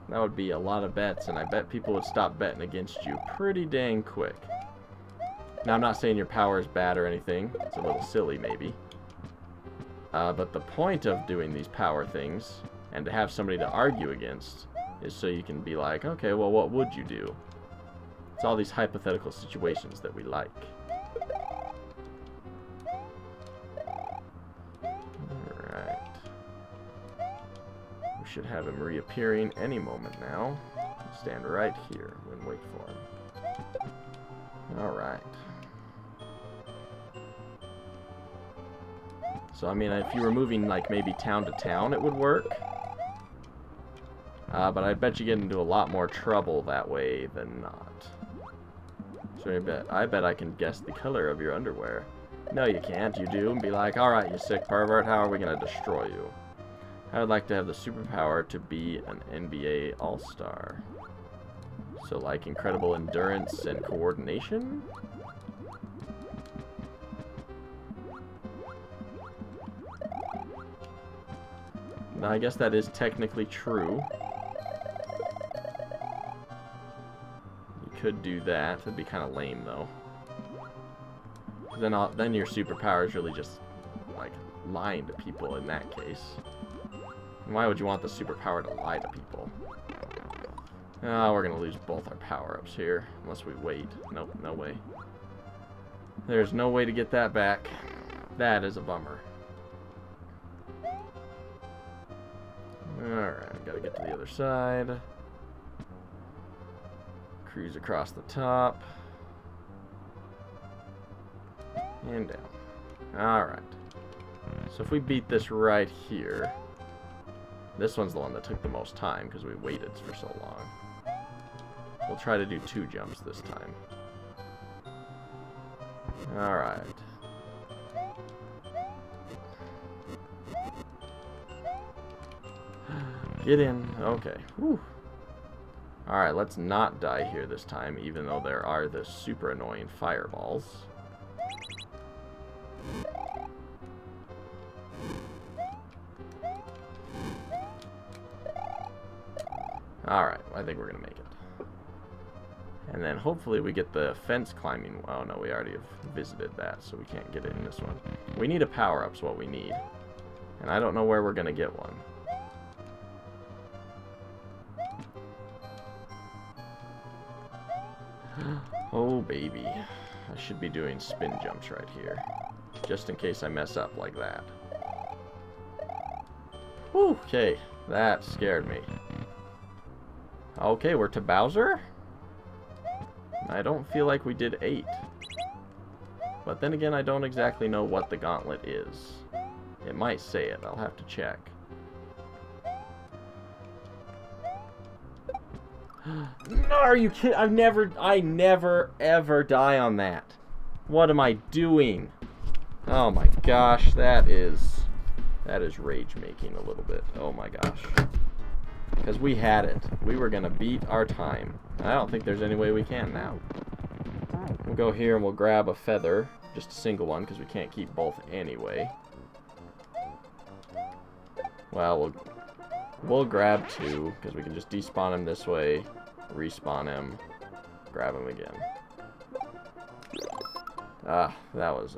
That would be a lot of bets, and I bet people would stop betting against you pretty dang quick. Now, I'm not saying your power is bad or anything. It's a little silly, maybe. But the point of doing these power things, and to have somebody to argue against, is so you can be like, okay, well, what would you do? It's all these hypothetical situations that we like. Alright. We should have him reappearing any moment now. Stand right here and wait for him. Alright. So, I mean, if you were moving, like, maybe town to town, it would work. But I bet you get into a lot more trouble that way than not. So I bet I can guess the color of your underwear. No, you can't. You do. And be like, alright, you sick pervert, how are we going to destroy you? I would like to have the superpower to be an NBA All-Star. So, like, incredible endurance and coordination? Now, I guess that is technically true. You could do that. That'd be kind of lame, though. Then your superpower is really just, like, lying to people in that case. And why would you want the superpower to lie to people? Oh, we're going to lose both our power-ups here, unless we wait. Nope, no way. There's no way to get that back. That is a bummer. Alright, gotta get to the other side. Cruise across the top. And down. Alright. So if we beat this right here, this one's the one that took the most time because we waited for so long. We'll try to do 2 jumps this time. Alright. Get in. Okay. Whew. Alright, let's not die here this time, even though there are the super annoying fireballs. Alright, I think we're going to make it. And then hopefully we get the fence climbing. Oh no, we already have visited that, so we can't get it in this one. We need a power-up is what we need. And I don't know where we're going to get one. Oh, baby. I should be doing spin jumps right here. Just in case I mess up like that. Whew, okay. That scared me. Okay, we're to Bowser? I don't feel like we did 8. But then again, I don't exactly know what the gauntlet is. It might say it. I'll have to check. No, are you kidding? I never ever die on that. What am I doing? Oh my gosh, that is rage making a little bit. Oh my gosh. Because we had it. We were gonna beat our time. I don't think there's any way we can now. We'll go here and we'll grab a feather. Just a single one, because we can't keep both anyway. Well, we'll grab 2, because we can just despawn him this way, respawn him, grab him again. Ah, that was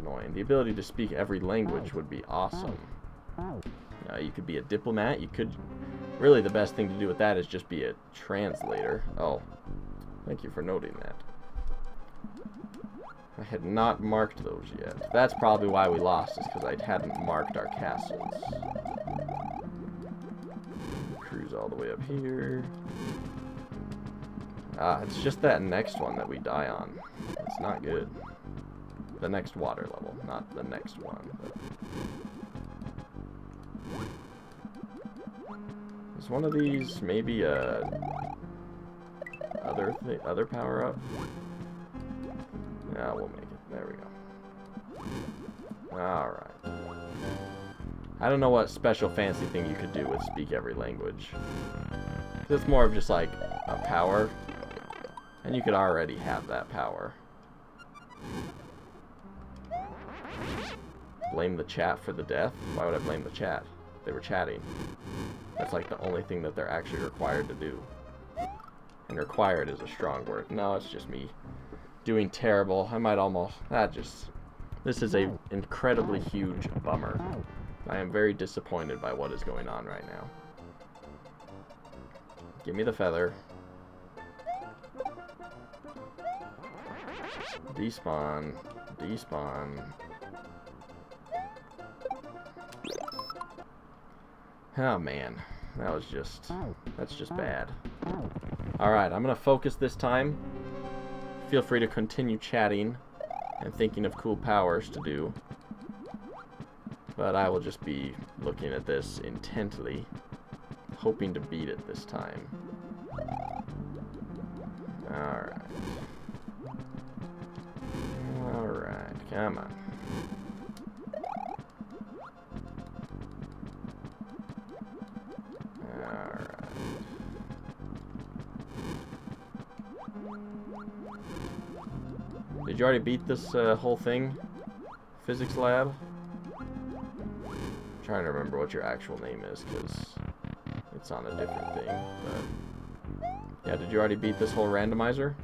annoying. The ability to speak every language would be awesome. You could be a diplomat, you could Really, the best thing to do with that is just be a translator. Oh, thank you for noting that. I had not marked those yet. That's probably why we lost, is because I hadn't marked our castles. Cruise all the way up here. Ah, it's just that next one that we die on. It's not good. The next water level, not the next one. But... is one of these maybe a other power up? Yeah, we'll make it. There we go. Alright. I don't know what special fancy thing you could do with speak every language. It's more of just like a power. And you could already have that power. Blame the chat for the death? Why would I blame the chat? They were chatting. That's like the only thing that they're actually required to do. And required is a strong word. No, it's just me doing terrible. I might almost... this is a incredibly huge bummer. I am very disappointed by what is going on right now. Give me the feather. Despawn. Despawn. Oh man, that's just bad. Alright, I'm gonna focus this time. Feel free to continue chatting and thinking of cool powers to do. But I will just be looking at this intently, hoping to beat it this time. Alright. Alright, come on. Did you already beat this whole thing? Physics lab? I'm trying to remember what your actual name is, because it's on a different thing. But yeah, did you already beat this whole randomizer?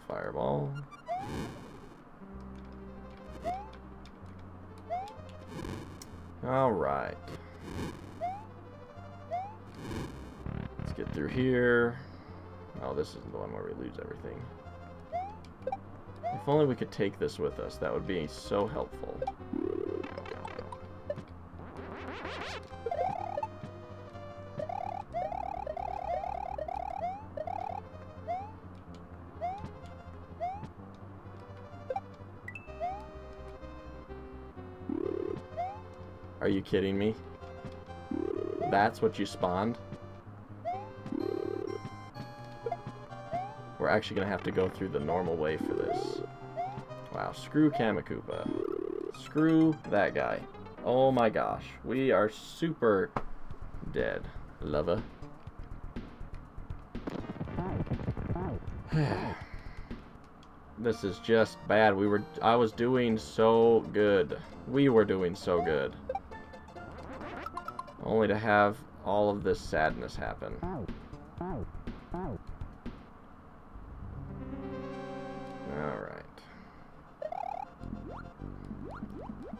Fireball. Alright. Let's get through here. Oh, this isn't the one where we lose everything. If only we could take this with us, that would be so helpful. Are you kidding me? That's what you spawned? We're actually going to have to go through the normal way for this. Wow, screw Kamakupa. Screw that guy. Oh my gosh. We are super dead. Lover. This is just bad. I was doing so good. We were doing so good. Only to have all of this sadness happen. Alright.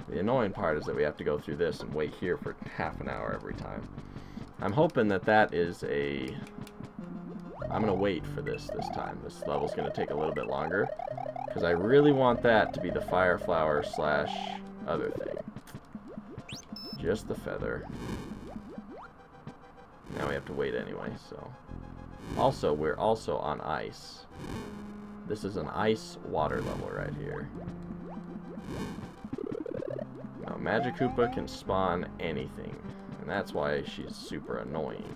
The annoying part is that we have to go through this and wait here for half an hour every time. I'm hoping that that is a... I'm going to wait for this time. This level's going to take a little bit longer. Because I really want that to be the fire flower slash other thing. Just the feather. Now we have to wait anyway, so... Also, we're also on ice. This is an ice water level right here. Now, Magikoopa can spawn anything. And that's why she's super annoying.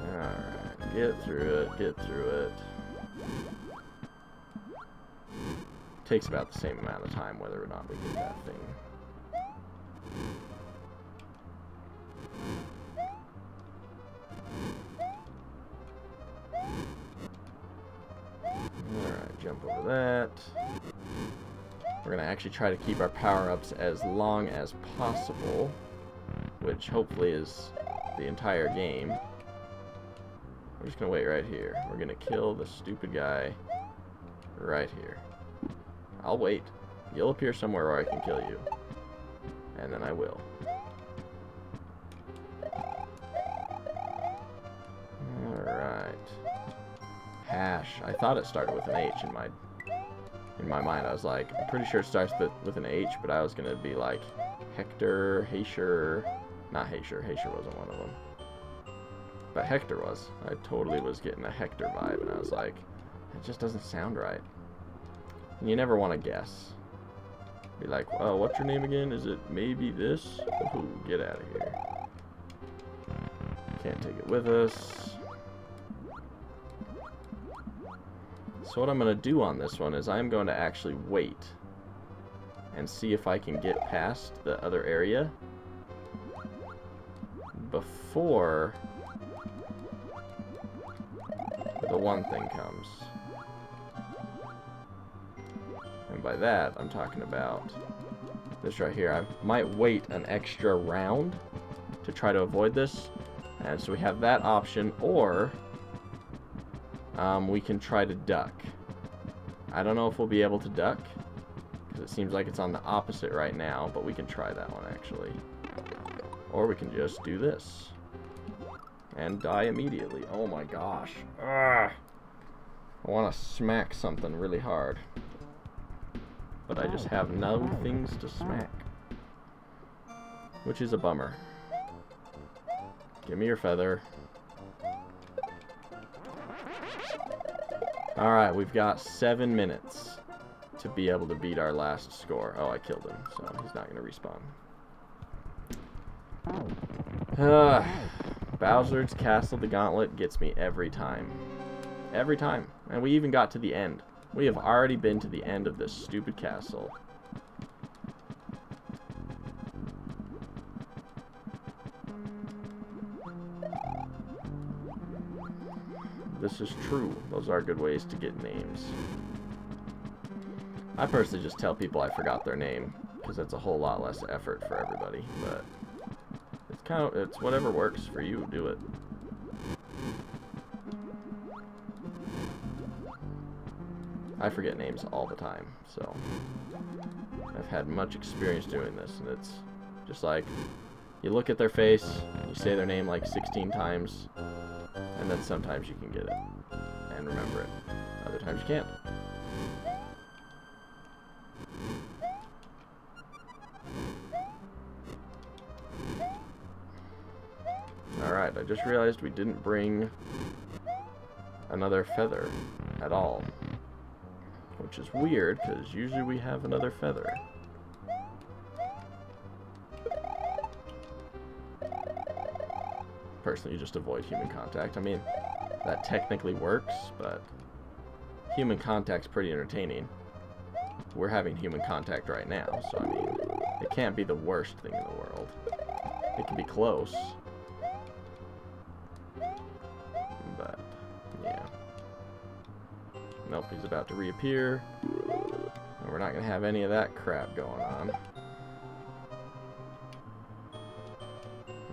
Alright, get through it, get through it. Takes about the same amount of time whether or not we get that thing. Alright, jump over that. We're going to actually try to keep our power-ups as long as possible, which hopefully is the entire game. We're just going to wait right here. We're going to kill the stupid guy right here. I'll wait. You'll appear somewhere where I can kill you. And then I will. Alright. Hash. I thought it started with an H in my mind. I was like, I'm pretty sure it starts with an H, but I was going to be like Hector, Haysher. Not Haysher. Haysher wasn't one of them. But Hector was. I totally was getting a Hector vibe, and I was like, it just doesn't sound right. And you never want to guess. Be like, oh, what's your name again? Is it maybe this? Ooh, get out of here. Can't take it with us. So what I'm going to do on this one is I'm going to actually wait and see if I can get past the other area before the one thing comes. And by that, I'm talking about this right here. I might wait an extra round to try to avoid this. And so we have that option, or we can try to duck. I don't know if we'll be able to duck, because it seems like it's on the opposite right now, but we can try that one actually. Or we can just do this. And die immediately. Oh my gosh. Ugh. I want to smack something really hard. But I just have no things to smack. Which is a bummer. Give me your feather. Alright, we've got 7 minutes to be able to beat our last score. Oh, I killed him, so he's not going to respawn. Bowser's Castle the Gauntlet gets me every time. Every time. And we even got to the end. We have already been to the end of this stupid castle. This is true. Those are good ways to get names. I personally just tell people I forgot their name, because it's a whole lot less effort for everybody, but it's whatever works for you, do it. I forget names all the time, so I've had much experience doing this, and it's just like, you look at their face, you say their name like 16 times, and then sometimes you can get it and remember it. Other times you can't. Alright, I just realized we didn't bring another feather at all. Which is weird, because usually we have another feather. Personally, you just avoid human contact. I mean, that technically works, but human contact's pretty entertaining. We're having human contact right now, so I mean, it can't be the worst thing in the world. It can be close. But, yeah. Nope, he's about to reappear. And we're not going to have any of that crap going on.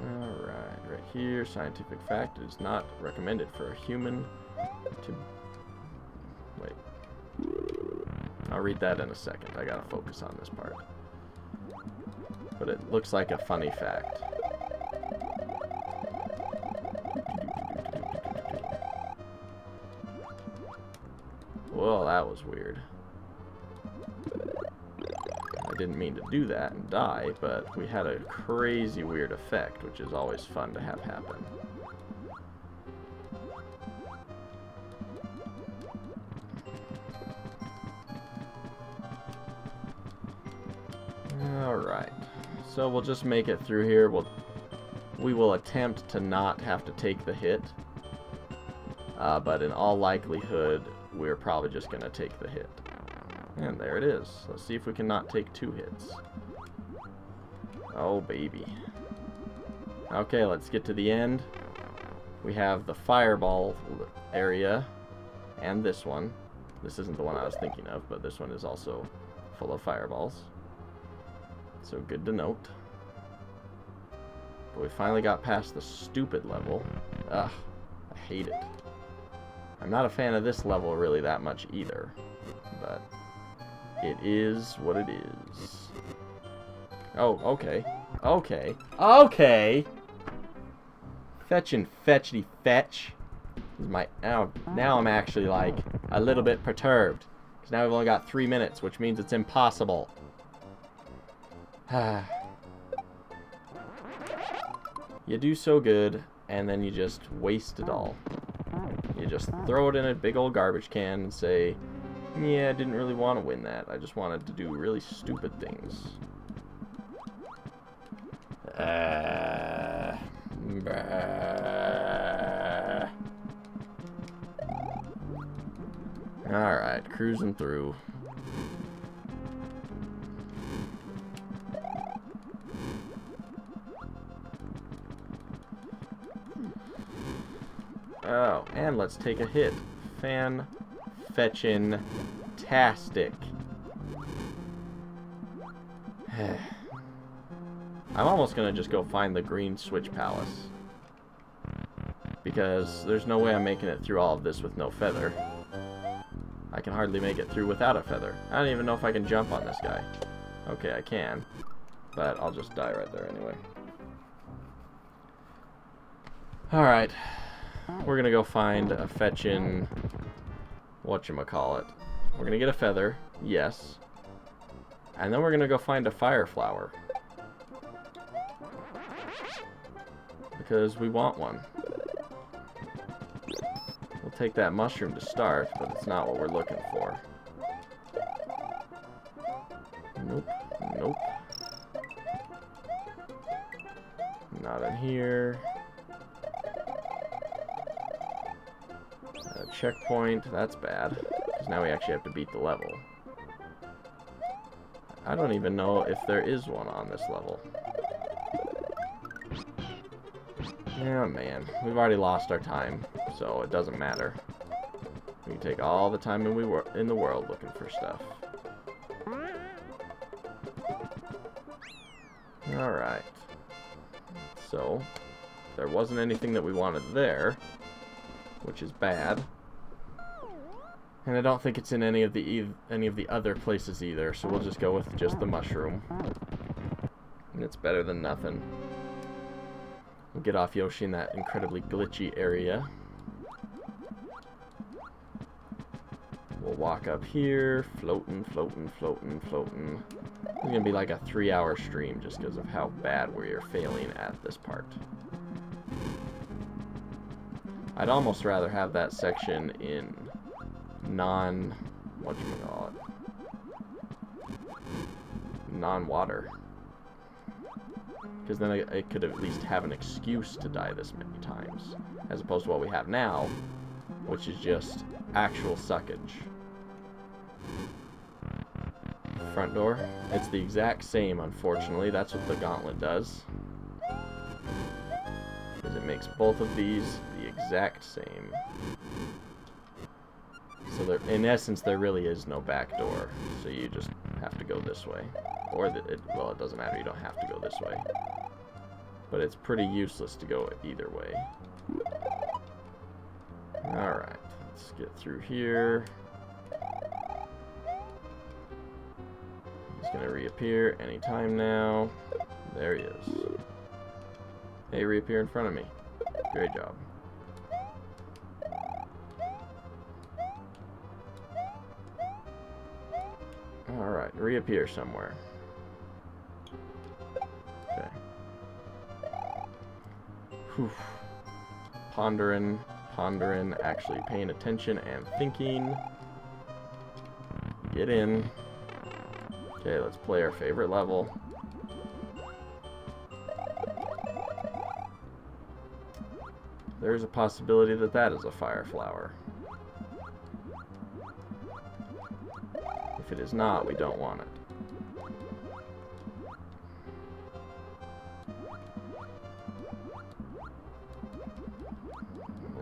Alright, right here, scientific fact, it is not recommended for a human to... Wait. I'll read that in a second. I gotta focus on this part. But it looks like a funny fact. Well, that was weird. I didn't mean to do that and die, but we had a crazy weird effect, which is always fun to have happen. Alright, so we'll just make it through here. We will attempt to not have to take the hit, but in all likelihood, we're probably just going to take the hit. And there it is. Let's see if we can not take 2 hits. Oh, baby. Okay, let's get to the end. We have the fireball area and this one. This isn't the one I was thinking of, but this one is also full of fireballs. So good to note. But we finally got past the stupid level. Ugh, I hate it. I'm not a fan of this level really that much either. but it is what it is. Oh, okay. Okay. Okay! Fetch and fetchity fetch. Now I'm actually, like, a little bit perturbed. Because now we've only got 3 minutes, which means it's impossible. You do so good, and then you just waste it all. You just throw it in a big old garbage can and say, yeah, I didn't really want to win that. I just wanted to do really stupid things. Alright, cruising through. Oh, and let's take a hit. Fan-fetchin-tastic. I'm almost gonna just go find the green switch palace. Because there's no way I'm making it through all of this with no feather. I can hardly make it through without a feather. I don't even know if I can jump on this guy. Okay, I can. But I'll just die right there anyway. Alright. We're gonna go find a fetchin'... whatchamacallit. We're gonna get a feather. Yes. And then we're gonna go find a fire flower. Because we want one. We'll take that mushroom to start, but it's not what we're looking for. Nope. Nope. Not in here. Checkpoint. That's bad. Because now we actually have to beat the level. I don't even know if there is one on this level. Yeah, man. We've already lost our time, so it doesn't matter. We can take all the time in the world looking for stuff. Alright. So, there wasn't anything that we wanted there, which is bad. And I don't think it's in any of the other places either, so we'll just go with just the mushroom. And it's better than nothing. We'll get off Yoshi in that incredibly glitchy area. We'll walk up here, floating, floating, floating, floating. It's gonna be like a 3-hour stream just because of how bad we are failing at this part. I'd almost rather have that section in non-water. Because then I could at least have an excuse to die this many times. As opposed to what we have now, which is just actual suckage. Front door. It's the exact same, unfortunately. That's what the gauntlet does. Because it makes both of these the exact same. So there, in essence, there really is no back door. So you just have to go this way. Or, well, it doesn't matter. You don't have to go this way. But it's pretty useless to go either way. Alright. Let's get through here. He's going to reappear anytime now. There he is. Hey, reappear in front of me. Great job. Alright, reappear somewhere. Okay. Whew. Pondering, actually paying attention and thinking. Get in. Okay, let's play our favorite level. There's a possibility that that is a fire flower. If it is not, we don't want it.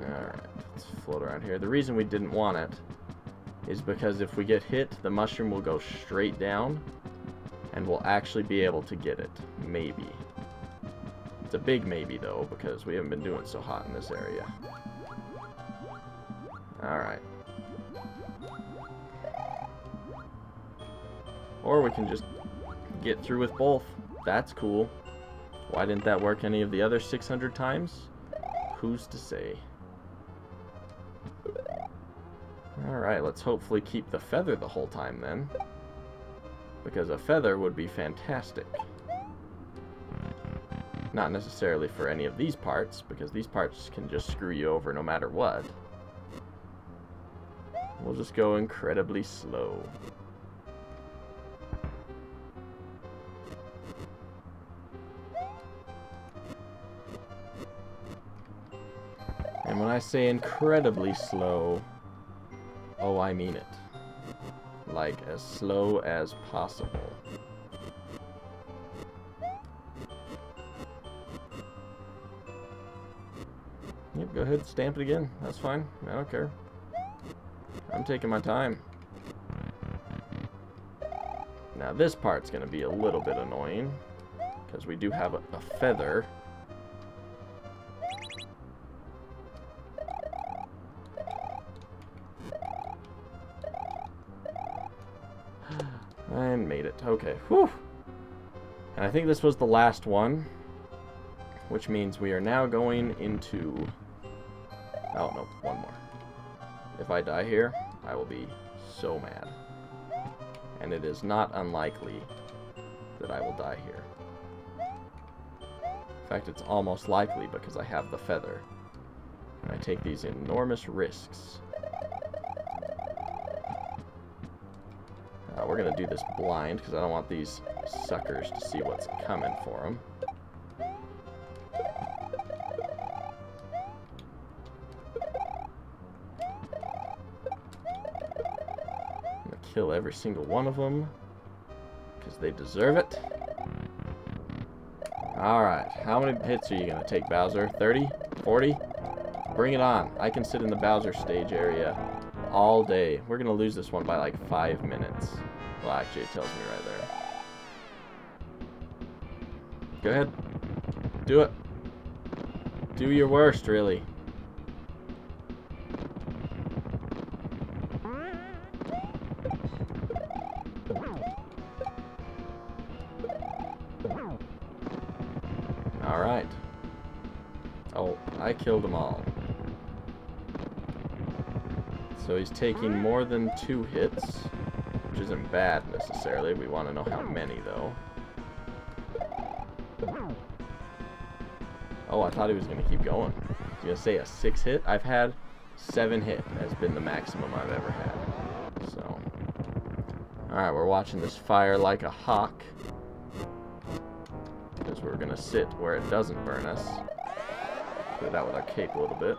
Alright, let's float around here. The reason we didn't want it is because if we get hit, the mushroom will go straight down, and we'll actually be able to get it. Maybe. It's a big maybe, though, because we haven't been doing so hot in this area. Alright. Or we can just get through with both. That's cool. Why didn't that work any of the other 600 times? Who's to say? Alright, let's hopefully keep the feather the whole time then. Because a feather would be fantastic. Not necessarily for any of these parts, because these parts can just screw you over no matter what. We'll just go incredibly slow. And when I say incredibly slow, oh, I mean it. Like, as slow as possible. Yep, go ahead, stamp it again. That's fine. I don't care. I'm taking my time. Now, this part's going to be a little bit annoying, because we do have a feather. And made it. Okay. Whew. And I think this was the last one, which means we are now going into... Oh, no. One more. If I die here, I will be so mad. And it is not unlikely that I will die here. In fact, it's almost likely because I have the feather. And I take these enormous risks. We're going to do this blind because I don't want these suckers to see what's coming for them. I'm going to kill every single one of them because they deserve it. Alright, how many hits are you going to take, Bowser? 30? 40? Bring it on. I can sit in the Bowser stage area all day. We're going to lose this one by like 5 minutes. Well, actually, it tells me right there. Go ahead. Do it. Do your worst, really. Alright. Oh, I killed them all. So he's taking more than 2 hits, which isn't bad necessarily. We want to know how many, though. Oh, I thought he was going to keep going. I was going to say a 6 hit. I've had 7 hit has been the maximum I've ever had. So, alright, we're watching this fire like a hawk. Because we're going to sit where it doesn't burn us. Put it out with our cape a little bit.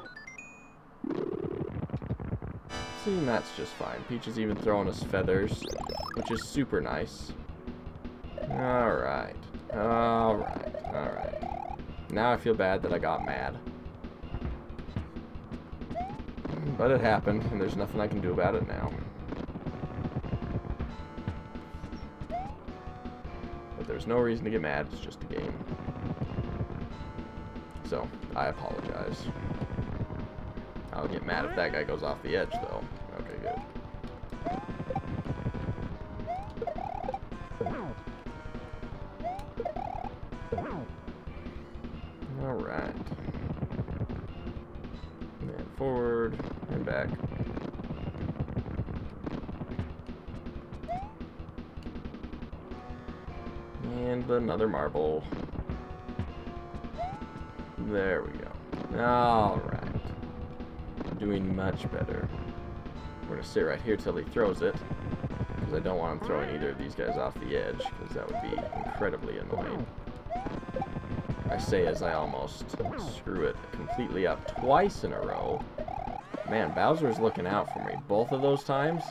See, and that's just fine. Peach is even throwing us feathers, which is super nice. Alright. Alright. Alright. Now I feel bad that I got mad. But it happened, and there's nothing I can do about it now. But there's no reason to get mad, it's just a game. So, I apologize. I'll get mad if that guy goes off the edge, though. Okay, good. Alright. And forward, and back. And another marble. There we go. Alright. Doing much better. We're going to sit right here till he throws it, because I don't want him throwing either of these guys off the edge, because that would be incredibly annoying. I say as I almost screw it completely up twice in a row. Man, Bowser's looking out for me. Both of those times,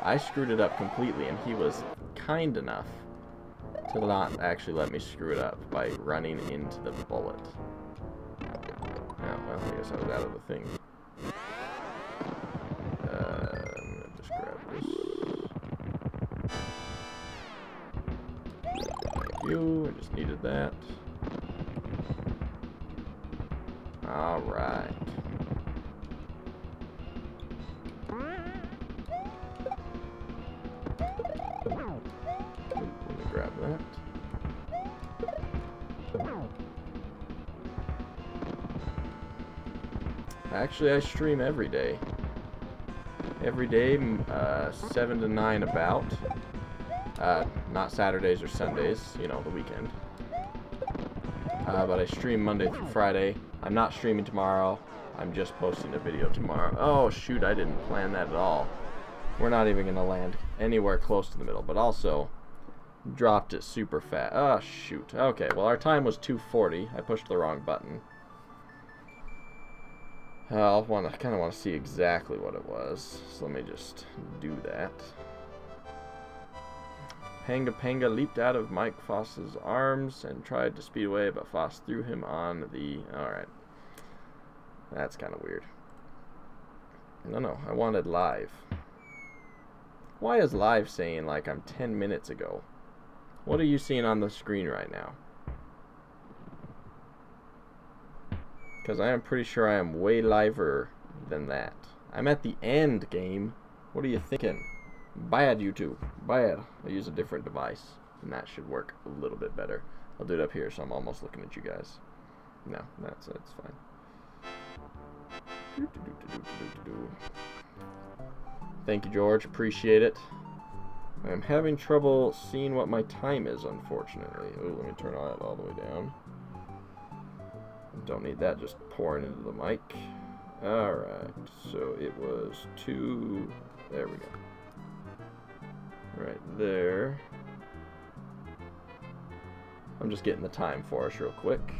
I screwed it up completely, and he was kind enough to not actually let me screw it up by running into the bullet. Oh, well, I guess I was out of the thing. Just grab this. Thank you. I just needed that. Alright. grab that. Actually, I stream every day. Every day, 7 to 9 about. Not Saturdays or Sundays, you know, the weekend. But I stream Monday through Friday. I'm not streaming tomorrow. I'm just posting a video tomorrow. Oh, shoot, I didn't plan that at all. We're not even going to land anywhere close to the middle, but also dropped it super fast. Oh, shoot. Okay, well, our time was 2:40. I pushed the wrong button. I kind of want to see exactly what it was. So let me just do that. Panga Panga leaped out of Mike Foss's arms and tried to speed away, but Foss threw him on the... Alright. That's kind of weird. No, I wanted live. Why is live saying like I'm 10 minutes ago? What are you seeing on the screen right now? Because I am pretty sure I am way liver than that. I'm at the end game. What are you thinking? Bad, YouTube. Bad. I use a different device, and that should work a little bit better. I'll do it up here, so I'm almost looking at you guys. No, that's fine. Thank you, George. Appreciate it. I'm having trouble seeing what my time is, unfortunately. Oh, let me turn that all the way down. Don't need that just pouring into the mic. Alright, so it was 2... There we go. Right there. I'm just getting the time for us real quick.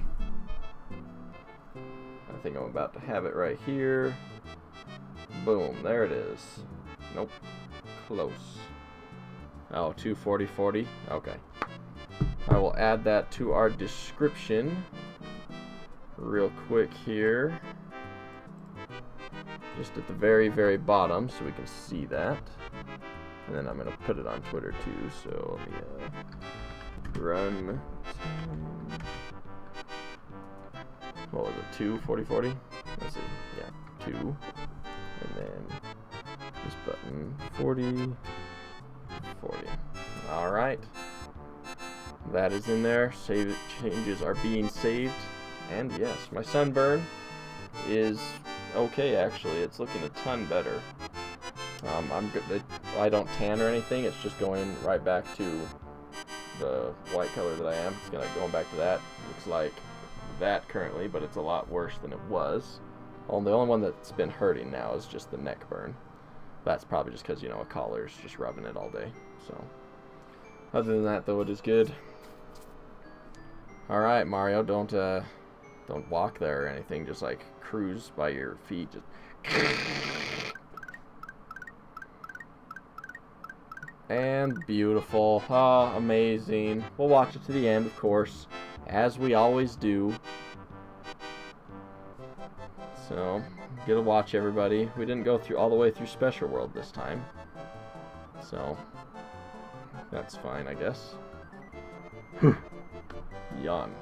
I think I'm about to have it right here. Boom, there it is. Nope. Close. Oh, 2:40:40. Okay. I will add that to our description real quick here. Just at the very, very bottom so we can see that. And then I'm going to put it on Twitter too. So let me run. What was it? 2:40:40? Let's see. Yeah, 2. And then this button 40. Alright. That is in there. Save changes are being saved. And yes, my sunburn is okay actually. It's looking a ton better. I'm good. I don't tan or anything. It's just going right back to the white color that I am. It's going back to that. Looks like that currently, but it's a lot worse than it was. Well, the only one that's been hurting now is just the neck burn. That's probably just because, you know, a collar's just rubbing it all day. So, other than that, though, it is good. All right, Mario, don't walk there or anything. Just like cruise by your feet. Just and beautiful. Oh, amazing. We'll watch it to the end, of course, as we always do. So, get a watch, everybody. We didn't go through all the way through Special World this time. So, that's fine, I guess. Yawn.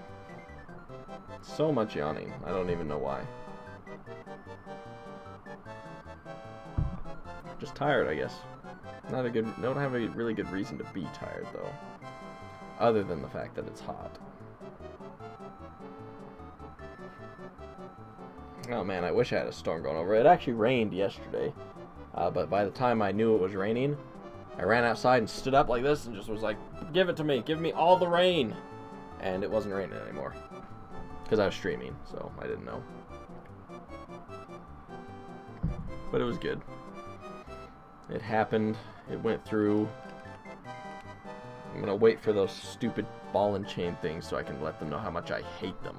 So much yawning. I don't even know why. Just tired, I guess. Don't have a really good reason to be tired, though. Other than the fact that it's hot. Oh man, I wish I had a storm going over. It actually rained yesterday. But by the time I knew it was raining, I ran outside and stood up like this and just was like, give it to me. Give me all the rain. And it wasn't raining anymore. Because I was streaming, so I didn't know. But it was good. It happened. It went through. I'm going to wait for those stupid ball and chain things so I can let them know how much I hate them.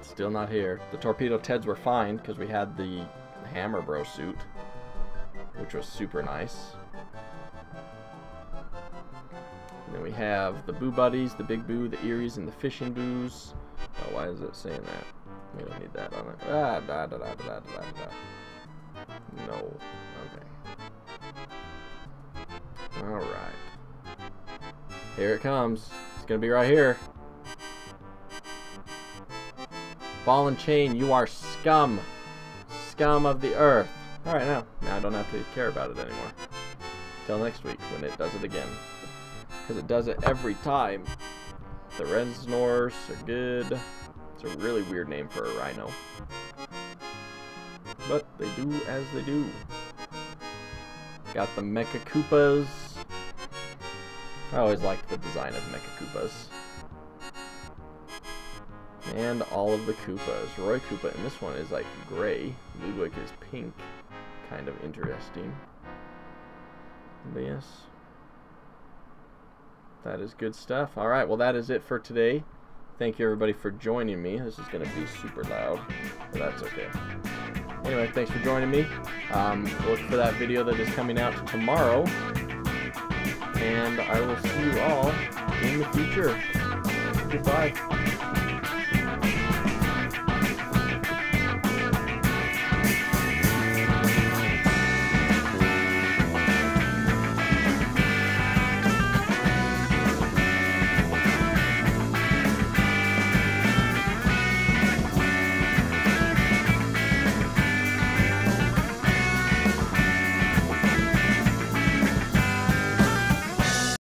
Still not here. The Torpedo Teds were fine because we had the Hammer Bro suit, which was super nice. And then we have the Boo Buddies, the Big Boo, the Eries, and the Fishing Boos. Oh, why is it saying that? We don't need that on it. No. Okay. Alright. Here it comes. It's gonna be right here. Ball and chain, you are scum. Scum of the earth. Alright, now I don't have to care about it anymore. Till next week when it does it again. Because it does it every time. The Resnors are good. It's a really weird name for a rhino. But they do as they do. Got the Mecha Koopas. I always liked the design of Mecha Koopas. And all of the Koopas. Roy Koopa, and this one is like gray. Ludwig is pink. Kind of interesting. But yes. That is good stuff. Alright, well that is it for today. Thank you everybody for joining me. This is going to be super loud, but that's okay. Anyway, thanks for joining me. Look for that video that is coming out tomorrow. And I will see you all in the future. Goodbye.